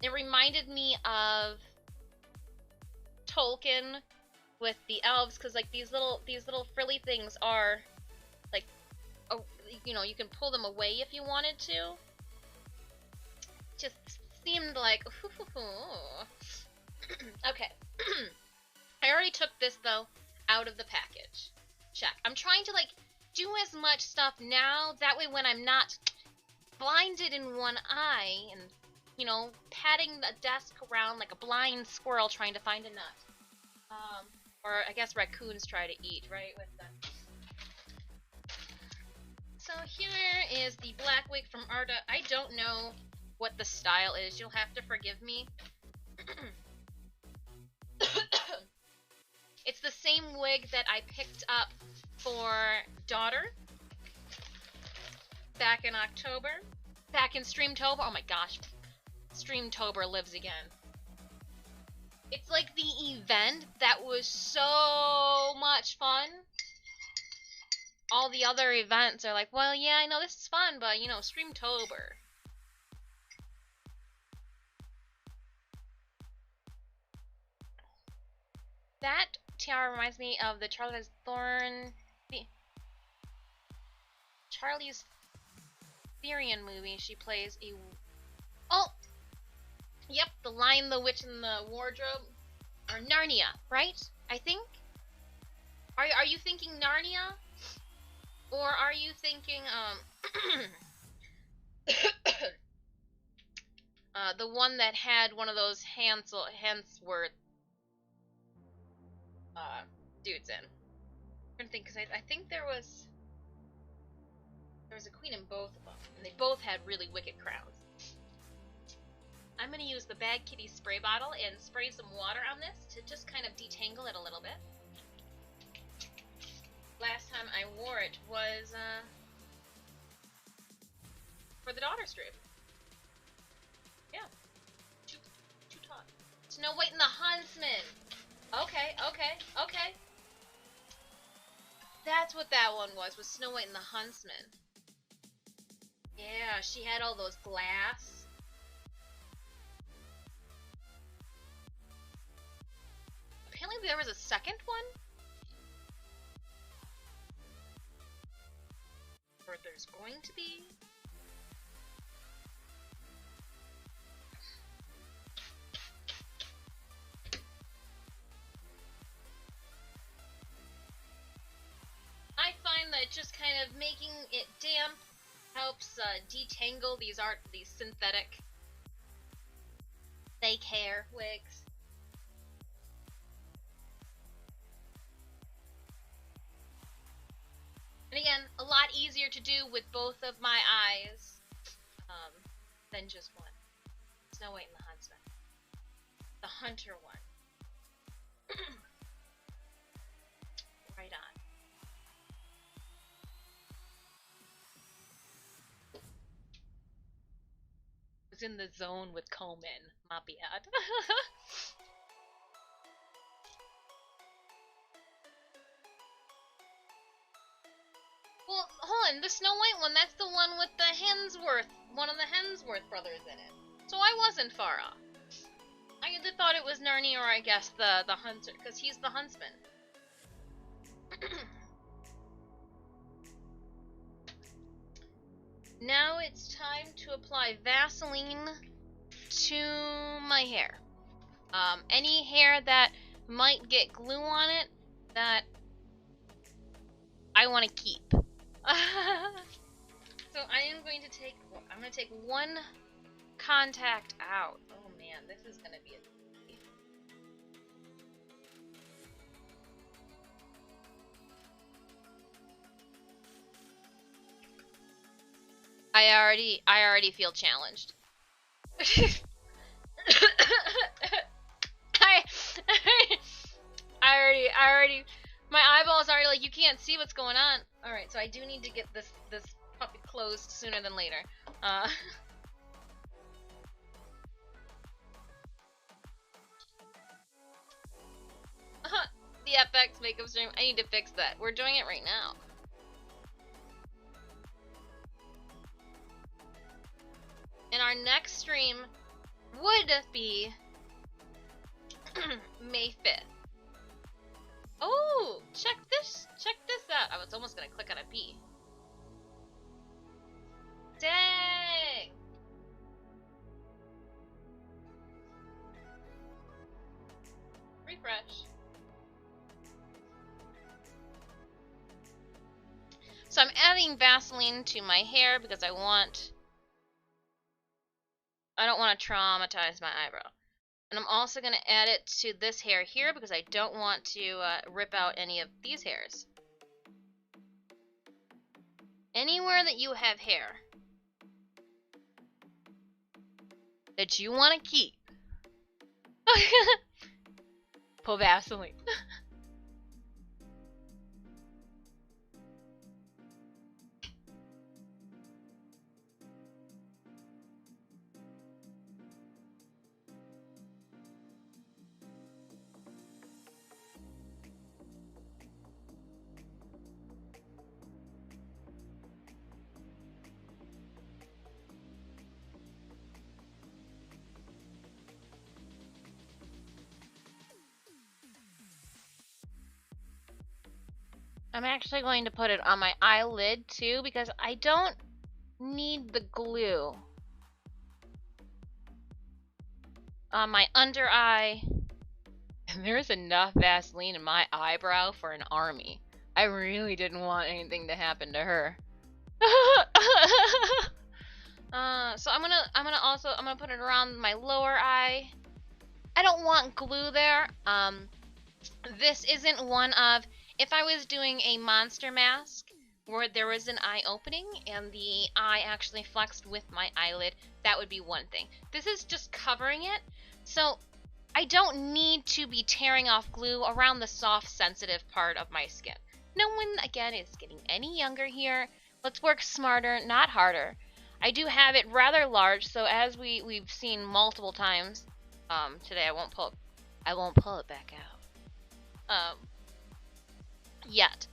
It reminded me of Tolkien with the elves, because like these little frilly things are like, you know, you can pull them away if you wanted to. Just seemed like, okay. I already took this, though, out of the package. Check. I'm trying to, like, do as much stuff now, that way when I'm not blinded in one eye and, you know, patting the desk around like a blind squirrel trying to find a nut. Or I guess raccoons try to eat, right, with them. So here is the black wig from Arda. I don't know what the style is. You'll have to forgive me. It's the same wig that I picked up for Daughter back in October. Back in Streamtober. Oh my gosh. Streamtober lives again. It's like the event that was so much fun. All the other events are like, well, yeah, I know this is fun, but, you know, Streamtober. That tiara reminds me of the Charlize Theron movie. She plays a... Oh! Yep, The Lion, the Witch, and the Wardrobe. Or Narnia, right? I think? Are you thinking Narnia? Or are you thinking, the one that had one of those Hansworth, dudes in? I'm trying to think, because I think there was a queen in both of them, and they both had really wicked crowns. I'm going to use the Bag Kitty spray bottle and spray some water on this to just kind of detangle it a little bit. Last time I wore it was for the daughter strip. Yeah. Too taut. Snow White and the Huntsman. Okay. That's what that one was Snow White and the Huntsman. Yeah, she had all those glass. Apparently there was a second one? Or there's going to be? I find that just kind of making it damp helps detangle these synthetic fake hair wigs. And again, a lot easier to do with both of my eyes than just one. Snow White and the Huntsman. The Hunter one. Right on. Was in the zone with Coleman. My bad. Well, hold on, the Snow White one, that's the one with the one of the Hemsworth brothers in it. So I wasn't far off. I either thought it was Narnia or I guess the Hunter, because he's the huntsman. Now it's time to apply Vaseline to my hair. Any hair that might get glue on it that I want to keep. So I am going to take, one contact out. Oh man, this is going to be a... I already feel challenged. I already, my eyeballs are like, you can't see what's going on. Alright, so I do need to get this puppy closed sooner than later. The FX makeup stream, I need to fix that. We're doing it right now. And our next stream would be May 5th. Oh, check this out. I was almost gonna click on a P. Dang! Refresh. So I'm adding Vaseline to my hair because I don't want to traumatize my eyebrow. And I'm also going to add it to this hair here because I don't want to rip out any of these hairs. Anywhere that you have hair that you want to keep, put Vaseline. I'm actually going to put it on my eyelid too because I don't need the glue on my under eye There's enough Vaseline in my eyebrow for an army. I really didn't want anything to happen to her. So I'm gonna put it around my lower eye. I don't want glue there. This isn't one of, if I was doing a monster mask where there was an eye opening and the eye actually flexed with my eyelid, that would be one thing. This is just covering it, so I don't need to be tearing off glue around the soft, sensitive part of my skin. No one, again, is getting any younger here. Let's work smarter, not harder. I do have it rather large, so as we've seen multiple times today, I won't pull it back out. Yet.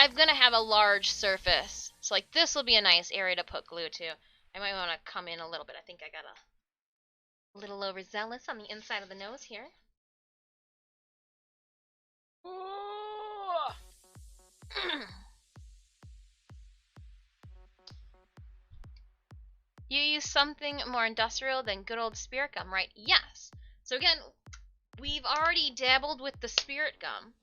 I'm gonna have a large surface, so like this will be a nice area to put glue to. I might want to come in a little bit. I think I got a little overzealous on the inside of the nose here. You use something more industrial than good old spirit gum, right? Yes. So again, we've already dabbled with the spirit gum.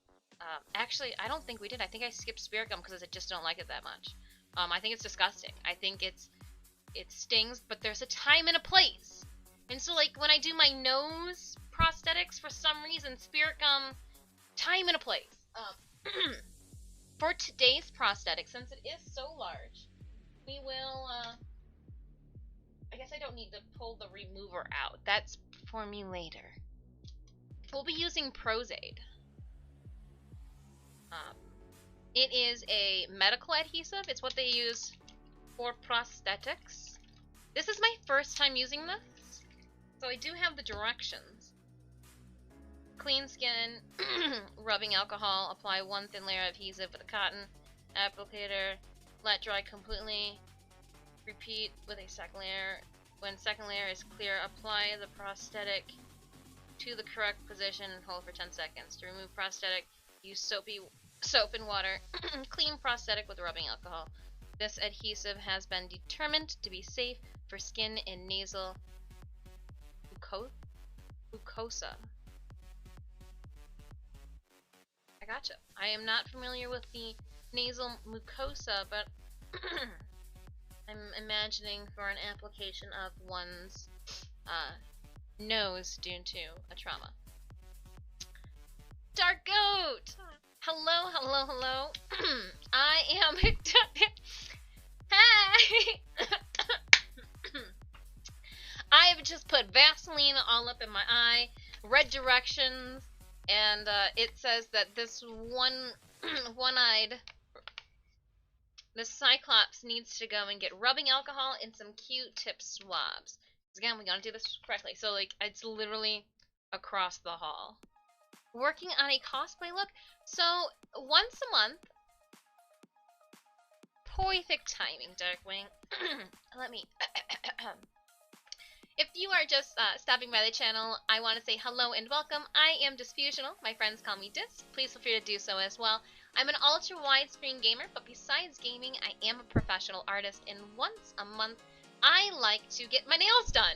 Actually, I don't think we did. I think I skipped spirit gum because I just don't like it that much. I think it's disgusting. I think it stings, but there's a time and a place. And so, like, when I do my nose prosthetics, for some reason, spirit gum, time and a place. For today's prosthetic, since it is so large, we will, I guess I don't need to pull the remover out. That's for me later. We'll be using Prozaid. It is a medical adhesive. It's what they use for prosthetics. This is my first time using this, so I do have the directions. Clean skin, rubbing alcohol, apply one thin layer of adhesive with a cotton applicator, let dry completely, repeat with a second layer. When second layer is clear, apply the prosthetic to the correct position and hold for 10 seconds. To remove prosthetic, use soap and water. Clean prosthetic with rubbing alcohol. This adhesive has been determined to be safe for skin and nasal mucosa. I gotcha. I am not familiar with the nasal mucosa, but I'm imagining for an application of one's nose due to a trauma. Dark Goat! Hello, hello, hello. I am... Hi! I have just put Vaseline all up in my eye, read directions, and it says that this one-eyed, this Cyclops needs to go and get rubbing alcohol and some Q-tip swabs. Because again, we gotta do this correctly. So, like, it's literally across the hall. Working on a cosplay look. So, once a month, perfect timing, Darkwing. Let me... If you are just stopping by the channel, I want to say hello and welcome. I am Disfusional. My friends call me Dis. Please feel free to do so as well. I'm an ultra widescreen gamer, but besides gaming, I am a professional artist, and once a month, I like to get my nails done.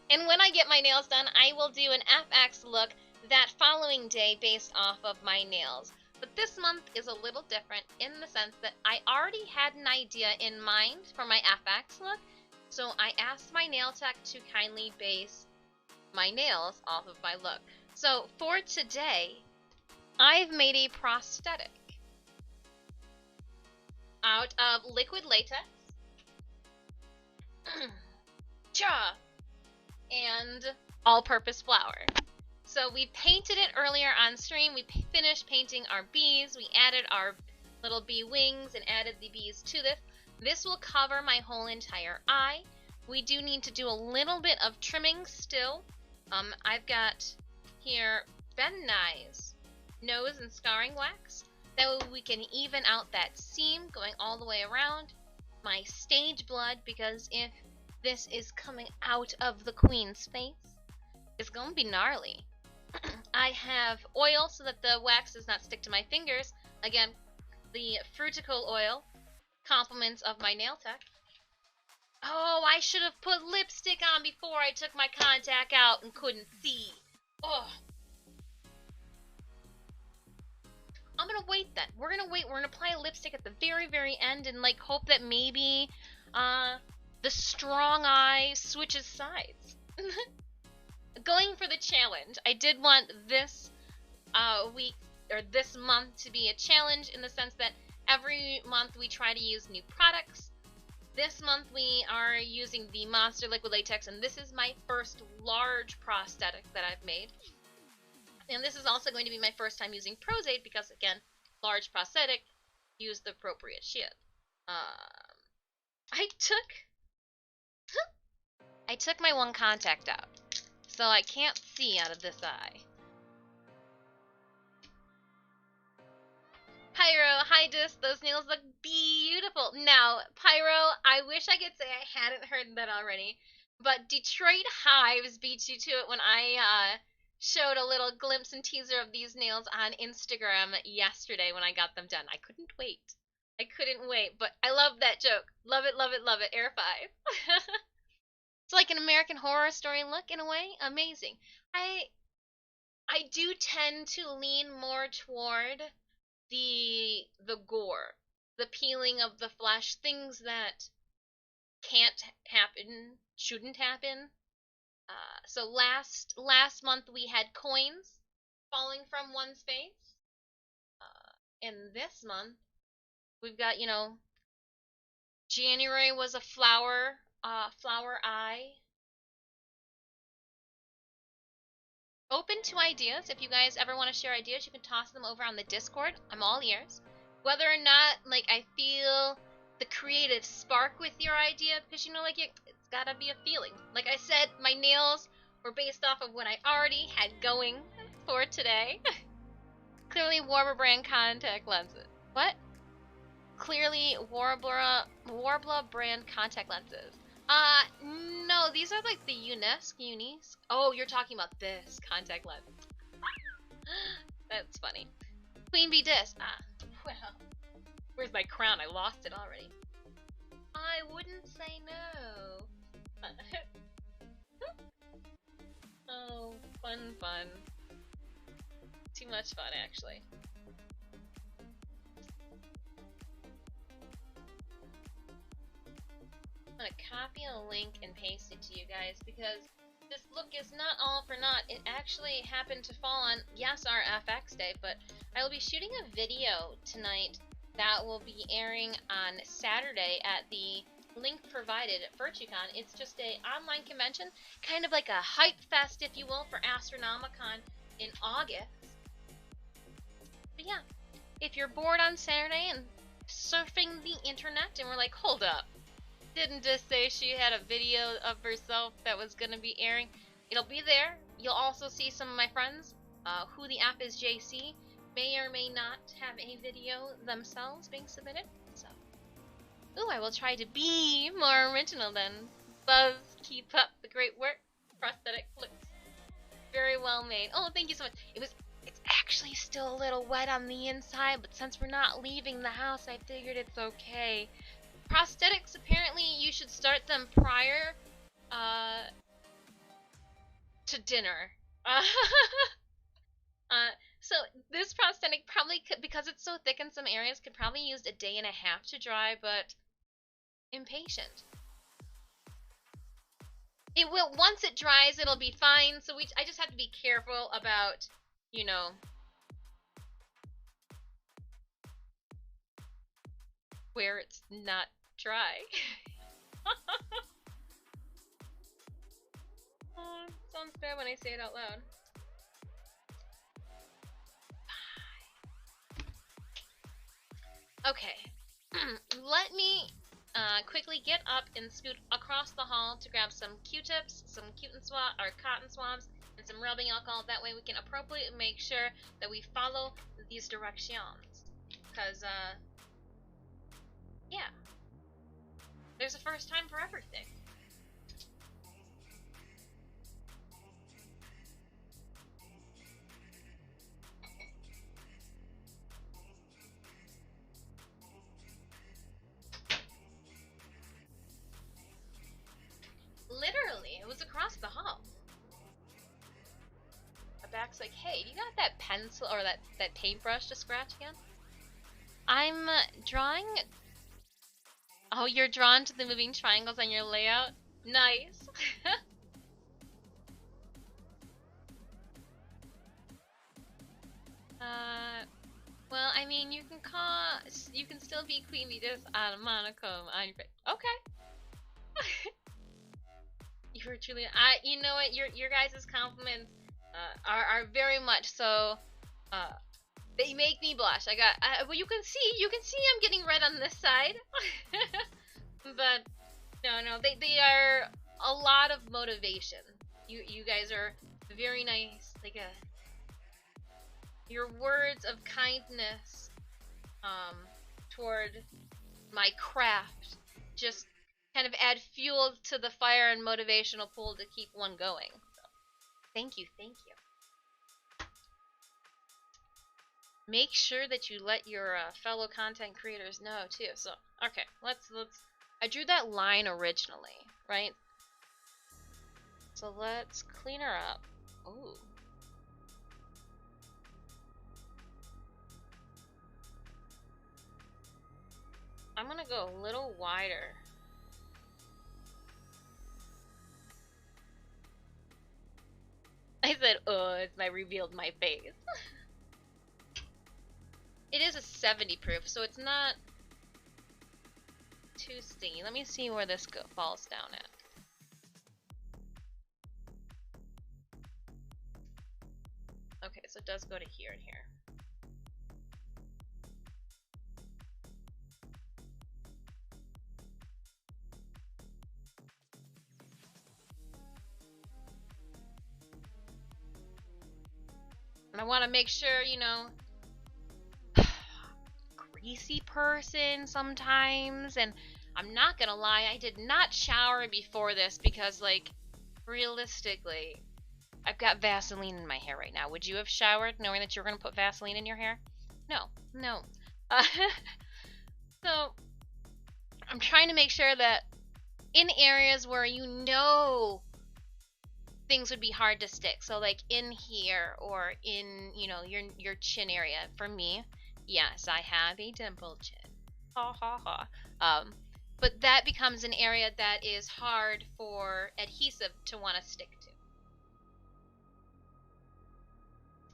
And when I get my nails done, I will do an FX look that following day based off of my nails. But this month is a little different in the sense that I already had an idea in mind for my FX look, so I asked my nail tech to kindly base my nails off of my look. So for today, I've made a prosthetic out of liquid latex, and all-purpose flour. So we painted it earlier on stream. We finished painting our bees. We added our little bee wings and added the bees to this. This will cover my whole entire eye. We do need to do a little bit of trimming still. I've got here Ben Nye's nose and scarring wax. That way we can even out that seam going all the way around. My stage blood, because if this is coming out of the queen's face, it's gonna be gnarly. I have oil so that the wax does not stick to my fingers. Again, the fruitical oil, compliments of my nail tech. Oh, I should have put lipstick on before I took my contact out and couldn't see. Oh, I'm gonna wait then. We're gonna wait. We're gonna apply lipstick at the very, very end and like hope that maybe the strong eye switches sides. Going for the challenge. I did want this week or this month to be a challenge in the sense that every month we try to use new products. This month we are using the Monster Liquid Latex, and this is my first large prosthetic that I've made. And this is also going to be my first time using Prozaid because, again, large prosthetic, use the appropriate shit. I took my one contact out, so I can't see out of this eye. Pyro, hi Dis, those nails look beautiful. Now, Pyro, I wish I could say I hadn't heard that already, but Detroit Hives beat you to it when I showed a little glimpse and teaser of these nails on Instagram yesterday when I got them done. I couldn't wait. I couldn't wait, but I love that joke. Love it, love it, love it. Air 5. It's like an American Horror Story look in a way. Amazing. I do tend to lean more toward the gore, the peeling of the flesh, things that can't happen, shouldn't happen. So last month we had coins falling from one's face, and this month we've got, you know, January was a flower eye. Open to ideas. If you guys ever want to share ideas, you can toss them over on the Discord. I'm all ears. Whether or not, like, I feel the creative spark with your idea, because, you know, like, it's gotta be a feeling. Like I said, my nails were based off of what I already had going for today. Clearly Warbler brand contact lenses. What? Clearly Warbler brand contact lenses. No, these are like the unis. Oh, you're talking about this contact lens. That's funny. Queen Bee Disc. Well, where's my crown? I lost it already. I wouldn't say no. Oh, fun. Too much fun, actually. I'm gonna copy a link and paste it to you guys because this look is not all for naught. It actually happened to fall on, yes, our FX day, but I will be shooting a video tonight that will be airing on Saturday at the link provided at VirtueCon. It's just a online convention, kind of like a hype fest, if you will, for Astronomicon in August. But yeah, if you're bored on Saturday and surfing the internet and we're like, hold up, didn't just say she had a video of herself that was going to be airing. It'll be there. You'll also see some of my friends, who the app is JC, may or may not have a video themselves being submitted. So, ooh, I will try to be more original then. Buzz, keep up the great work. Prosthetic looks very well made. Oh, thank you so much. It's actually still a little wet on the inside, but since we're not leaving the house, I figured it's okay. Prosthetics, apparently you should start them prior to dinner. So this prosthetic probably could, because it's so thick in some areas, could probably use a day and a half to dry, but impatient. It will, once it dries, it'll be fine, so I just have to be careful about, you know, where it's not dry. Oh, it sounds bad when I say it out loud. Okay, let me quickly get up and scoot across the hall to grab some Q-tips, some cotton swabs, and some rubbing alcohol. That way we can appropriately make sure that we follow these directions. Because, yeah, there's a first time for everything. Literally, it was across the hall. Jack's like, hey, you got that pencil or that paintbrush to scratch again? I'm drawing. Oh, you're drawn to the moving triangles on your layout? Nice. Well, I mean, you can still be Queen Bee just on a monochrome on your face. Okay. You're truly, you know what, your guys' compliments are very much so, they make me blush. Well, you can see I'm getting red on this side. But, no, they are a lot of motivation. You guys are very nice, like your words of kindness toward my craft just kind of add fuel to the fire and motivational pool to keep one going. So, thank you. Make sure that you let your fellow content creators know too. So, okay, let's. I drew that line originally, right? So let's clean her up. Ooh. I'm gonna go a little wider. I said, it's I revealed my face. It is a 70 proof, so it's not too stingy. Let me see where this falls down at. Okay, so it does go to here and here. And I want to make sure, you know, greasy person sometimes, and I'm not gonna lie, I did not shower before this because, like, realistically, I've got Vaseline in my hair right now. Would you have showered knowing that you were gonna put Vaseline in your hair? No. So, I'm trying to make sure that in areas where you know things would be hard to stick, so like in here or in, you know, your chin area. For me, yes, I have a dimple chin. Ha ha ha. But that becomes an area that is hard for adhesive to want to stick to.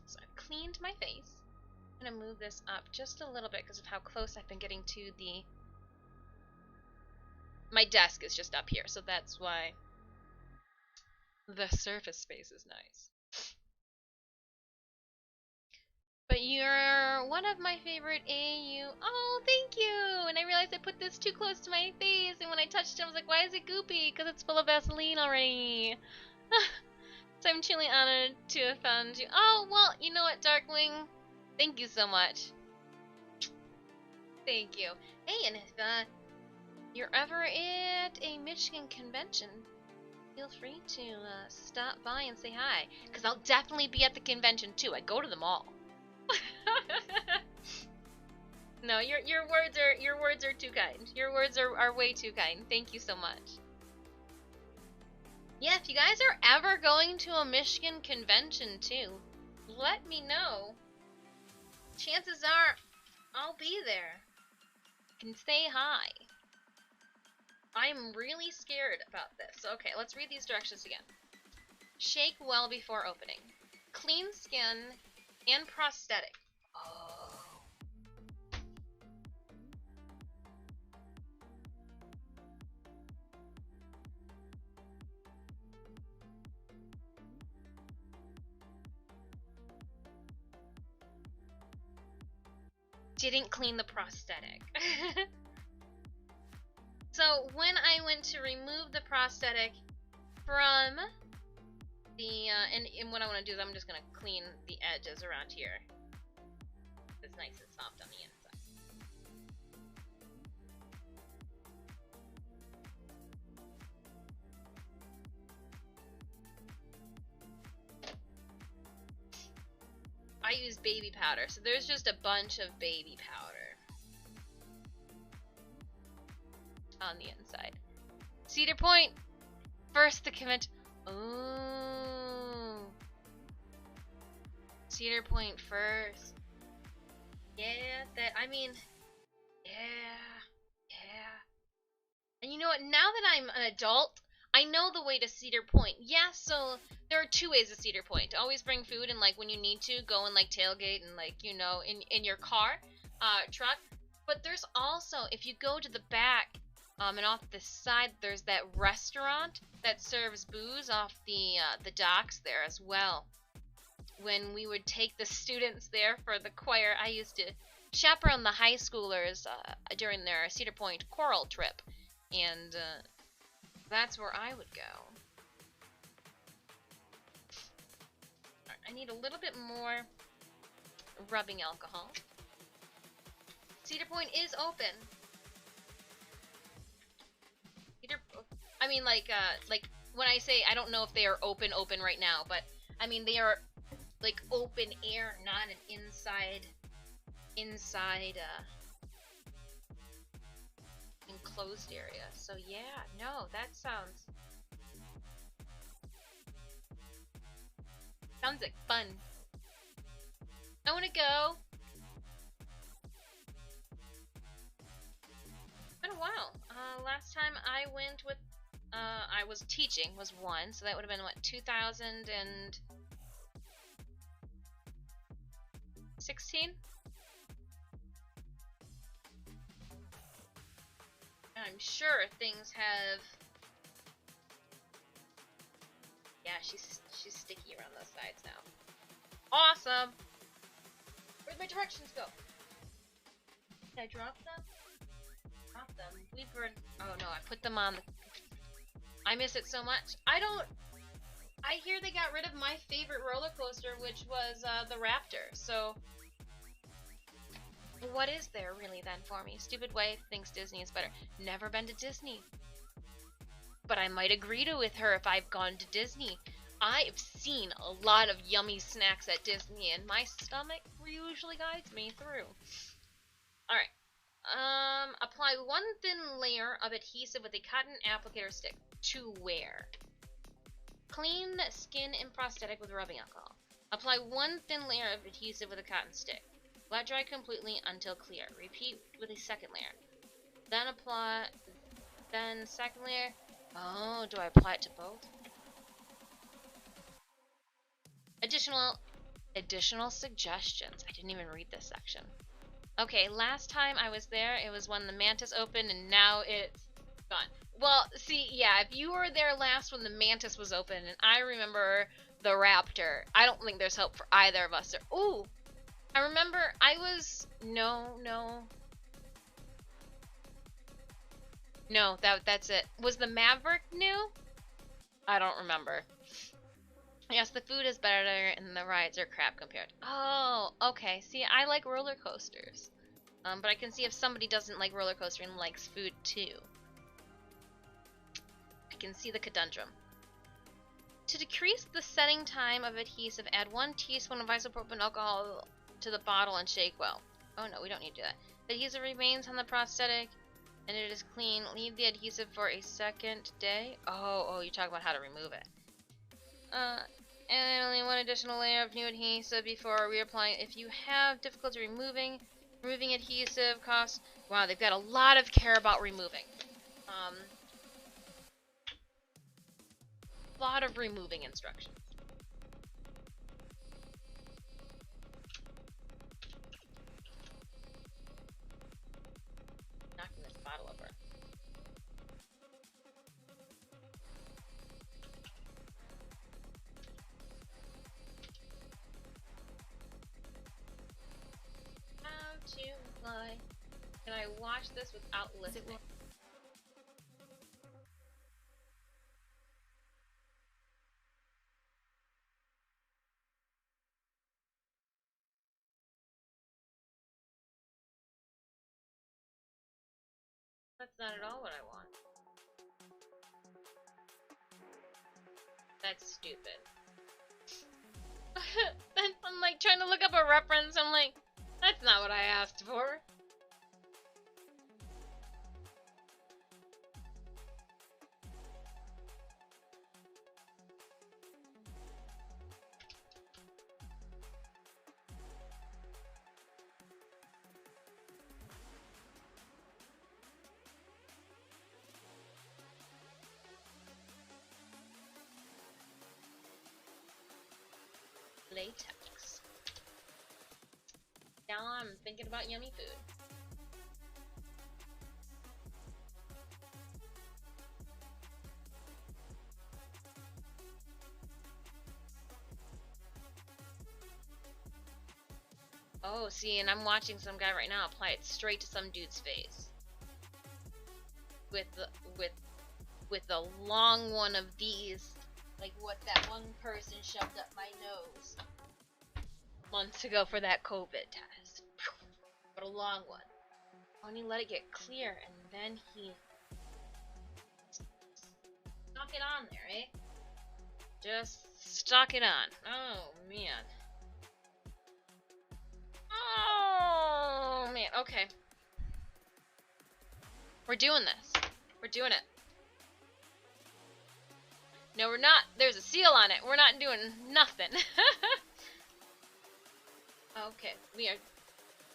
So I've cleaned my face. I'm gonna move this up just a little bit because of how close I've been getting to the. My desk is just up here, so that's why the surface space is nice. But you're one of my favorite AU. Oh, thank you! And I realized I put this too close to my face, and when I touched it, I was like, why is it goopy? Because it's full of Vaseline already. So I'm truly honored to have found you. Oh, well, you know what, Darkwing? Thank you so much. Thank you. Hey, and if you're ever at a Michigan convention, feel free to stop by and say hi, because I'll definitely be at the convention too. I go to them all. No, your words are too kind. Your words are way too kind. Thank you so much. Yeah, if you guys are ever going to a Michigan convention too, let me know. Chances are I'll be there. Can say hi. I'm really scared about this. Okay, let's read these directions again. Shake well before opening. Clean skin and prosthetic. Oh. Didn't clean the prosthetic. So when I went to remove the prosthetic from the, and what I want to do is I'm just going to clean the edges around here. It's nice and soft on the inside. I use baby powder, so there's just a bunch of baby powder on the inside. Cedar Point, first the convention. Oh. Cedar Point first. Yeah, I mean, yeah. And you know what? Now that I'm an adult, I know the way to Cedar Point. Yeah, so there are two ways to Cedar Point. Always bring food and, like, when you need to, go and, like, tailgate and, like, you know, in your car, truck. But there's also, if you go to the back, and off the side, there's that restaurant that serves booze off the docks there as well. When we would take the students there for the choir, I used to chaperone the high schoolers during their Cedar Point choral trip. And that's where I would go. I need a little bit more rubbing alcohol. Cedar Point is open. I mean, like when I say I don't know if they are open right now, but I mean they are like open air, not an inside enclosed area. So yeah, no, that sounds like fun. I want to go. It's been a while. Last time I went with I was teaching was one, so that would have been what, 2016? I'm sure things have. Yeah, she's sticky around those sides now. Awesome. Where'd my directions go? Did I drop them? Drop them. We've burned. Oh no, I put them on. I miss it so much. I hear they got rid of my favorite roller coaster, which was the Raptor. So. What is there really then for me? Stupid wife thinks Disney is better. Never been to Disney. But I might agree with her if I've gone to Disney. I've seen a lot of yummy snacks at Disney and my stomach usually guides me through. Alright. Apply one thin layer of adhesive with a cotton applicator stick. To wear. Clean skin and prosthetic with rubbing alcohol. Apply one thin layer of adhesive with a cotton stick. Let dry completely until clear. Repeat with a second layer. Then second layer. Oh, do I apply it to both? Additional suggestions. I didn't even read this section. Okay, last time I was there, it was when the Mantis opened, and now it's gone. Well, see, yeah, if you were there last when the Mantis was open, and I remember the Raptor, I don't think there's hope for either of us. Ooh! I remember I was... No, that's it. Was the Maverick new? I don't remember. Yes, the food is better and the rides are crap compared. Oh, okay. See, I like roller coasters. But I can see if somebody doesn't like roller coaster and likes food too. I can see the conundrum. To decrease the setting time of adhesive, add 1 teaspoon of isopropyl alcohol to the bottle and shake well. Oh no, we don't need to do that. The adhesive remains on the prosthetic and it is clean. Leave the adhesive for a second day. Oh, you're talking about how to remove it. And only 1 additional layer of new adhesive before reapplying. If you have difficulty removing adhesive costs. Wow, they've got a lot of care about removing. A lot of removing instructions. Knocking this bottle over. How to fly. Can I watch this without listening? That's not at all what I want. That's stupid. I'm like trying to look up a reference. I'm like, that's not what I asked for. latex. Now I'm thinking about yummy food. Oh, see, and I'm watching some guy right now apply it straight to some dude's face. With the long one of these, like what that one person shoved up my nose months ago for that COVID test. But a long one. Oh, and he let it get clear, and then he stuck it on there, eh? Just stuck it on. Oh, man. Oh, man. Okay. We're doing this. We're doing it. No, we're not. There's a seal on it. We're not doing nothing. Okay, we are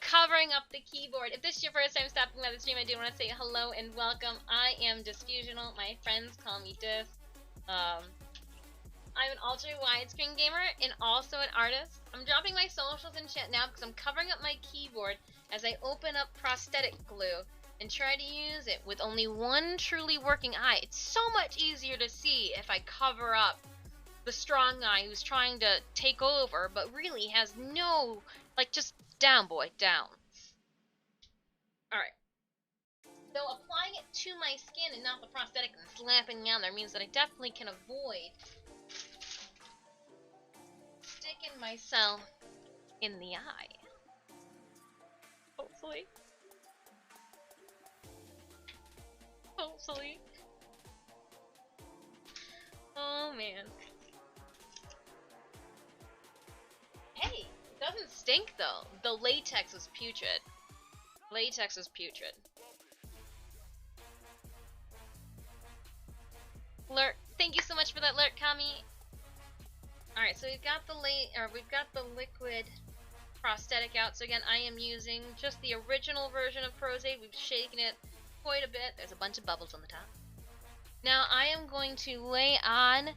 covering up the keyboard. If this is your first time stopping by the stream, I do want to say hello and welcome. I am Disfusional. My friends call me Dis. I'm an ultra widescreen gamer and also an artist. I'm dropping my socials in chat now because I'm covering up my keyboard as I open up prosthetic glue and try to use it with only one truly working eye. It's so much easier to see if I cover up the strong guy who's trying to take over, but really has no, like, just down, boy, down. Alright. So applying it to my skin and not the prosthetic and slapping down there means that I definitely can avoid sticking myself in the eye. Hopefully. Hopefully. Oh, man. Hey, it doesn't stink though. The latex is putrid. Latex is putrid. Lurk, thank you so much for that lurk, Kami. Alright, so we've got the liquid prosthetic out. So again, I am using just the original version of Prozade. We've shaken it quite a bit. There's a bunch of bubbles on the top. Now I am going to lay on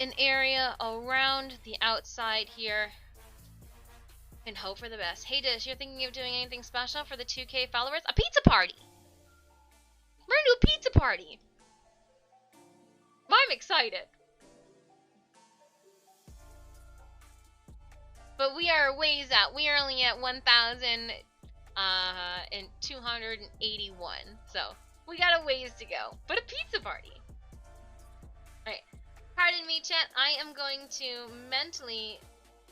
an area around the outside here and hope for the best. Hey Dish, you're thinking of doing anything special for the 2K followers? A pizza party! We're gonna do a pizza party! I'm excited! But we are a ways out. We are only at 1,281. So, we got a ways to go. But a pizza party! Alright. Pardon me, chat. I am going to mentally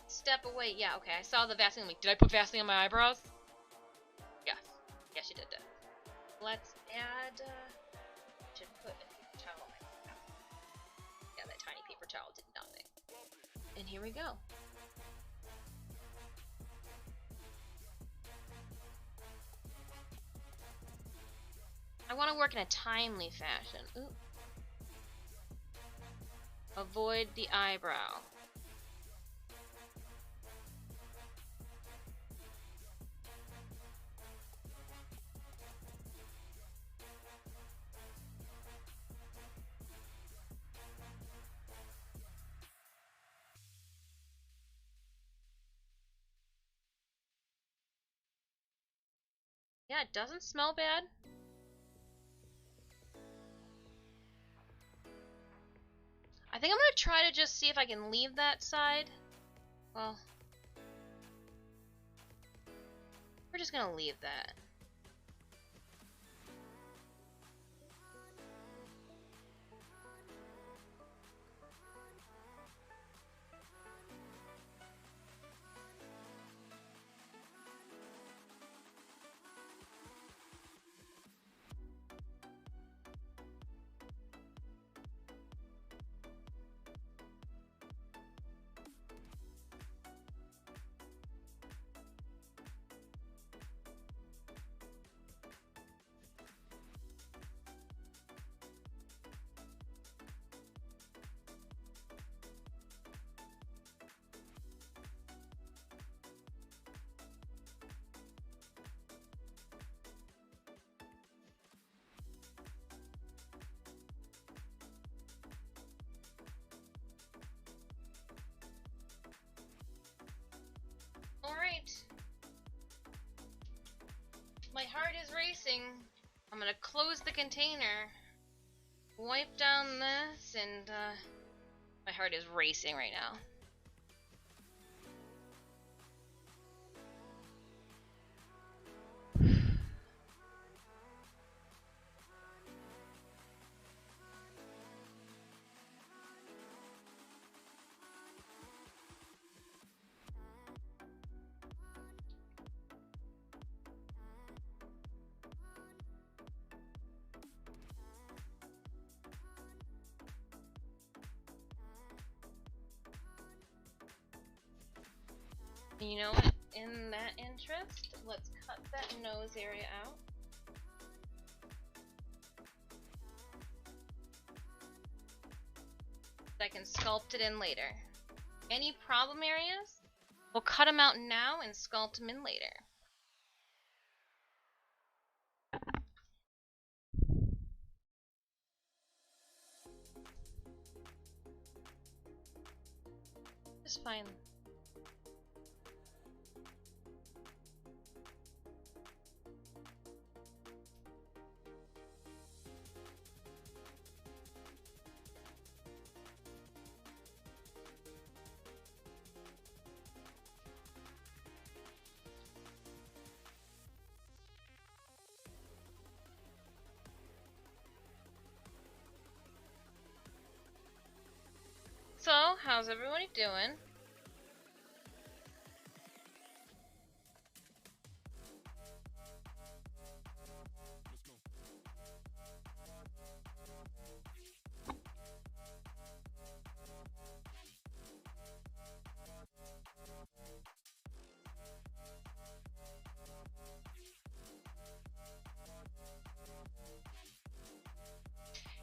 step away. Yeah, okay. I saw the Vaseline. Did I put Vaseline on my eyebrows? Yes. Yes, you did that. Let's add... should put a paper towel on my mouth. Yeah, that tiny paper towel did nothing. And here we go. I want to work in a timely fashion. Ooh. Avoid the eyebrow. Yeah, it doesn't smell bad. I think I'm gonna try to just see if I can leave that side. Well, we're just gonna leave that. My heart is racing. I'm gonna close the container, wipe down this, and my heart is racing right now. You know what? In that interest, let's cut that nose area out. I can sculpt it in later. Any problem areas? We'll cut them out now and sculpt them in later. Just fine. So, how's everybody doing?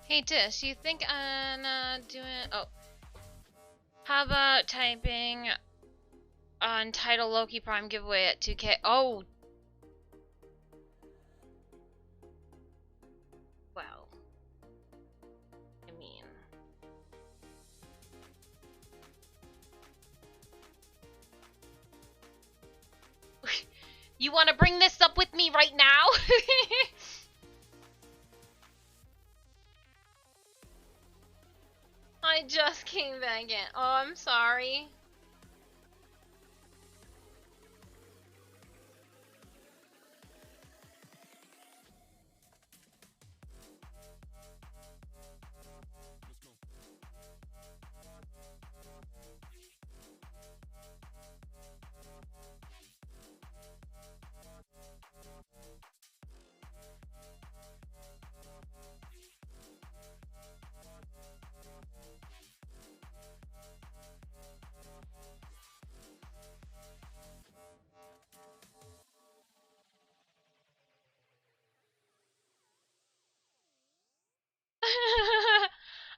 Hey Tish, you think I'm doing... Oh. How about typing on title Loki Prime giveaway at 2K? Oh! Well. I mean... You wanna bring this up with me right now? I just came back in. Oh, I'm sorry.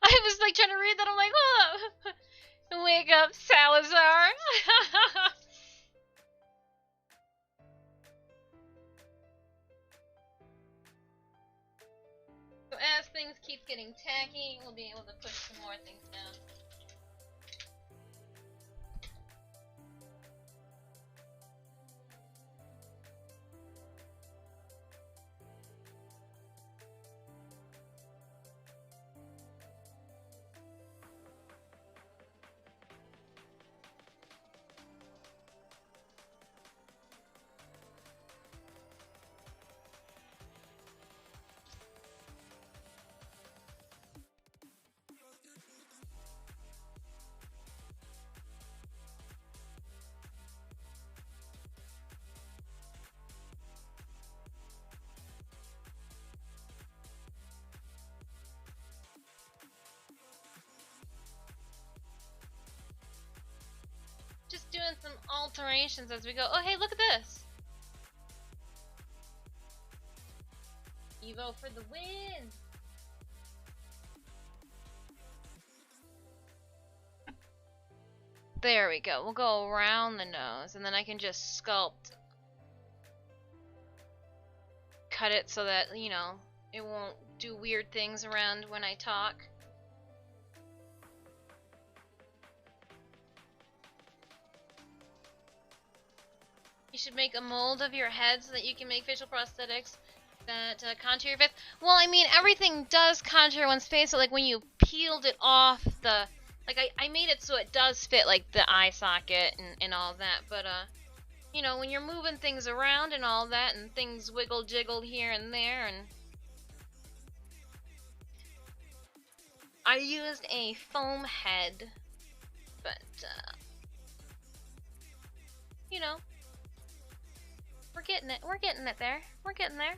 I was like trying to read that. I'm like, oh, wake up, Salazar. So as things keep getting tacky, we'll be able to push some more things down. Just doing some alterations as we go. Oh, hey, look at this. Evo for the win. There we go. We'll go around the nose, and then I can just sculpt. Cut it so that, you know, it won't do weird things around when I talk. You should make a mold of your head so that you can make facial prosthetics that contour your face. Well, I mean, everything does contour one's face, so like when you peeled it off the... Like, I made it so it does fit, like, the eye socket and all that, but, you know, when you're moving things around and all that, and things wiggle jiggle here and there, and... I used a foam head, but, you know, we're getting it there, we're getting there.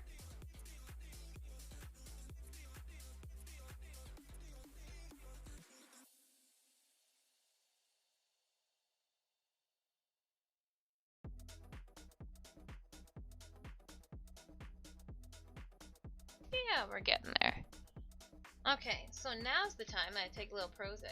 Yeah, we're getting there. Okay, so now's the time I take a little Prozade.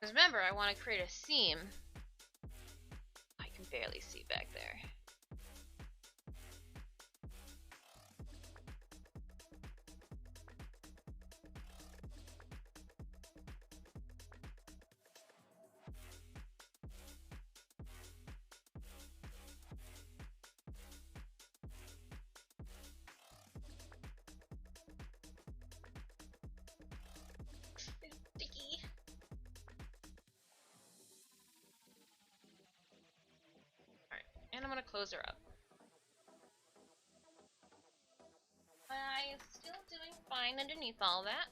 Because remember, I want to create a seam. I can barely see back there. It's sticky. Alright, and I'm going to close her up. I'm still doing fine underneath all that.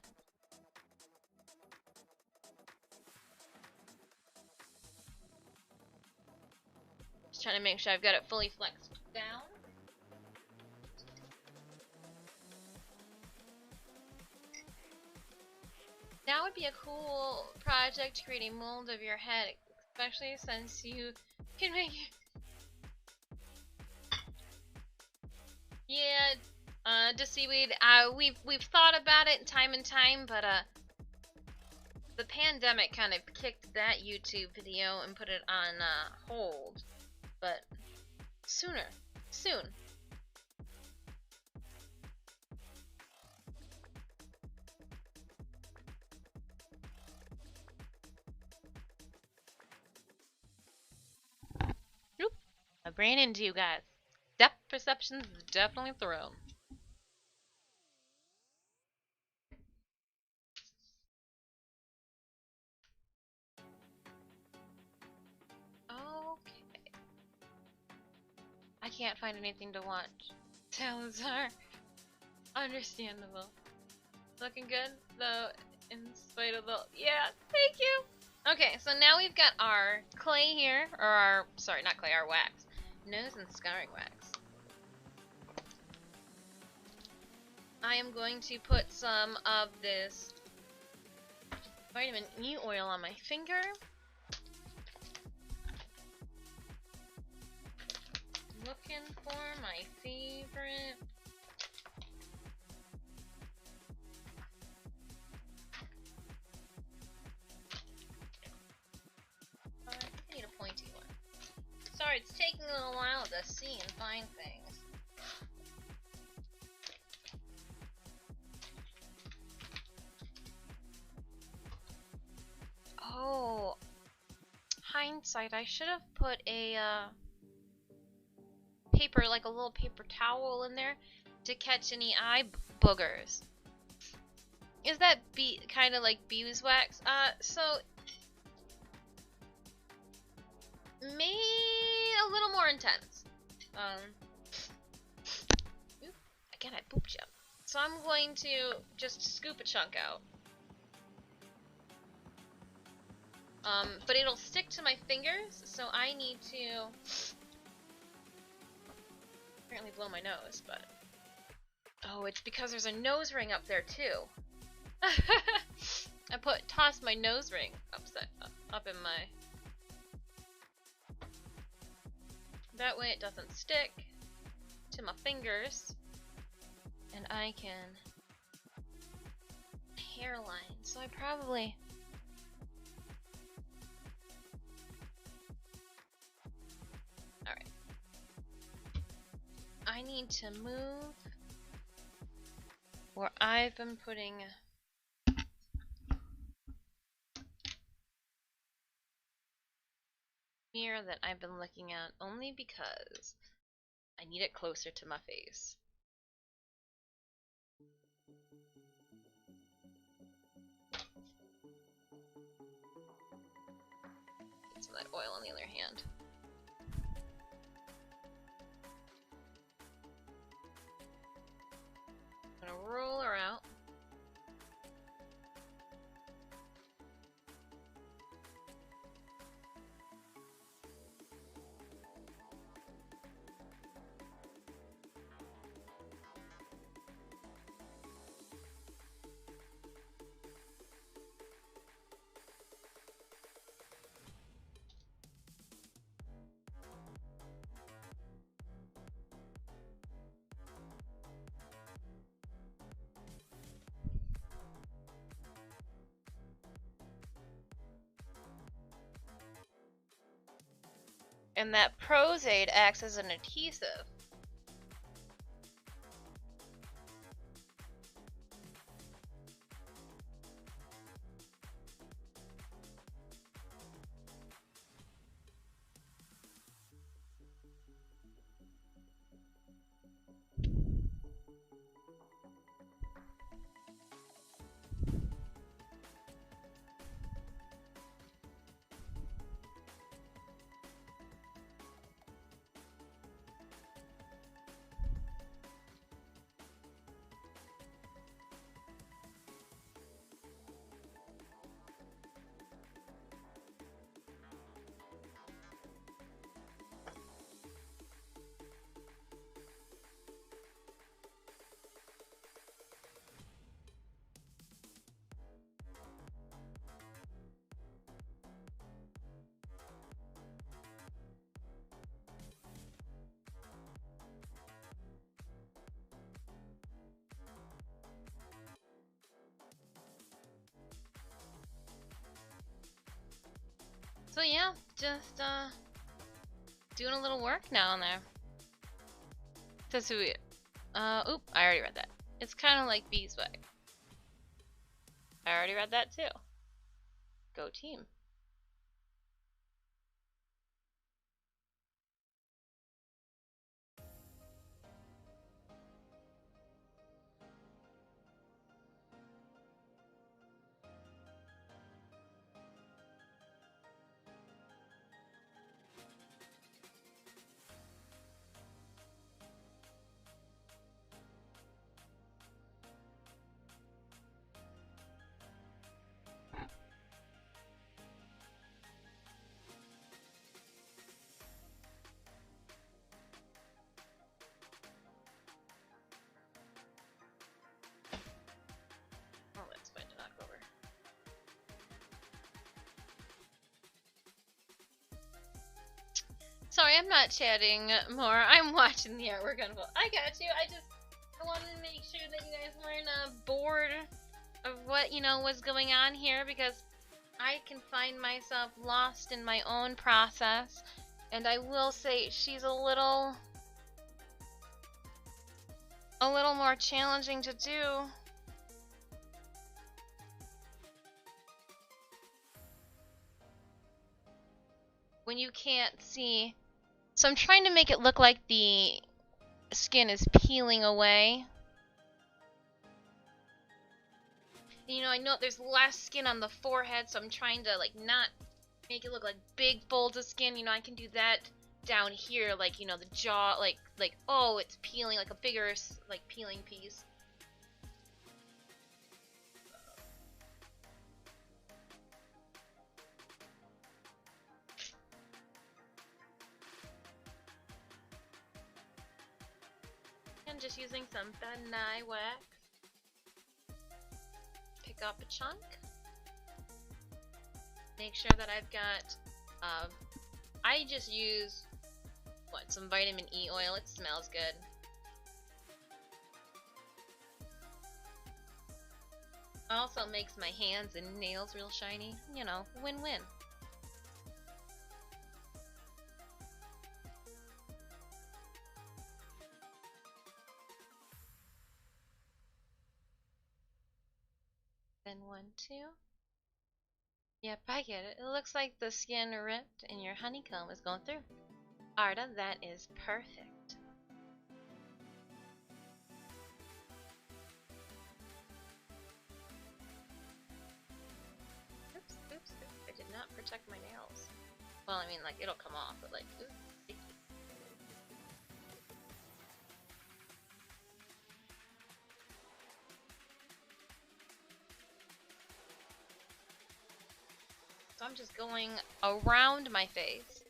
Just trying to make sure I've got it fully flexed down. That would be a cool project to create a mold of your head, especially since you can make it. Yeah, just seaweed. We've thought about it time and time, but the pandemic kind of kicked that YouTube video and put it on hold. But soon. Oop! I ran into you guys. Depth perception is definitely thrown. Okay. I can't find anything to watch. Salazar. Understandable. Looking good, though, in spite of the... Yeah, thank you! Okay, so now we've got our clay here, or our... Sorry, not clay, our wax. Nose and scarring wax. I am going to put some of this vitamin E oil on my finger. Looking for my favorite. I need a pointy one. Sorry, it's taking a little while to see and find things. Oh, hindsight, I should have put a paper, like a little paper towel in there to catch any eye boogers. Is that kind of like beeswax? So maybe a little more intense. Oop, again, I booped you. So I'm going to just scoop a chunk out. But it'll stick to my fingers, so I need to apparently blow my nose, but oh, it's because there's a nose ring up there too. I tossed my nose ring up in my. That way it doesn't stick to my fingers, and I can hairline. So I probably. I need to move where I've been putting mirror that I've been looking at only because I need it closer to my face. Get some of that oil on the other hand. I'm gonna roll her out. And that Prozaid acts as an adhesive. So yeah, just doing a little work now and there. Says who? Oop! I already read that. It's kind of like beeswax. I already read that too. Go team. Oh, that's fine to knock over. Sorry, I'm not chatting more. I'm watching the artwork unfold. I got you. I wanted to make sure that you guys weren't bored of what, was going on here, because I can find myself lost in my own process. And I will say she's a little more challenging to do. When you can't see. So I'm trying to make it look like the skin is peeling away. I know there's less skin on the forehead, so I'm trying to not make it look like big folds of skin. I can do that down here, the jaw, oh, it's peeling, like a bigger peeling piece. I'm just using some Benai wax. Pick up a chunk. Make sure that I've got, I just use, some vitamin E oil. It smells good. Also makes my hands and nails real shiny. Win-win. Then 1, 2. Yep, I get it. It looks like the skin ripped and your honeycomb is going through. Arda, that is perfect. Oops, oops, oops. I did not protect my nails. Well, I mean, like, it'll come off, but like, oops, sticky. So I'm just going around my face.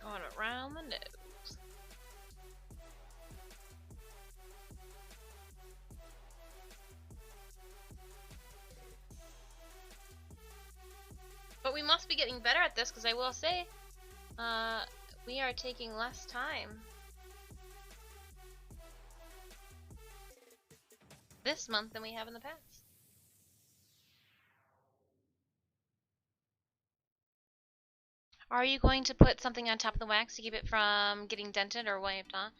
Going around the nose. But we must be getting better at this, because I will say, we are taking less time this month than we have in the past. Are you going to put something on top of the wax to keep it from getting dented or wiped off?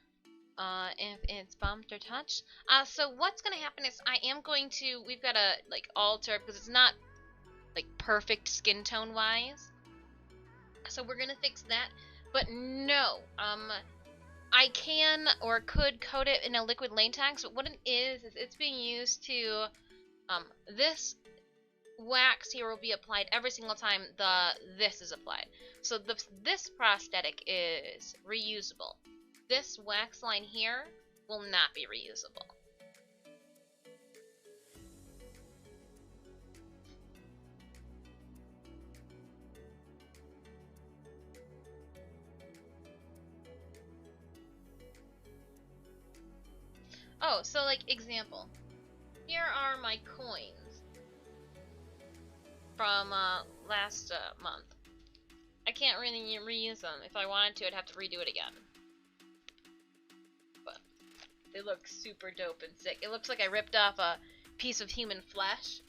If it's bumped or touched? So what's going to happen is I am going to, we've got to like alter, because it's not like perfect skin tone wise. So we're going to fix that. But no, I can or could coat it in a liquid latex, but what it is it's being used to, this wax here will be applied every single time this is applied. So this prosthetic is reusable. This wax line here will not be reusable. Oh, so like example. Here are my coins from last month. I can't really reuse them. If I wanted to, I'd have to redo it again. But they look super dope and sick. It looks like I ripped off a piece of human flesh.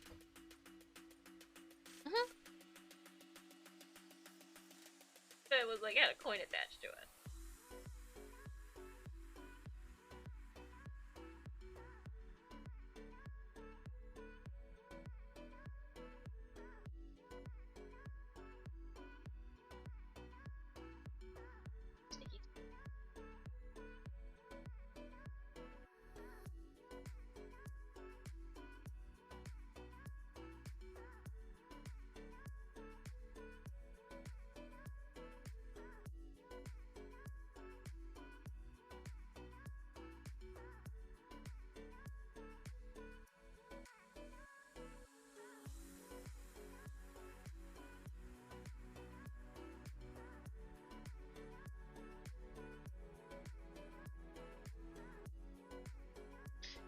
It was like, I had a coin attached to it.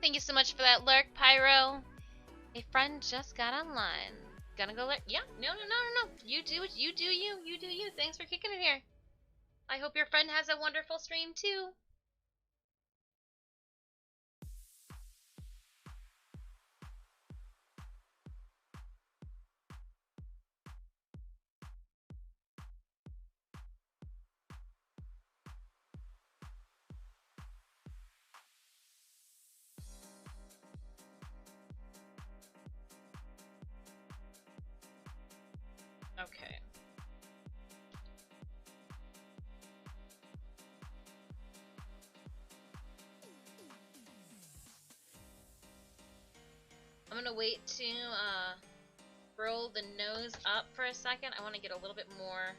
Thank you so much for that lurk, Pyro. A friend just got online. Gonna go lurk? Yeah, no. You do it. You do you. You do you. Thanks for kicking it here. I hope your friend has a wonderful stream too. Okay. gonna wait to roll the nose up for a second. I want to get a little bit more.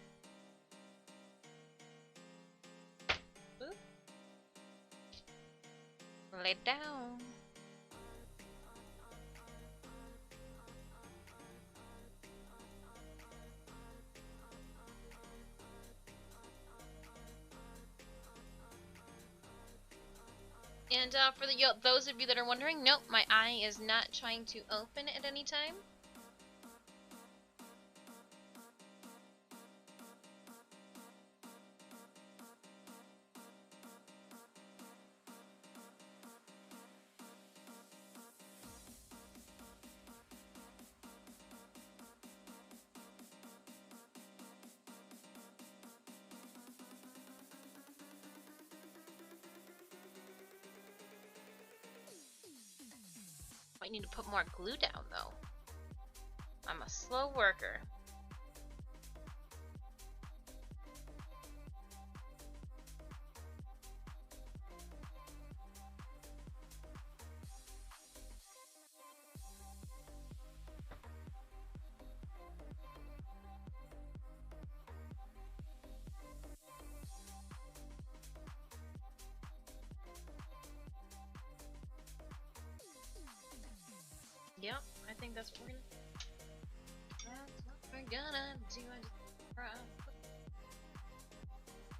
Oop. Lay down. And for those of you that are wondering, nope, my eye is not trying to open at any time. Might need to put more glue down though. I'm a slow worker. Yep, I think that's what we're gonna do.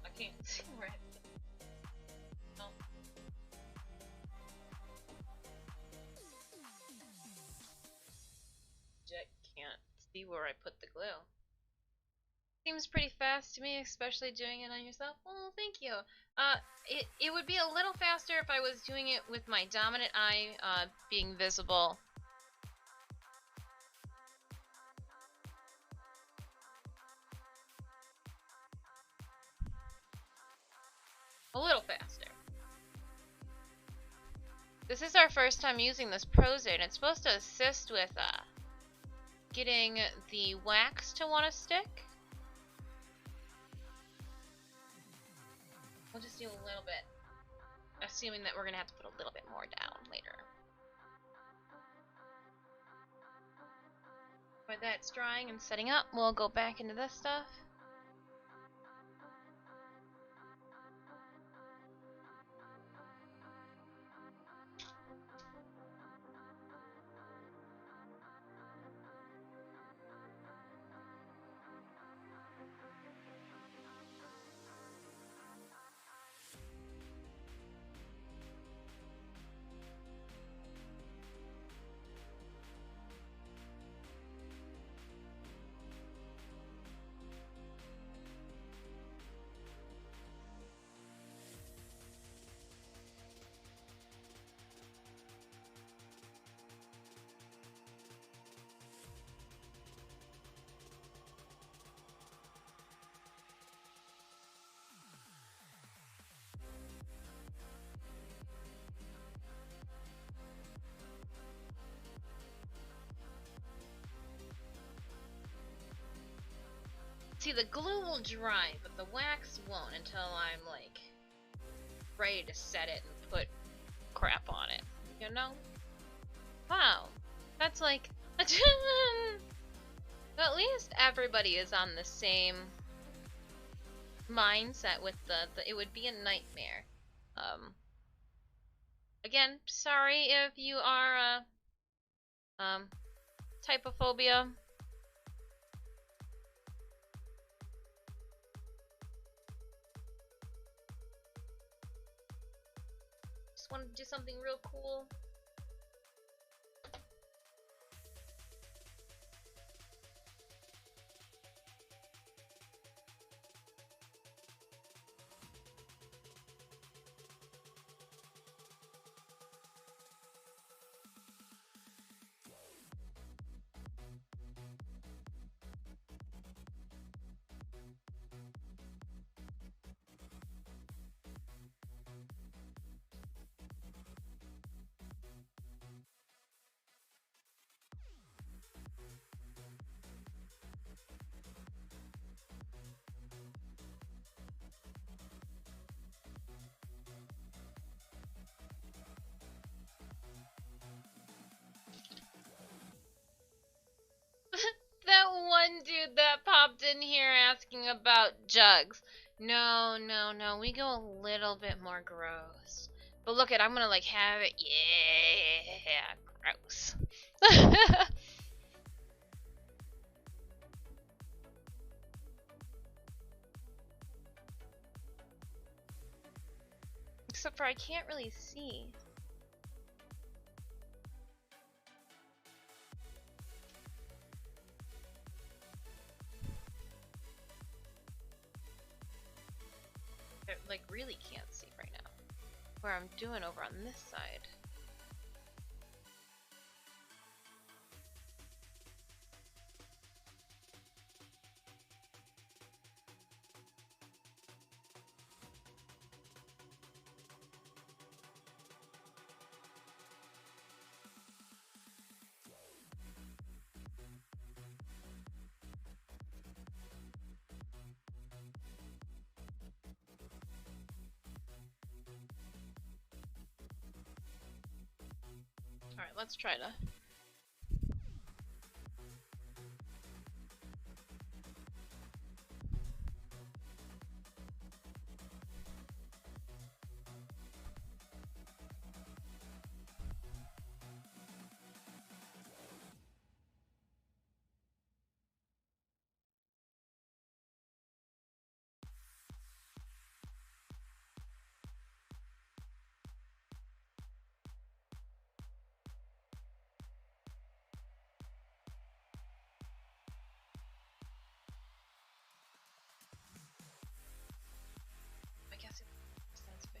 I can't see where it is. Oh. Jet can't see where I put the glue. Seems pretty fast to me, especially doing it on yourself. Well, thank you. It would be a little faster if I was doing it with my dominant eye being visible. A little faster. This is our first time using this Prozone. It's supposed to assist with getting the wax to want to stick. We'll just do a little bit, assuming that we're going to have to put a little bit more down later. While that's drying and setting up, we'll go back into this stuff. See, the glue will dry, but the wax won't until I'm, like, ready to set it and put crap on it. You know? Wow. That's like... At least everybody is on the same mindset with the it would be a nightmare. Again, sorry if you are, typophobia. Just wanted to do something real cool. popped in here asking about jugs. No, no, no. We go a little bit more gross. But look I'm gonna like have it. Yeah, gross. Except for I can't really see. I like really can't see right now. Where I'm doing over on this side. Alright, let's try to. I guess it sounds good.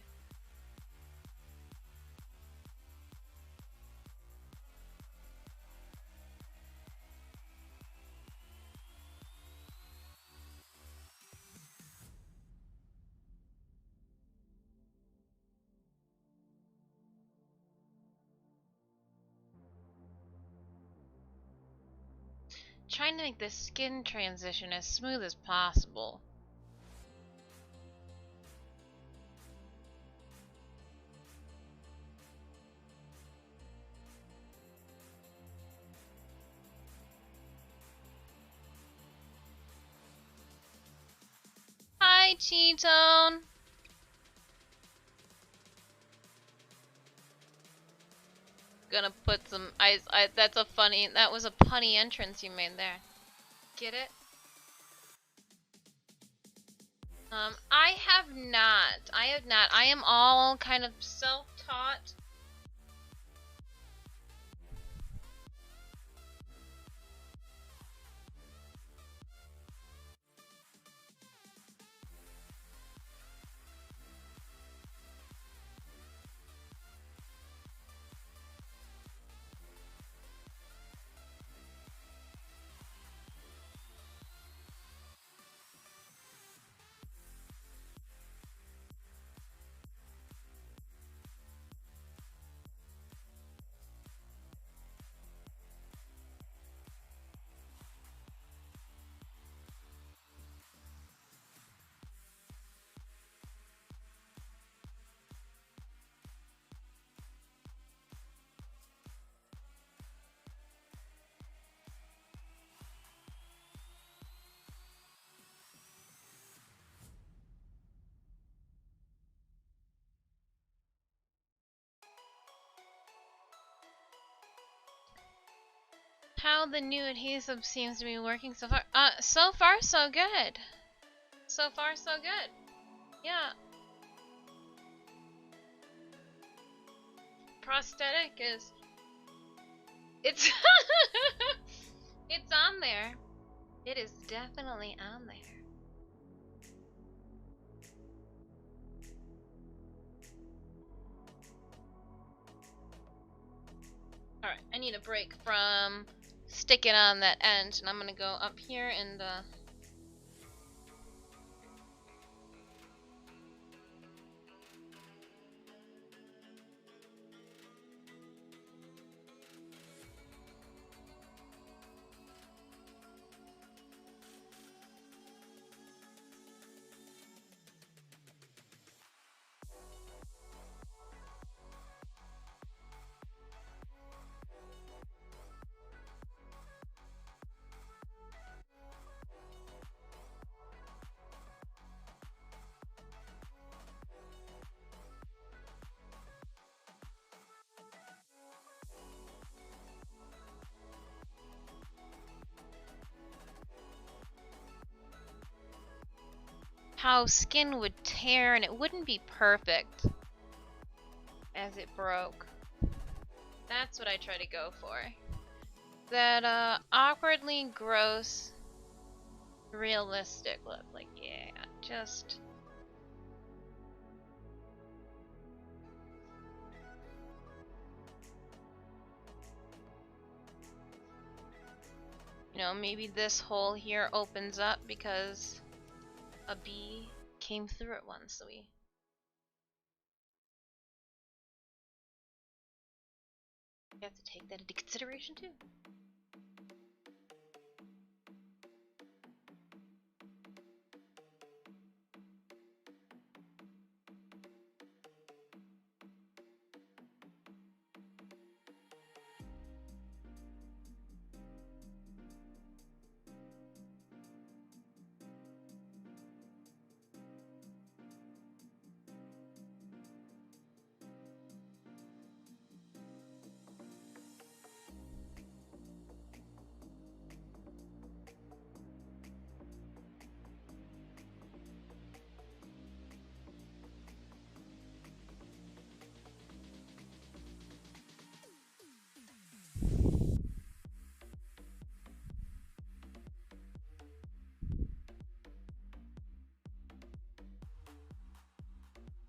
Trying to make the skin transition as smooth as possible. Hi, Cheetone! Gonna put some that was a punny entrance you made there. Get it? I have not. I am all kind of self-taught. How the new adhesive seems to be working so far. So far so good. So far so good. Yeah. Prosthetic is... It's... It's on there. It is definitely on there. Alright, I need a break from sticking on that end, and I'm gonna go up here and how skin would tear and it wouldn't be perfect as it broke. That's what I try to go for. That awkwardly gross, realistic look. Like, yeah, just... You know, maybe this hole here opens up because a bee came through it once, so we have to take that into consideration too.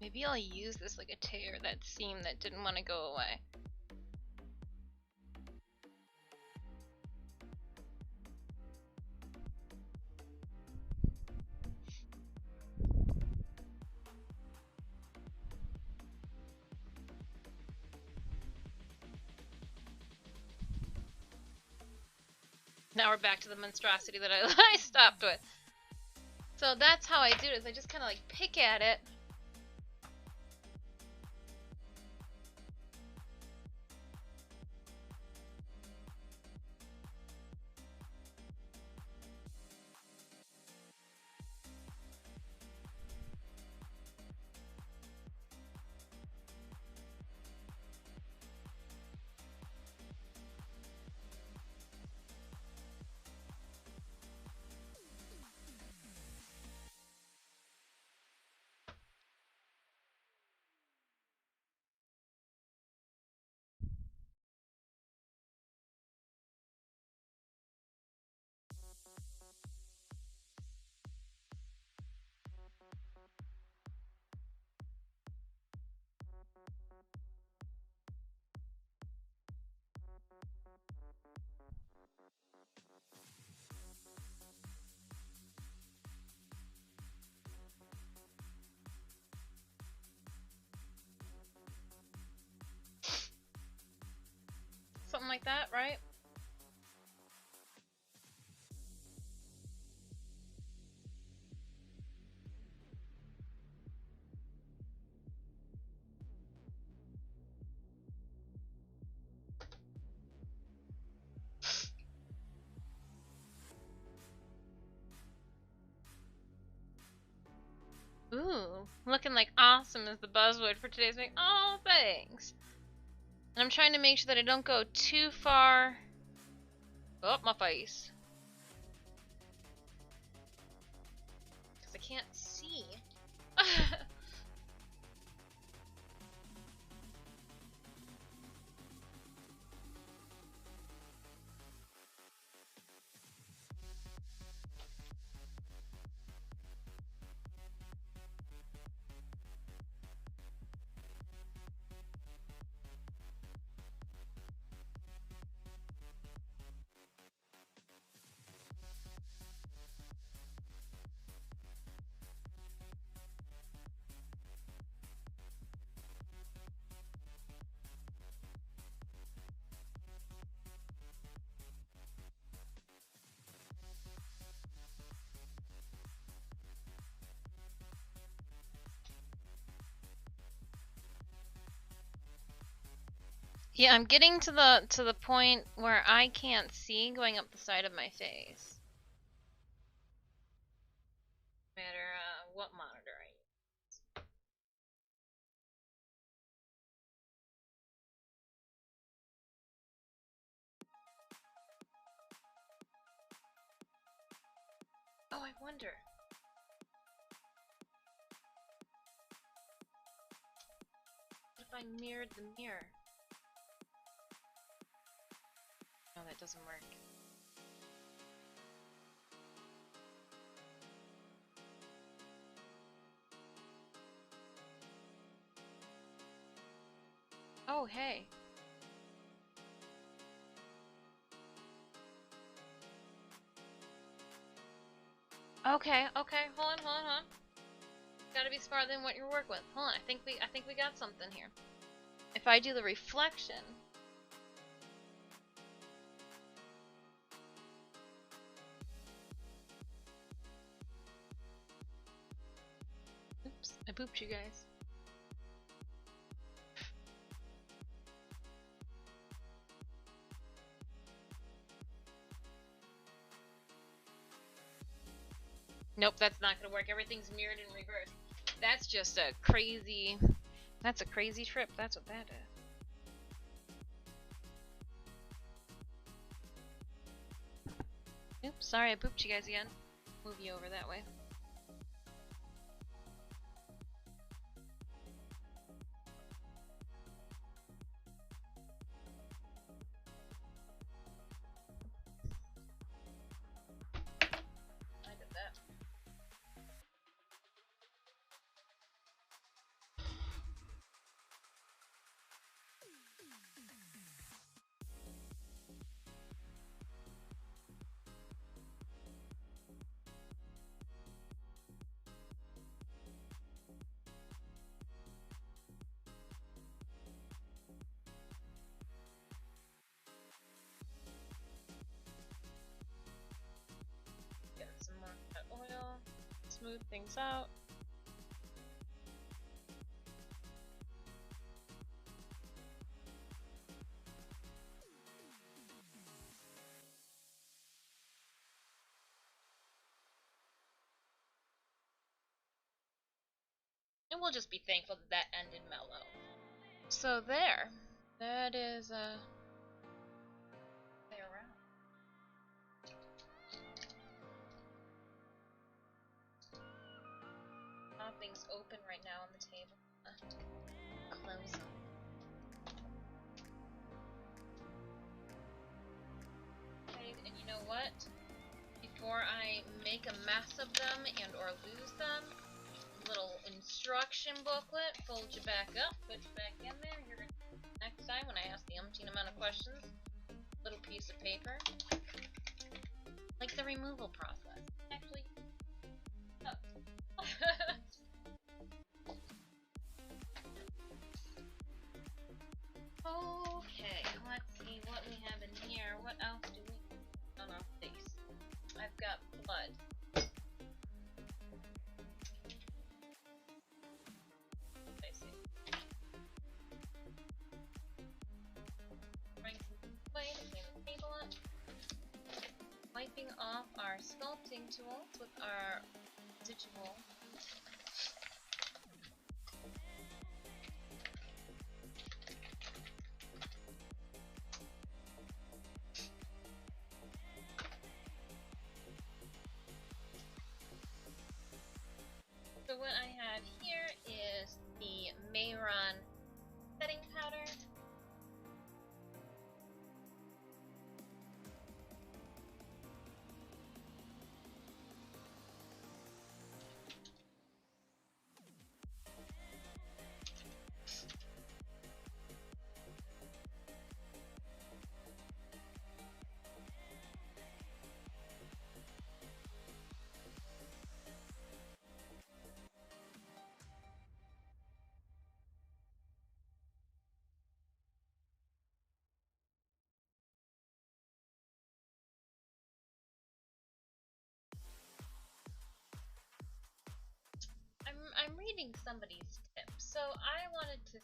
Maybe I'll use this like a tear, that seam that didn't want to go away. Now we're back to the monstrosity that I stopped with. So that's how I do it, is I just kind of like pick at it. Something like that, right? Ooh, looking like awesome is the buzzword for today's make. Oh, thanks. And I'm trying to make sure that I don't go too far up my face, because I can't see. Yeah, I'm getting to the point where I can't see going up the side of my face. No matter what monitor I use. Oh, I wonder. I mirrored the mirror? No, that doesn't work. Oh, hey. Okay, hold on. Gotta be smarter than what you work with. Hold on, I think we got something here. If I do the reflection. Oops, I pooped you guys. Nope, that's not gonna work. Everything's mirrored in reverse. That's just a crazy... That's a crazy trip. That's what that is. Oops, sorry I pooped you guys again. Move you over that way. I did that. Get some more oil, smooth things out. And we'll just be thankful that that ended mellow. So there. That is, play around. Nothing's open right now on the table. Close them. Okay, and you know what? Before I make a mess of them and or lose them, little instruction booklet, fold you back up, put you back in there. You're gonna, next time when I ask the umpteen amount of questions, little piece of paper, like the removal process. Actually, oh. Okay, let's see what we have in here. What else do we? Oh no, face. I've got blood. Wiping off our sculpting tools with our digital. So what I have here is the Mayron setting powder. I'm reading somebody's tip, so I wanted to.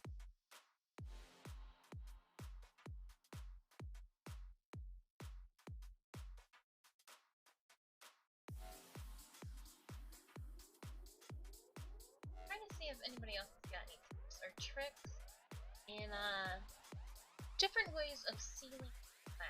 Trying to see if anybody else has got any tips or tricks in different ways of sealing wax.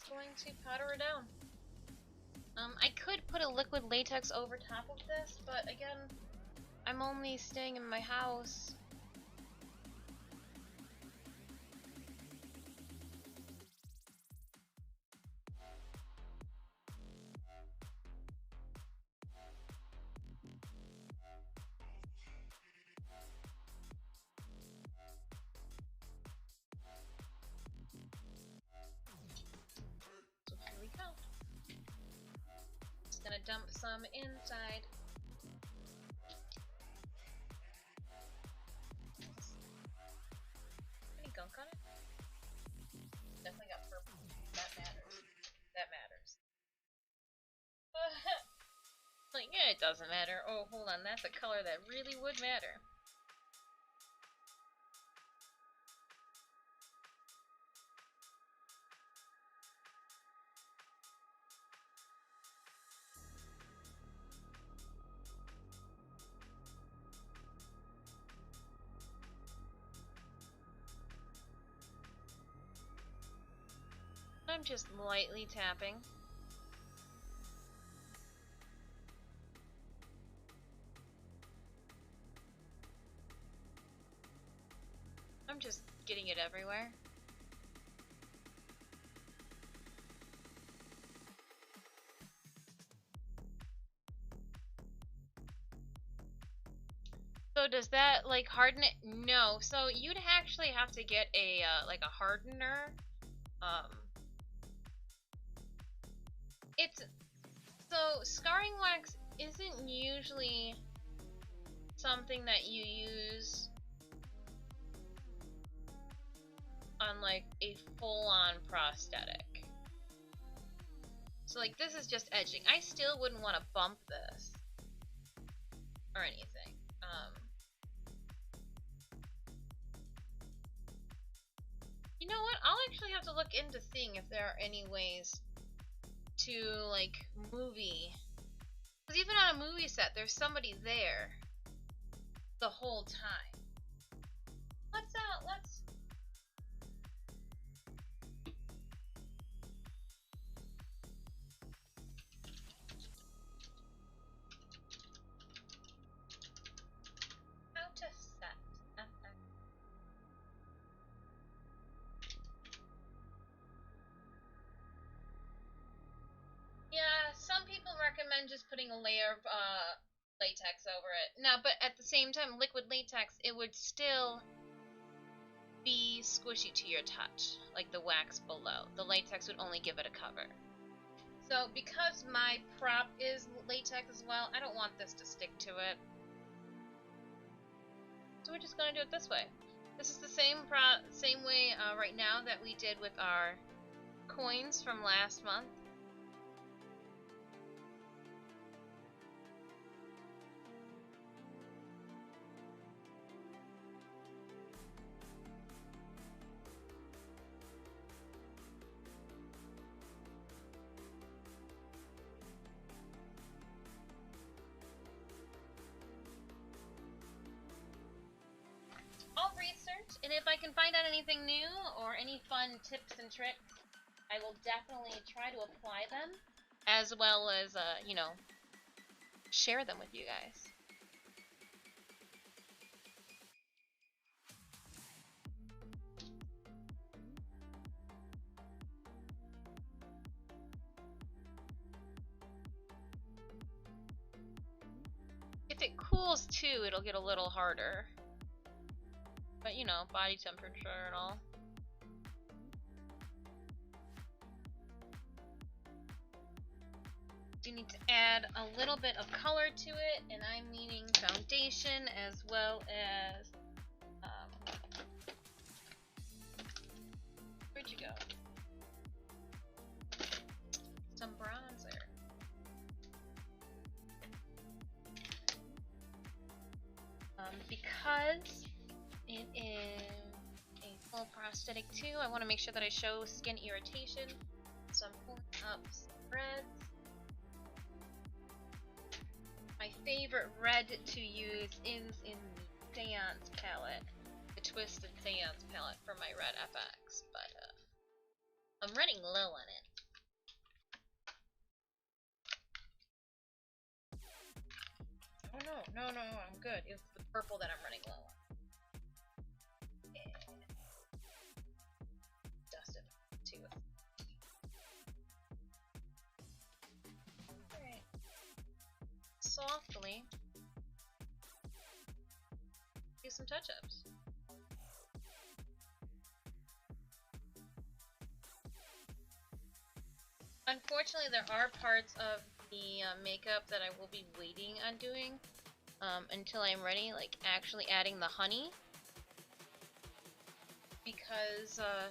just going to powder it down. I could put a liquid latex over top of this, but again, I'm only staying in my house. So here we go. Just gonna dump some inside. Any gunk on it? Definitely got purple. That matters. That matters. Like, yeah, it doesn't matter. Oh, hold on. That's a color that really would matter. I'm just lightly tapping. I'm just getting it everywhere. So does that like harden it? No. So you'd actually have to get a like a hardener. It's so scarring wax isn't usually something that you use on like a full-on prosthetic. So like this is just edging. I still wouldn't want to bump this or anything. You know what? I'll actually have to look into seeing if there are any ways to like movie. Because even on a movie set, there's somebody there the whole time. Let's how to set FX. Yeah, some people recommend just putting a layer of latex over it. Now, but at the same time, liquid latex, it would still be squishy to your touch, like the wax below. The latex would only give it a cover. So because my prop is latex as well, I don't want this to stick to it. So we're just going to do it this way. This is the same way right now that we did with our coins from last month. And if I can find out anything new or any fun tips and tricks, I will definitely try to apply them, as well as, you know, share them with you guys. If it cools too, it'll get a little harder. But you know, body temperature and all. You need to add a little bit of color to it, and I'm meaning foundation as well as where'd you go? Some bronzer. Because it is a full prosthetic too, I want to make sure that I show skin irritation. So I'm pulling up some reds. My favorite red to use is in the Seance palette, the Twisted Seance palette for my red FX, but I'm running low on it. Oh no, I'm good. It's the purple that I'm running low on. And dust it too. Alright. Softly do some touch-ups. Unfortunately, there are parts of the makeup that I will be waiting on doing until I'm ready, like actually adding the honey, because I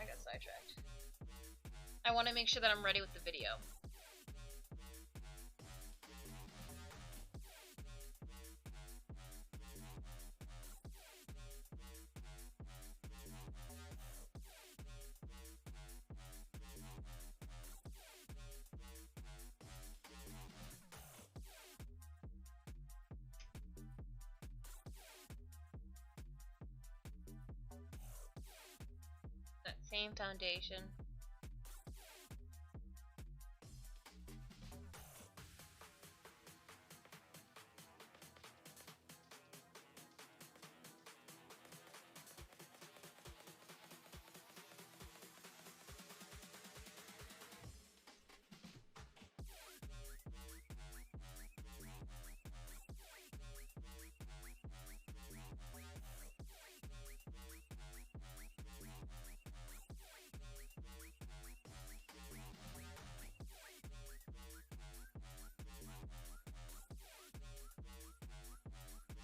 got sidetracked. I want to make sure that I'm ready with the video. That same foundation.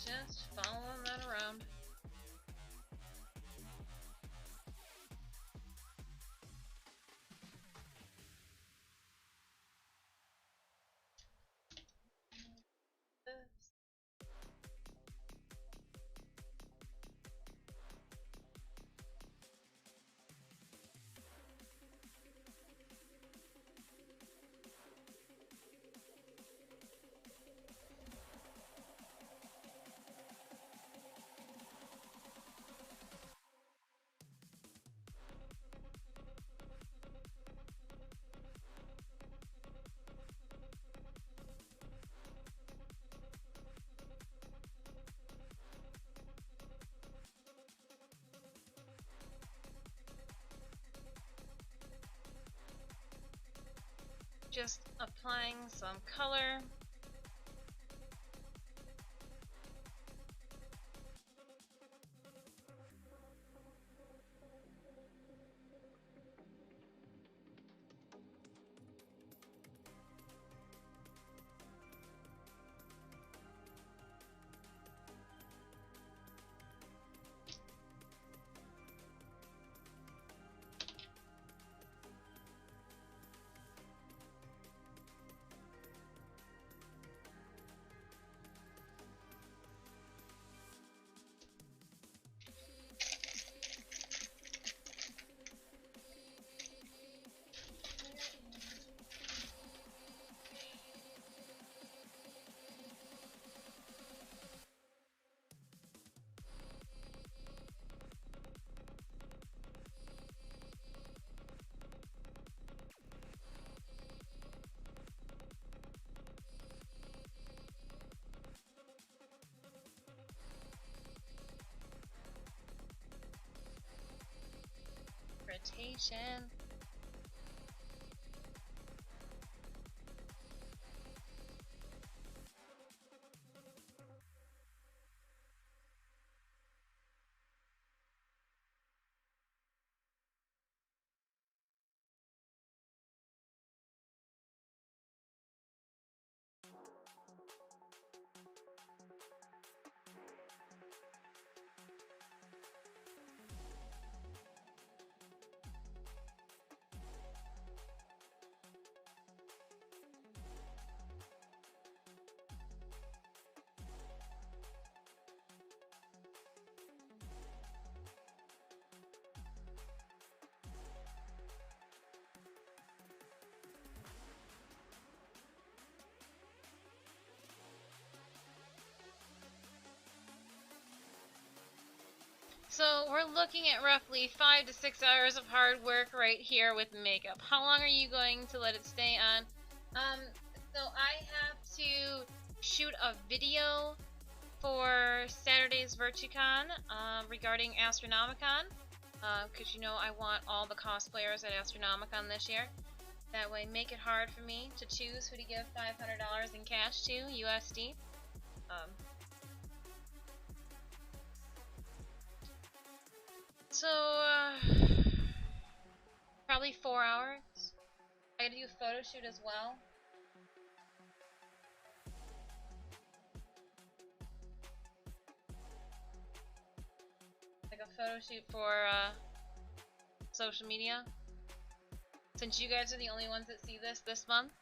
Just following that around. Just applying some color. Rotation. So we're looking at roughly 5 to 6 hours of hard work right here with makeup. How long are you going to let it stay on? So I have to shoot a video for Saturday's VirtueCon regarding Astronomicon, because you know I want all the cosplayers at Astronomicon this year. That way, make it hard for me to choose who to give $500 in cash to, USD. Probably 4 hours. I gotta do a photo shoot as well. Like a photo shoot for social media. Since you guys are the only ones that see this month.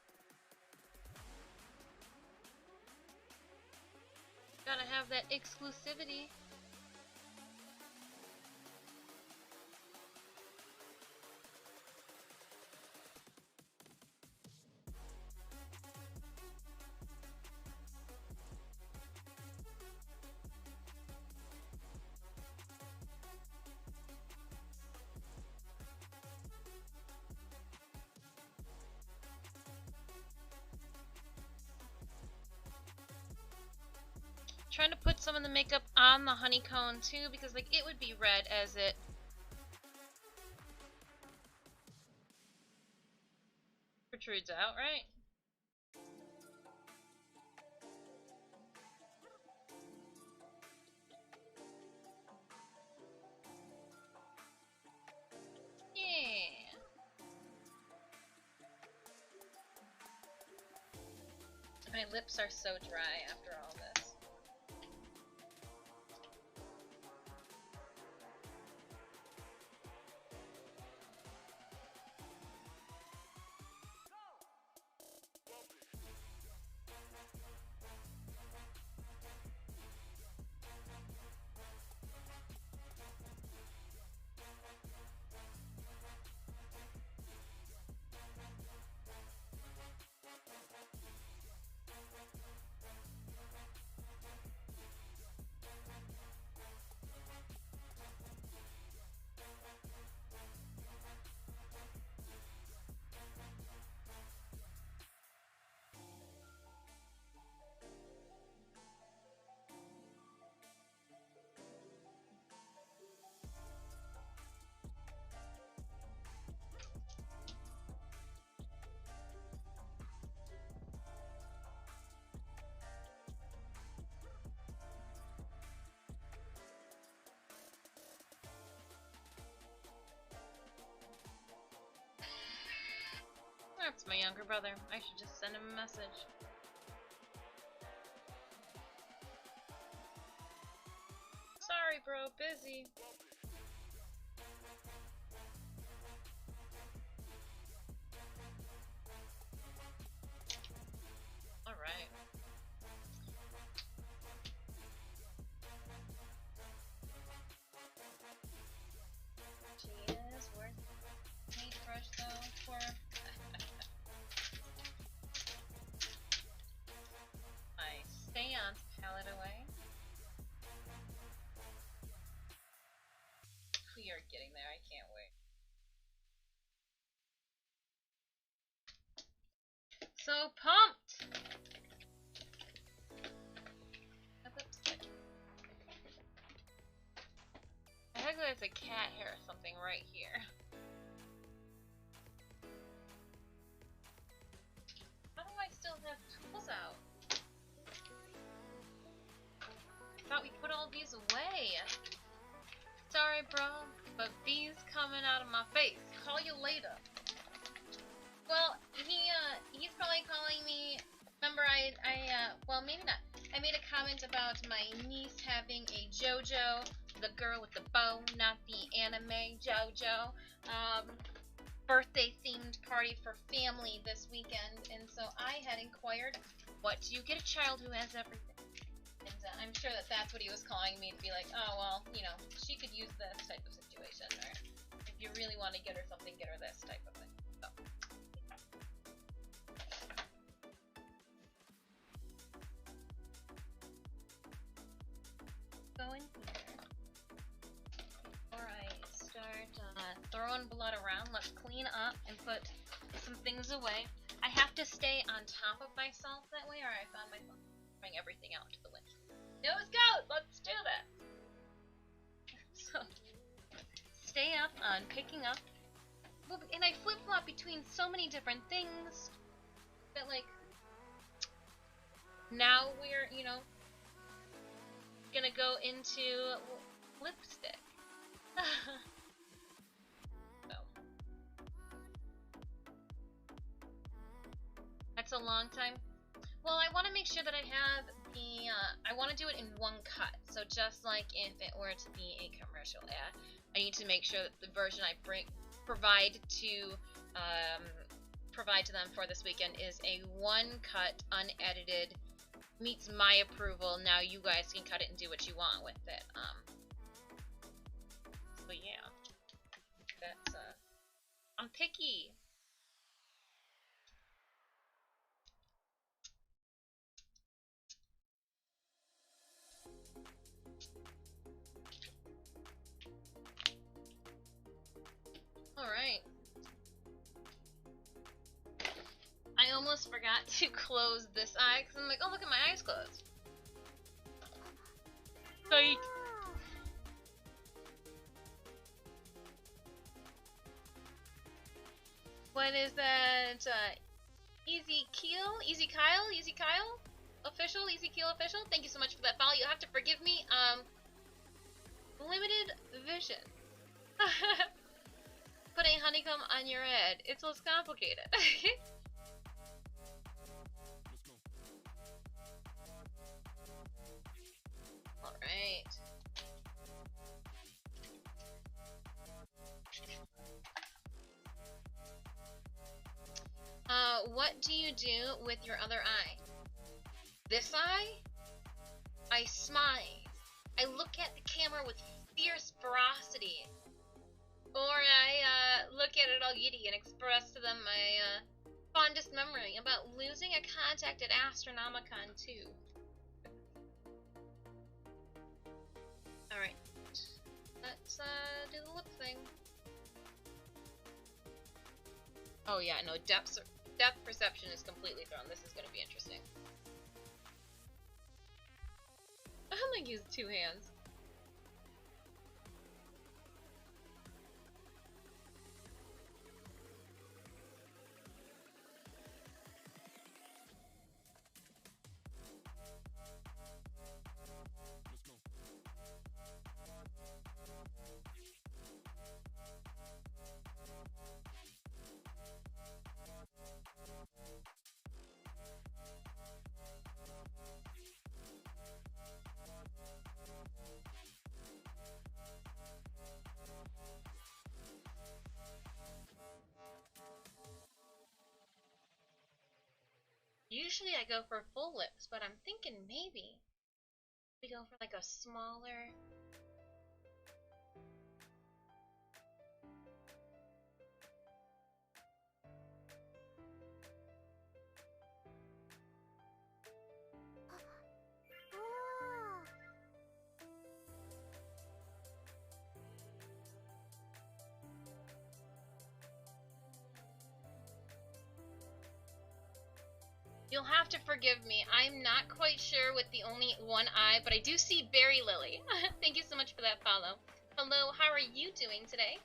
Gotta have that exclusivity. Trying to put some of the makeup on the honeycomb too, because like it would be red as it protrudes out, right? Yeah. My lips are so dry after all this. That's my younger brother. I should just send him a message. Sorry, bro, busy. Alright. She is worth paintbrush though for my seance palette away. We are getting there, I can't wait. So pumped! I think there's a cat hair or something right here. How do I still have tools out? Thought we put all these away. Sorry, bro, but bees coming out of my face. Call you later. Well, he's probably calling me. Remember, well, maybe not. I made a comment about my niece having a JoJo, the girl with the bow, not the anime JoJo, birthday-themed party for family this weekend, and so I had inquired, what do you get a child who has everything? And I'm sure that that's what he was calling me to be like, oh, well, you know, she could use this type of situation, or if you really want to get her something, get her this type of thing. So. Go in here. throwing blood around. Let's clean up and put some things away. I have to stay on top of myself that way, or I found myself throwing everything out to the wind. No scout! Let's do that! So, stay up on picking up. And I flip-flop between so many different things that, like, now we're, you know, gonna go into lipstick. So. That's a long time. Well, I want to make sure that I have the, I want to do it in one cut. So just like if it were to be a commercial ad, I need to make sure that the version I provide to them for this weekend is a one-cut, unedited, meets my approval. Now you guys can cut it and do what you want with it. So yeah, that's I'm picky. All right. I almost forgot to close this eye because I'm like, oh, look at my eyes closed. Psych. What is that? Easy Kyle official, Easy Keel official. Thank you so much for that follow. You have to forgive me. Limited vision. Putting honeycomb on your head. It's less complicated. Alright. What do you do with your other eye? This eye? I smile. I look at the camera with fierce ferocity. Or I look at it all giddy and express to them my fondest memory about losing a contact at Astronomicon 2. Alright. Let's do the lip thing. Oh yeah, no, depth perception is completely thrown. This is going to be interesting. I'm gonna use two hands. Usually I go for full lips, but I'm thinking maybe we go for like a smaller... You'll have to forgive me. I'm not quite sure with the only one eye, but I do see Berry Lily. Thank you so much for that follow. Hello, how are you doing today?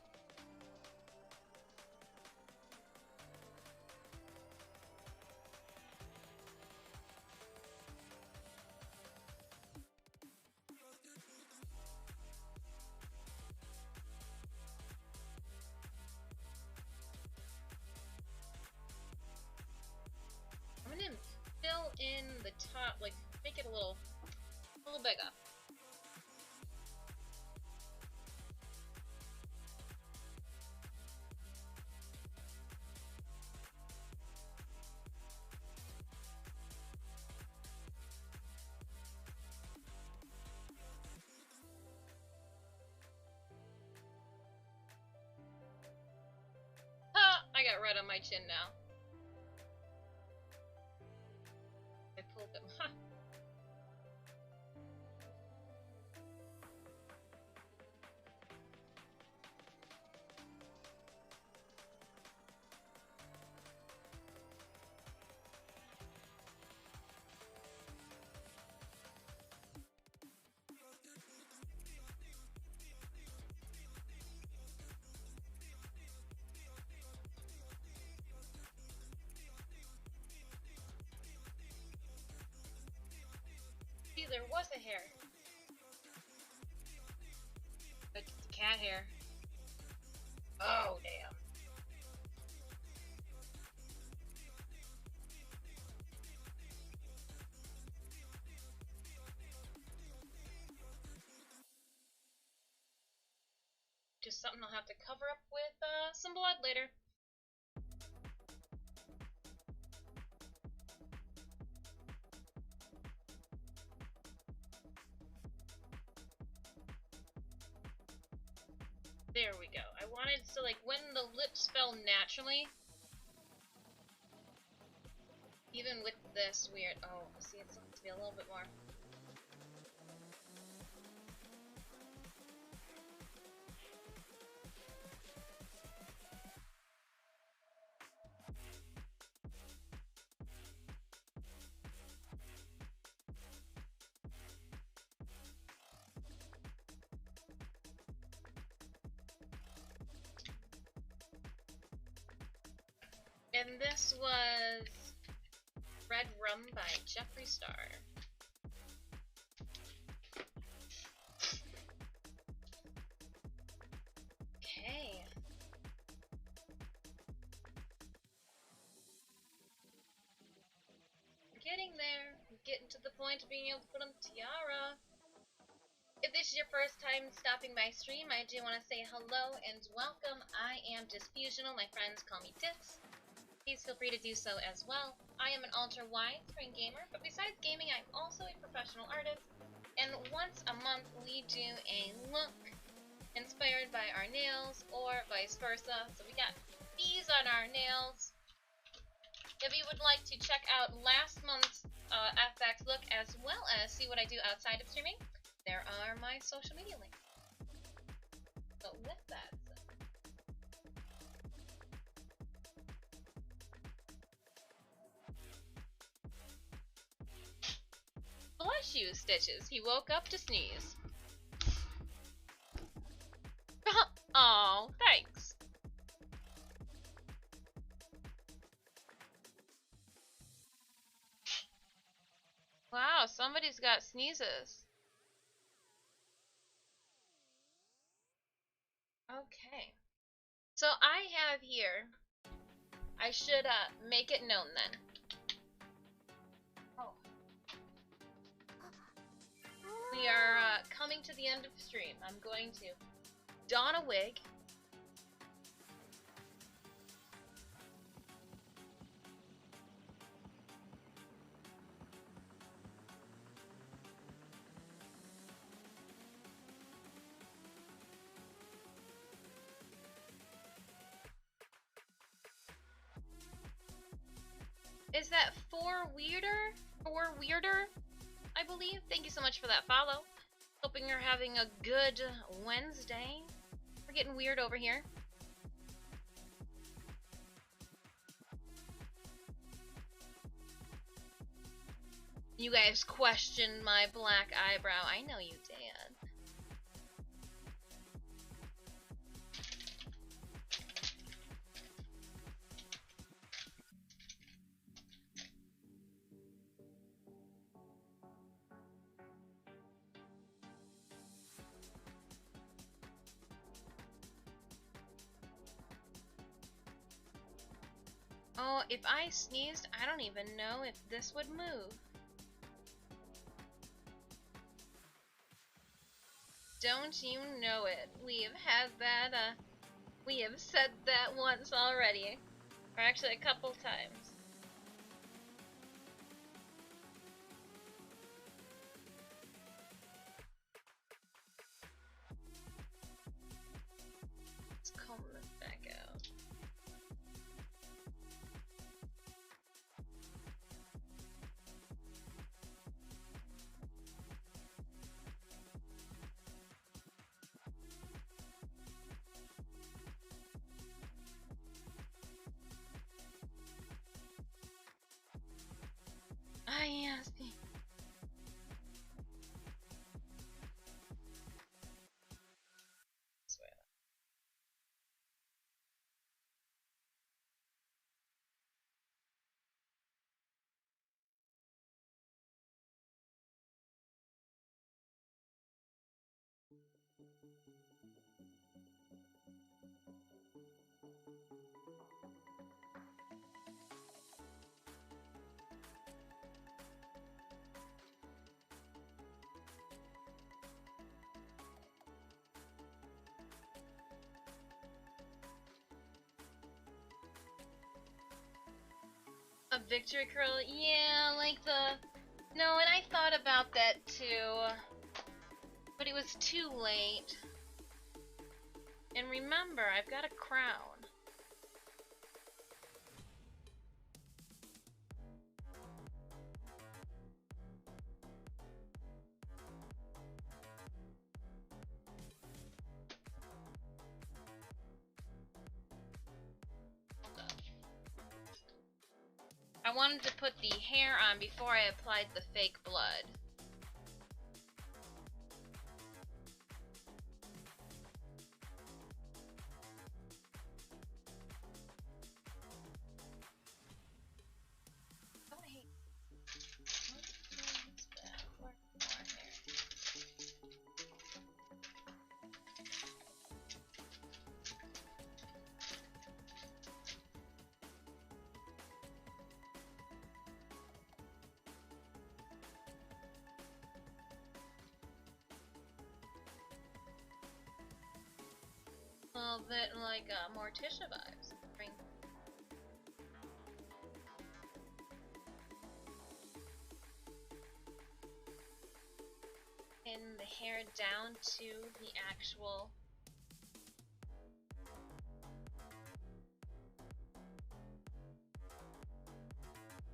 I'm gonna fill in the top, like make it a little bigger. Ha! I got red on my chin now. I pulled them. Ha! see, there was a hair. But it's a cat hair. Oh, damn. Just something I'll have to cover up with some blood later. There we go. I wanted to, like, when the lips fell naturally, even with this weird... Oh, see, it's supposed to be a little bit more. And this was Red Rum by Jeffree Star. Okay. We're getting there. We're getting to the point of being able to put on the tiara. If this is your first time stopping my stream, I do want to say hello and welcome. I am Disfusional. My friends call me Dis. Please feel free to do so as well. I am an ultra-widescreen gamer, but besides gaming, I'm also a professional artist, and once a month we do a look inspired by our nails, or vice versa. So we got bees on our nails. If you would like to check out last month's SFX look, as well as see what I do outside of streaming, there are my social media links. So with that, bless you, Stitches. He woke up to sneeze. Oh, thanks. Wow, somebody's got sneezes. Okay. So I have here, I should make it known then. Oh. We are coming to the end of the stream. I'm going to don a wig. Is that for weirder, I believe? Thank you so much for that follow. Hoping you're having a good Wednesday. We're getting weird over here. You guys questioned my black eyebrow. I know you did. Oh, if I sneezed, I don't even know if this would move. Don't you know it? We have had that, we have said that once already. Or actually a couple times. Let's comb this back out. Ah, yes. A victory curl? Yeah, like the... No, and I thought about that too. But it was too late. And remember, I've got a crown. I wanted to put the hair on before I applied the fake blood. Oh, I hate... A little bit like Morticia vibes. Bring in the hair down to the actual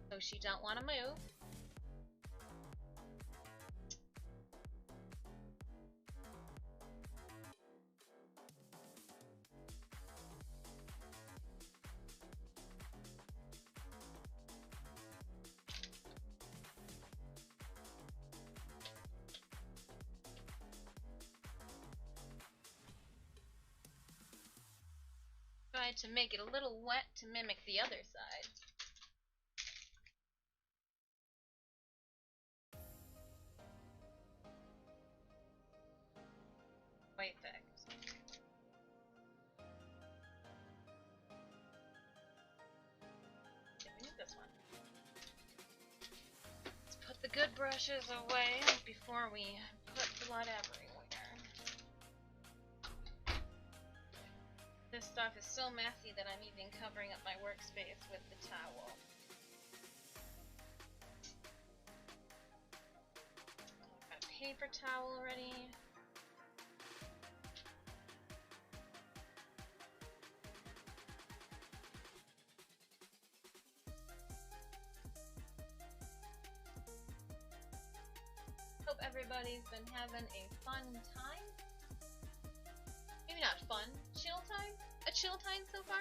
so she don't want to move. Try to make it a little wet to mimic the other side. White effect. Okay, we need this one. Let's put the good brushes away before we put blood everywhere. This stuff is so messy that I'm even covering up my workspace with the towel. I've got a paper towel already. Hope everybody's been having a fun time. Maybe not fun, chill time? A chill time so far?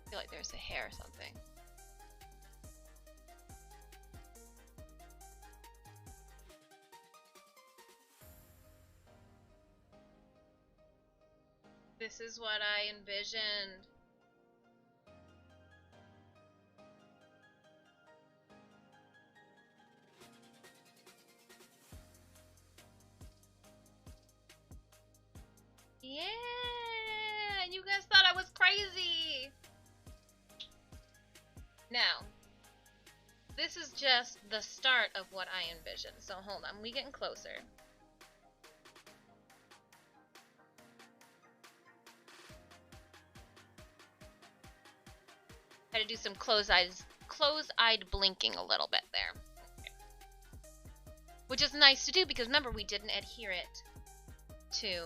I feel like there's a hair or something. This is what I envisioned. Yeah, you guys thought I was crazy. Now, this is just the start of what I envisioned. So hold on, we getting closer. Had to do some close-eyed blinking a little bit there. Okay. Which is nice to do because remember we didn't adhere it to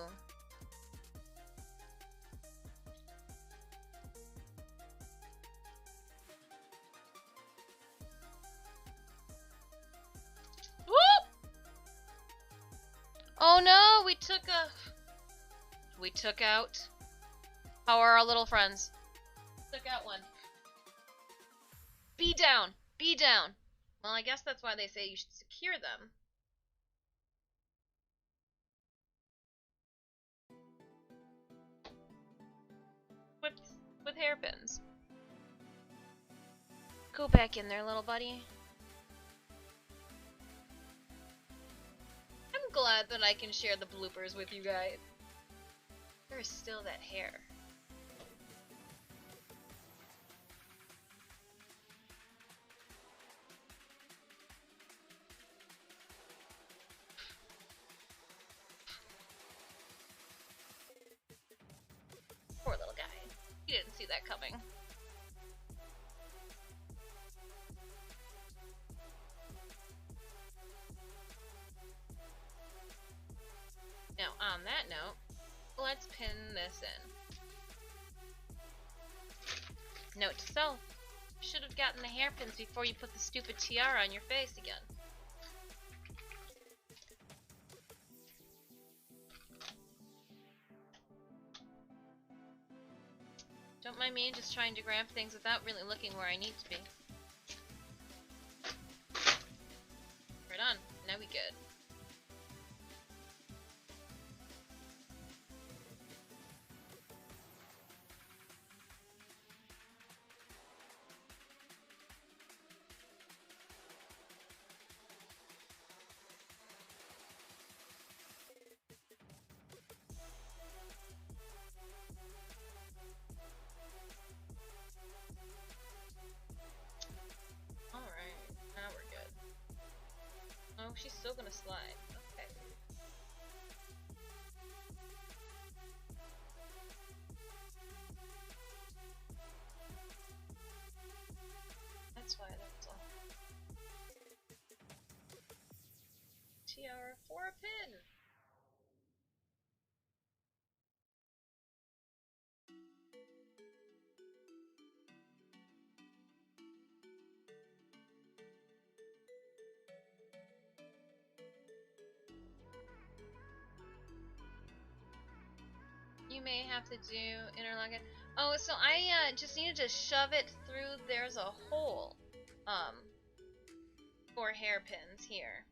oh no, we took out. How are our little friends? Took out one. Be down. Be down. Well, I guess that's why they say you should secure them. With hairpins. Go back in there, little buddy. I'm glad that I can share the bloopers with you guys. There is still that hair. Poor little guy. He didn't see that coming. Now, on that note, let's pin this in. Note to self. Should have gotten the hairpins before you put the stupid tiara on your face again. Don't mind me just trying to grab things without really looking where I need to be. Right on. Now we good. Oh, she's still gonna slide. Okay. That's why that's all. Tiara for a pin! You may have to do interlock it. Oh, so I just needed to shove it through. There's a hole, for hairpins here.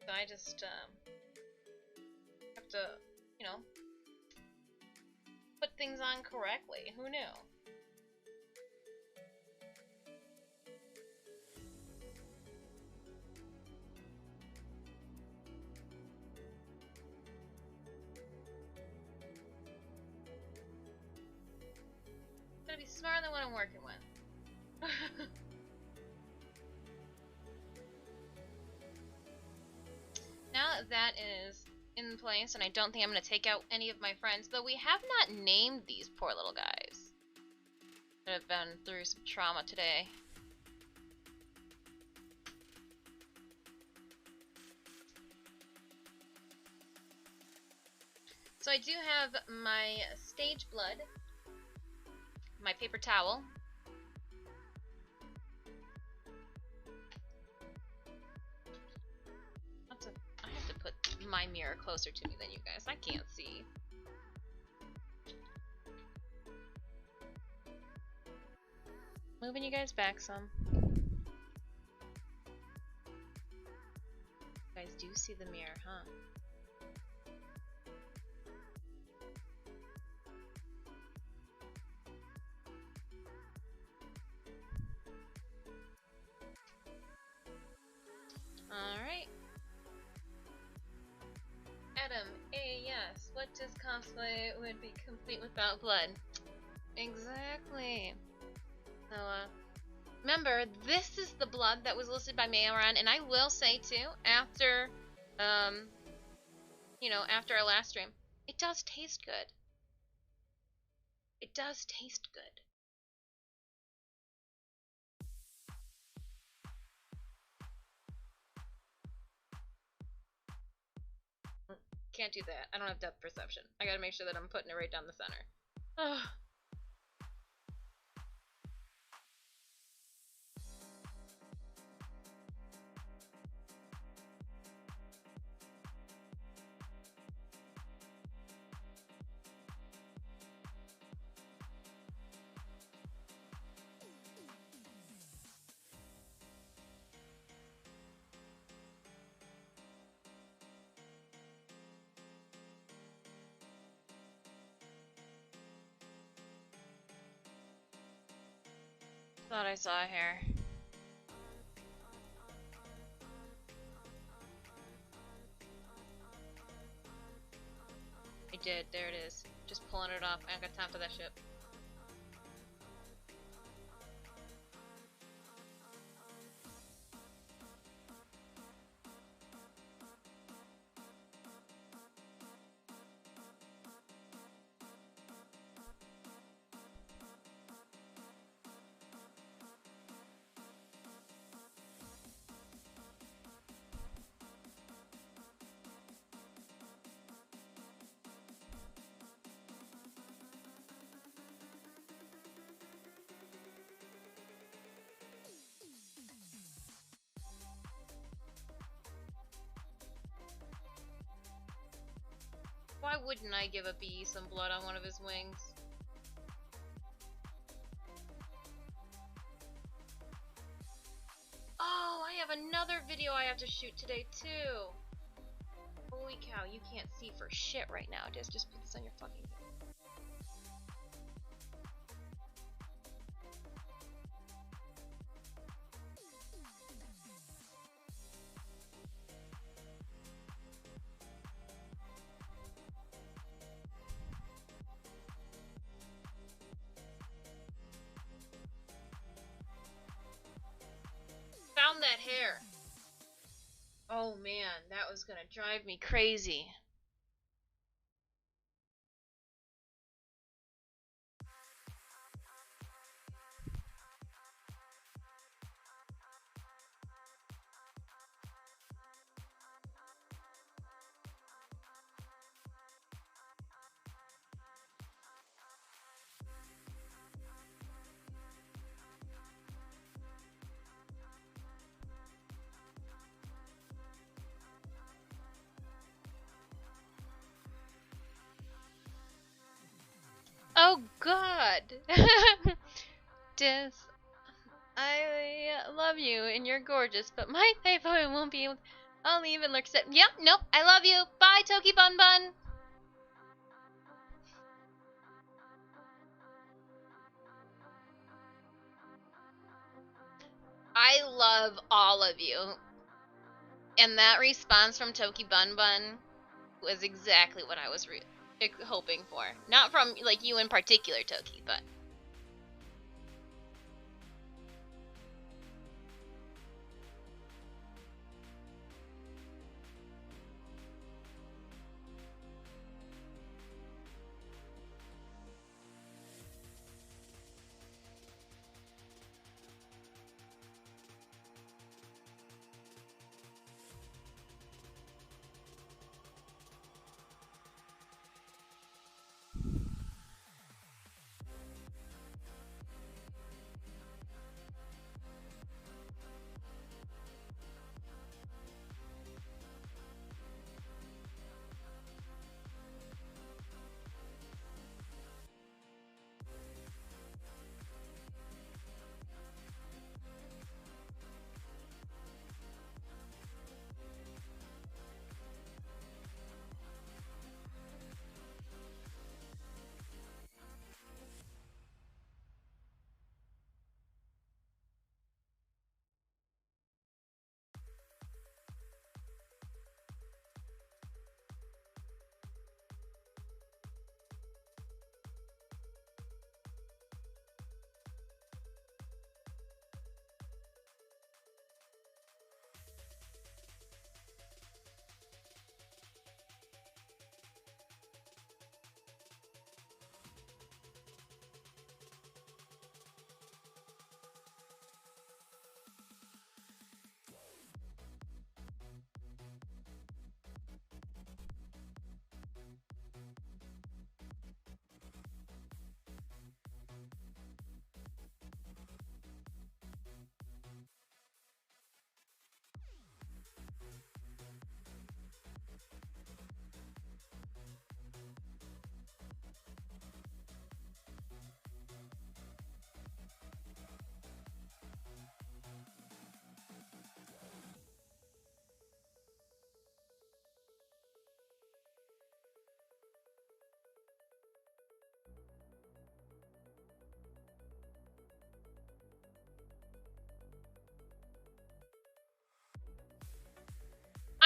So I just have to, you know, put things on correctly. Who knew? Gotta be smarter than what I'm working with. Now that is in place, and I don't think I'm going to take out any of my friends, though we have not named these poor little guys that have been through some trauma today. So I do have my stage blood, my paper towel, I have to put my mirror closer to me than you guys. I can't see. Moving you guys back some. You guys do see the mirror, huh? Alright. Adam, yes. What does cosplay would be complete without blood? Exactly. So, remember, this is the blood that was listed by Mayoran, and I will say, too, after, you know, after our last stream, it does taste good. It does taste good. Can't do that. I don't have depth perception. I gotta make sure that I'm putting it right down the center. Ugh. Thought I saw hair. did. There it is. Just pulling it off. I don't got time for that shit. Why wouldn't I give a bee some blood on one of his wings? Oh, I have another video I have to shoot today too. Holy cow, you can't see for shit right now. Just put this on your fucking video. Found that hair. Oh man, that was gonna drive me crazy. Oh god! I love you and you're gorgeous, but my typo won't be able. I'll even lurk. Yep, nope. I love you. Bye, Toki Bun Bun. I love all of you, and that response from Toki Bun Bun was exactly what I was hoping for. Not from like you in particular, Toki, but.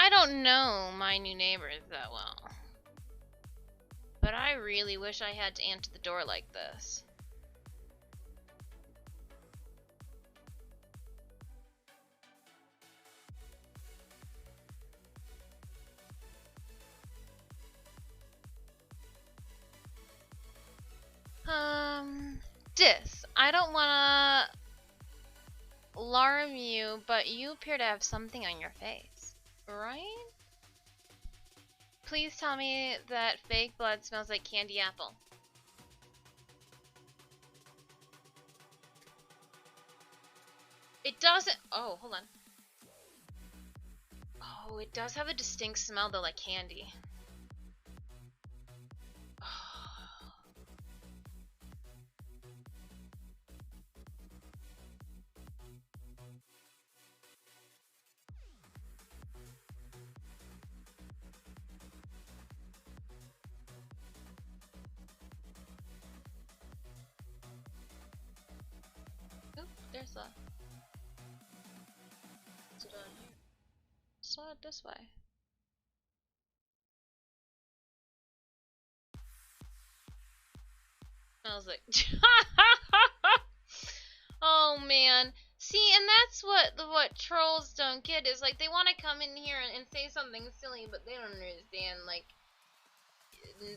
I don't know my new neighbors that well. I really wish I had to enter the door like this. I don't wanna alarm you, but you appear to have something on your face, right? Please tell me that fake blood smells like candy apple. It doesn't. Oh, hold on. Oh, it does have a distinct smell though, like candy. There's a. What's it on here? Saw it this way. Smells like. Oh man. See, and that's what trolls don't get is like they want to come in here and say something silly, but they don't understand. Like,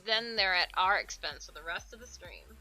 then they're at our expense for the rest of the stream.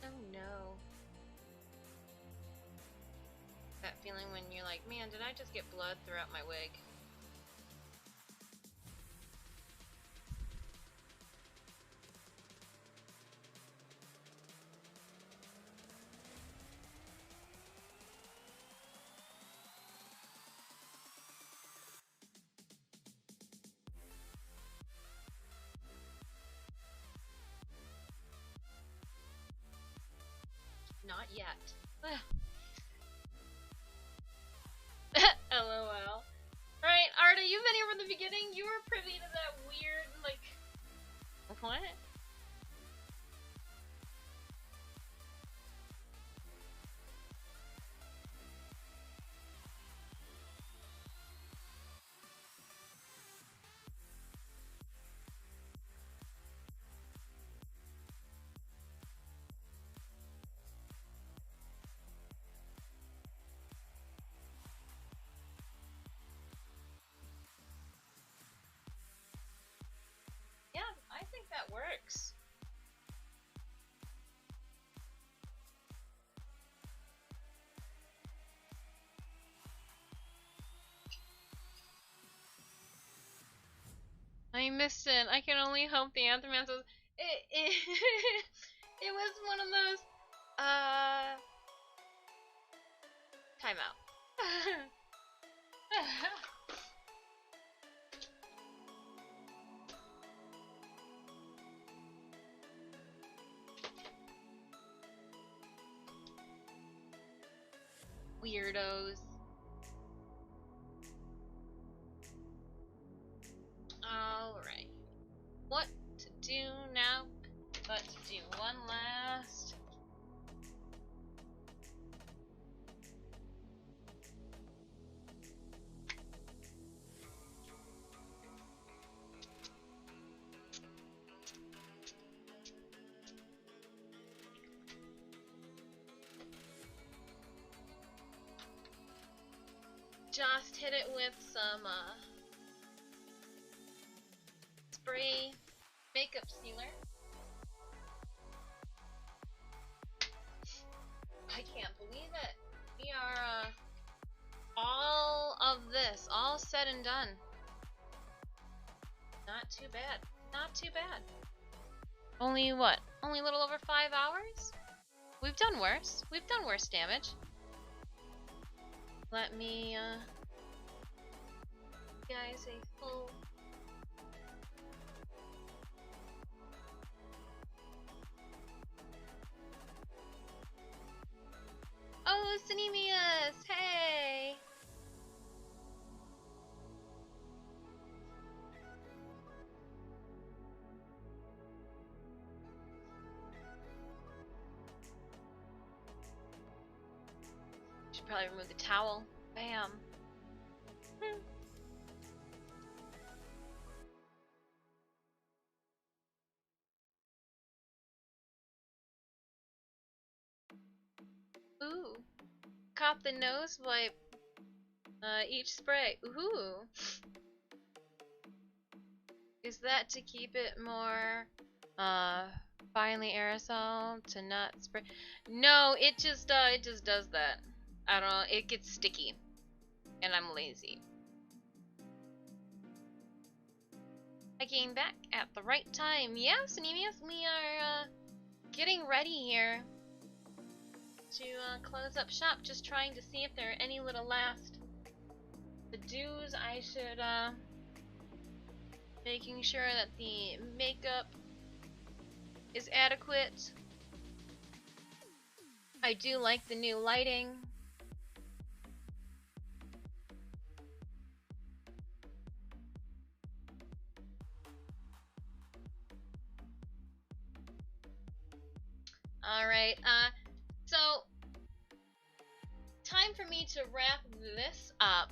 Oh no. That feeling when you're like, man, did I just get blood throughout my wig? Not yet. LOL. Right, Arda, you've been here from the beginning. You were privy to that weird, like... What? Yeah, I think that works. I missed it. I can only hope the Anthem was... It was one of those... Timeout. Weirdos. Alright. What to do now but to do one last... Just hit it with some spray makeup sealer. I can't believe it. We are all of this, all said and done. Not too bad. Not too bad. Only what? Only a little over 5 hours? We've done worse. We've done worse damage. Let me guys a full probably remove the towel. Bam. Ooh. Cop the nose wipe. Each spray. Ooh. Is that to keep it more, finely aerosol to not spray? No, it just does that. I don't know, it gets sticky. And I'm lazy. I came back at the right time. Yes, Anemius, we are, getting ready here to, close up shop. Just trying to see if there are any little last to-dos I should, making sure that the makeup is adequate. I do like the new lighting. Alright, so time for me to wrap this up.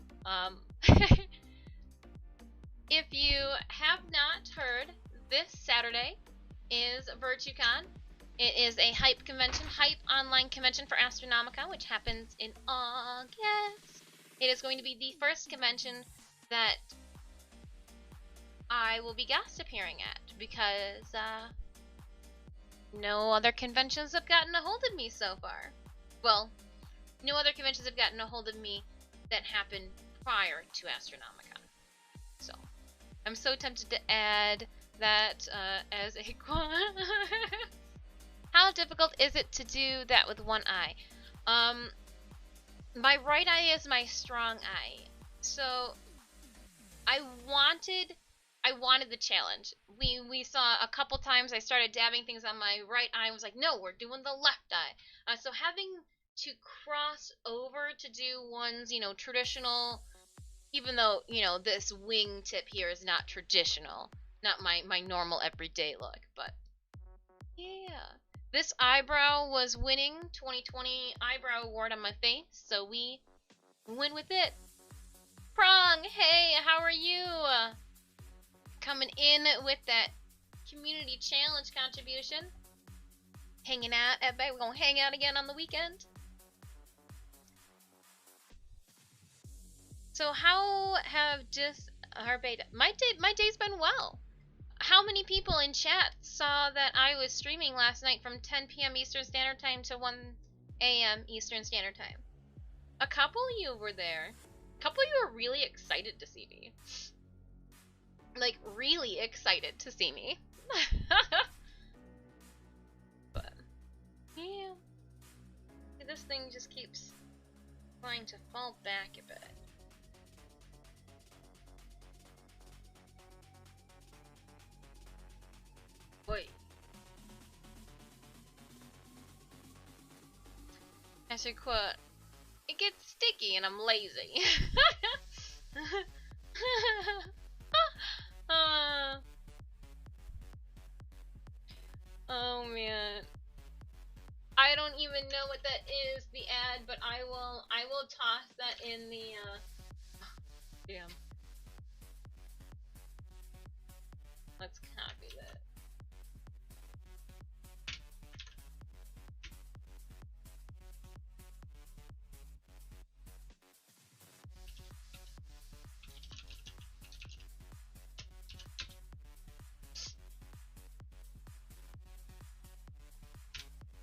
If you have not heard, this Saturday is VirtueCon. It is a hype convention, hype online convention for Astronomica, which happens in August. It is going to be the first convention that I will be guest appearing at, because no other conventions have gotten a hold of me so far. Well, no other conventions have gotten a hold of me that happened prior to Astronomica. So, I'm so tempted to add that as a How difficult is it to do that with one eye? My right eye is my strong eye. So, I wanted the challenge. We saw a couple times I started dabbing things on my right eye and was like, no, we're doing the left eye. So having to cross over to do one's, you know, traditional, even though, you know, this wing tip here is not traditional, not my normal everyday look, but yeah. This eyebrow was winning 2020 eyebrow award on my face, so we win with it. Prong, hey, how are you? Coming in with that community challenge contribution. Hanging out. Everybody, we're gonna hang out again on the weekend. So how have my day's been well. How many people in chat saw that I was streaming last night from 10 p.m. Eastern Standard Time to 1 a.m. Eastern Standard Time? A couple of you were there. A couple of you were really excited to see me. Like, really excited to see me. But, yeah. This thing just keeps trying to fall back a bit. Boy. I should quote, it gets sticky and I'm lazy. Oh man. I don't even know what that is, the ad, but I will toss that in the damn. Let's copy that.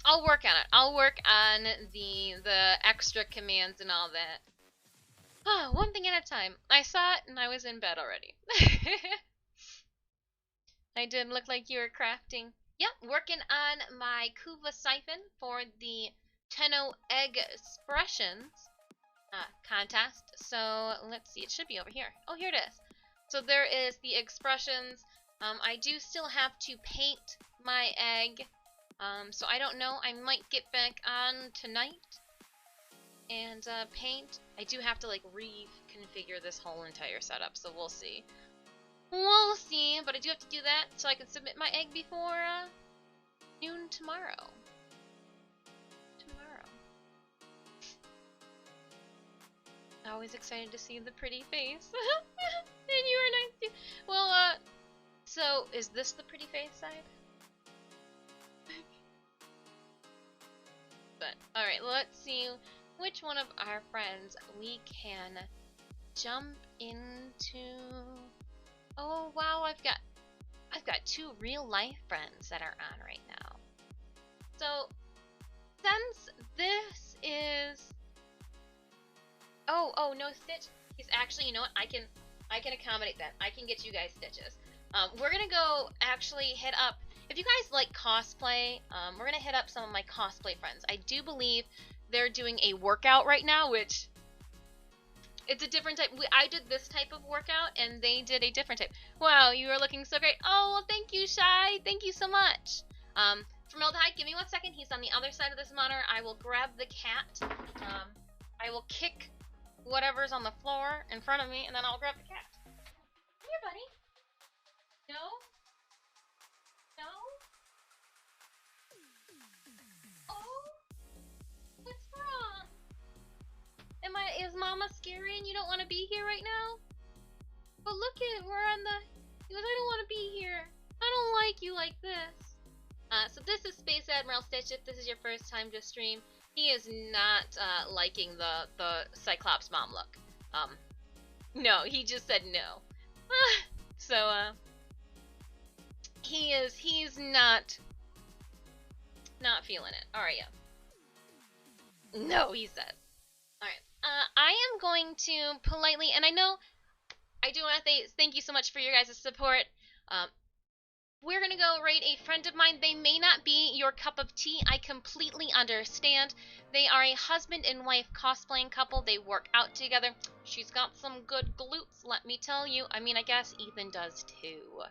I'll work on it. I'll work on the extra commands and all that. Oh, one thing at a time. I saw it and I was in bed already. I did look like you were crafting. Yep, working on my Kuva siphon for the Tenno Egg Expressions contest. So let's see, it should be over here. Oh, here it is. So there is the expressions. I do still have to paint my egg. So I don't know, I might get back on tonight and paint. I do have to like reconfigure this whole entire setup, so we'll see. We'll see, but I do have to do that so I can submit my egg before noon tomorrow. Always excited to see the pretty face. And you were nice too. Well, so is this the pretty face side? But, alright, let's see which one of our friends we can jump into. Oh wow, I've got 2 real life friends that are on right now. So since this is oh no, Stitch, he's actually, you know what, I can accommodate that. I can get you guys Stitches. We're gonna go actually hit up, if you guys like cosplay, we're gonna hit up some of my cosplay friends. I do believe they're doing a workout right now, which it's a different type. I did this type of workout, and they did a different type. Wow, you are looking so great. Oh, well, thank you, Shy. Thank you so much. Formaldehyde, give me 1 second. He's on the other side of this monitor. I will grab the cat. I will kick whatever's on the floor in front of me, and then I'll grab the cat. Come here, buddy. No? No? Oh? What's wrong? Is Mama scary and you don't want to be here right now? But look at, we're on the, he goes, I don't want to be here. I don't like you like this. So this is Space Admiral Stitch. If this is your first time to stream, he is not liking the Cyclops mom look. No, he just said no. So he's not feeling it. Alright, yeah. No, he says. Alright. I am going to politely, and I know I do want to say thank you so much for your guys' support. We're gonna go raid a friend of mine. They may not be your cup of tea. I completely understand. They are a husband and wife cosplaying couple. They work out together. She's got some good glutes, let me tell you. I mean, I guess Ethan does too.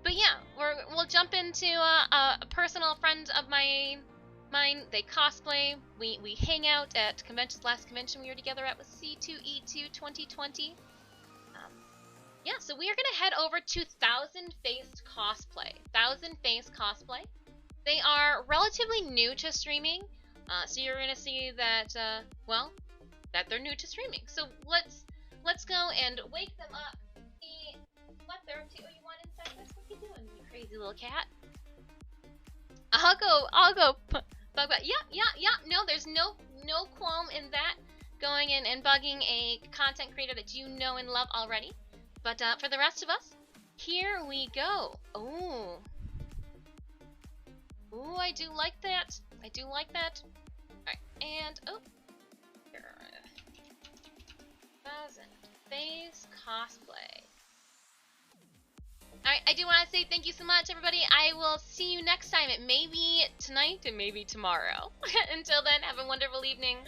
But yeah, we'll jump into a personal friend of mine. They cosplay. We hang out at conventions. Last convention we were together at was C2E2 2020. Yeah, so we are gonna head over to Thousand Faced Cosplay. Thousand Faced Cosplay. They are relatively new to streaming, so you're gonna see that that they're new to streaming. So let's go and wake them up. See what they're up to. Oh, you want inside this? What you doing, you crazy little cat? I'll go. Bug. Yeah. No, there's no qualm in that. Going in and bugging a content creator that you know and love already. But for the rest of us, here we go. Ooh, I do like that. Alright, and here. Thousand Face Cosplay. Alright, I do want to say thank you so much, everybody. I will see you next time. It may be tonight and maybe tomorrow. Until then, have a wonderful evening.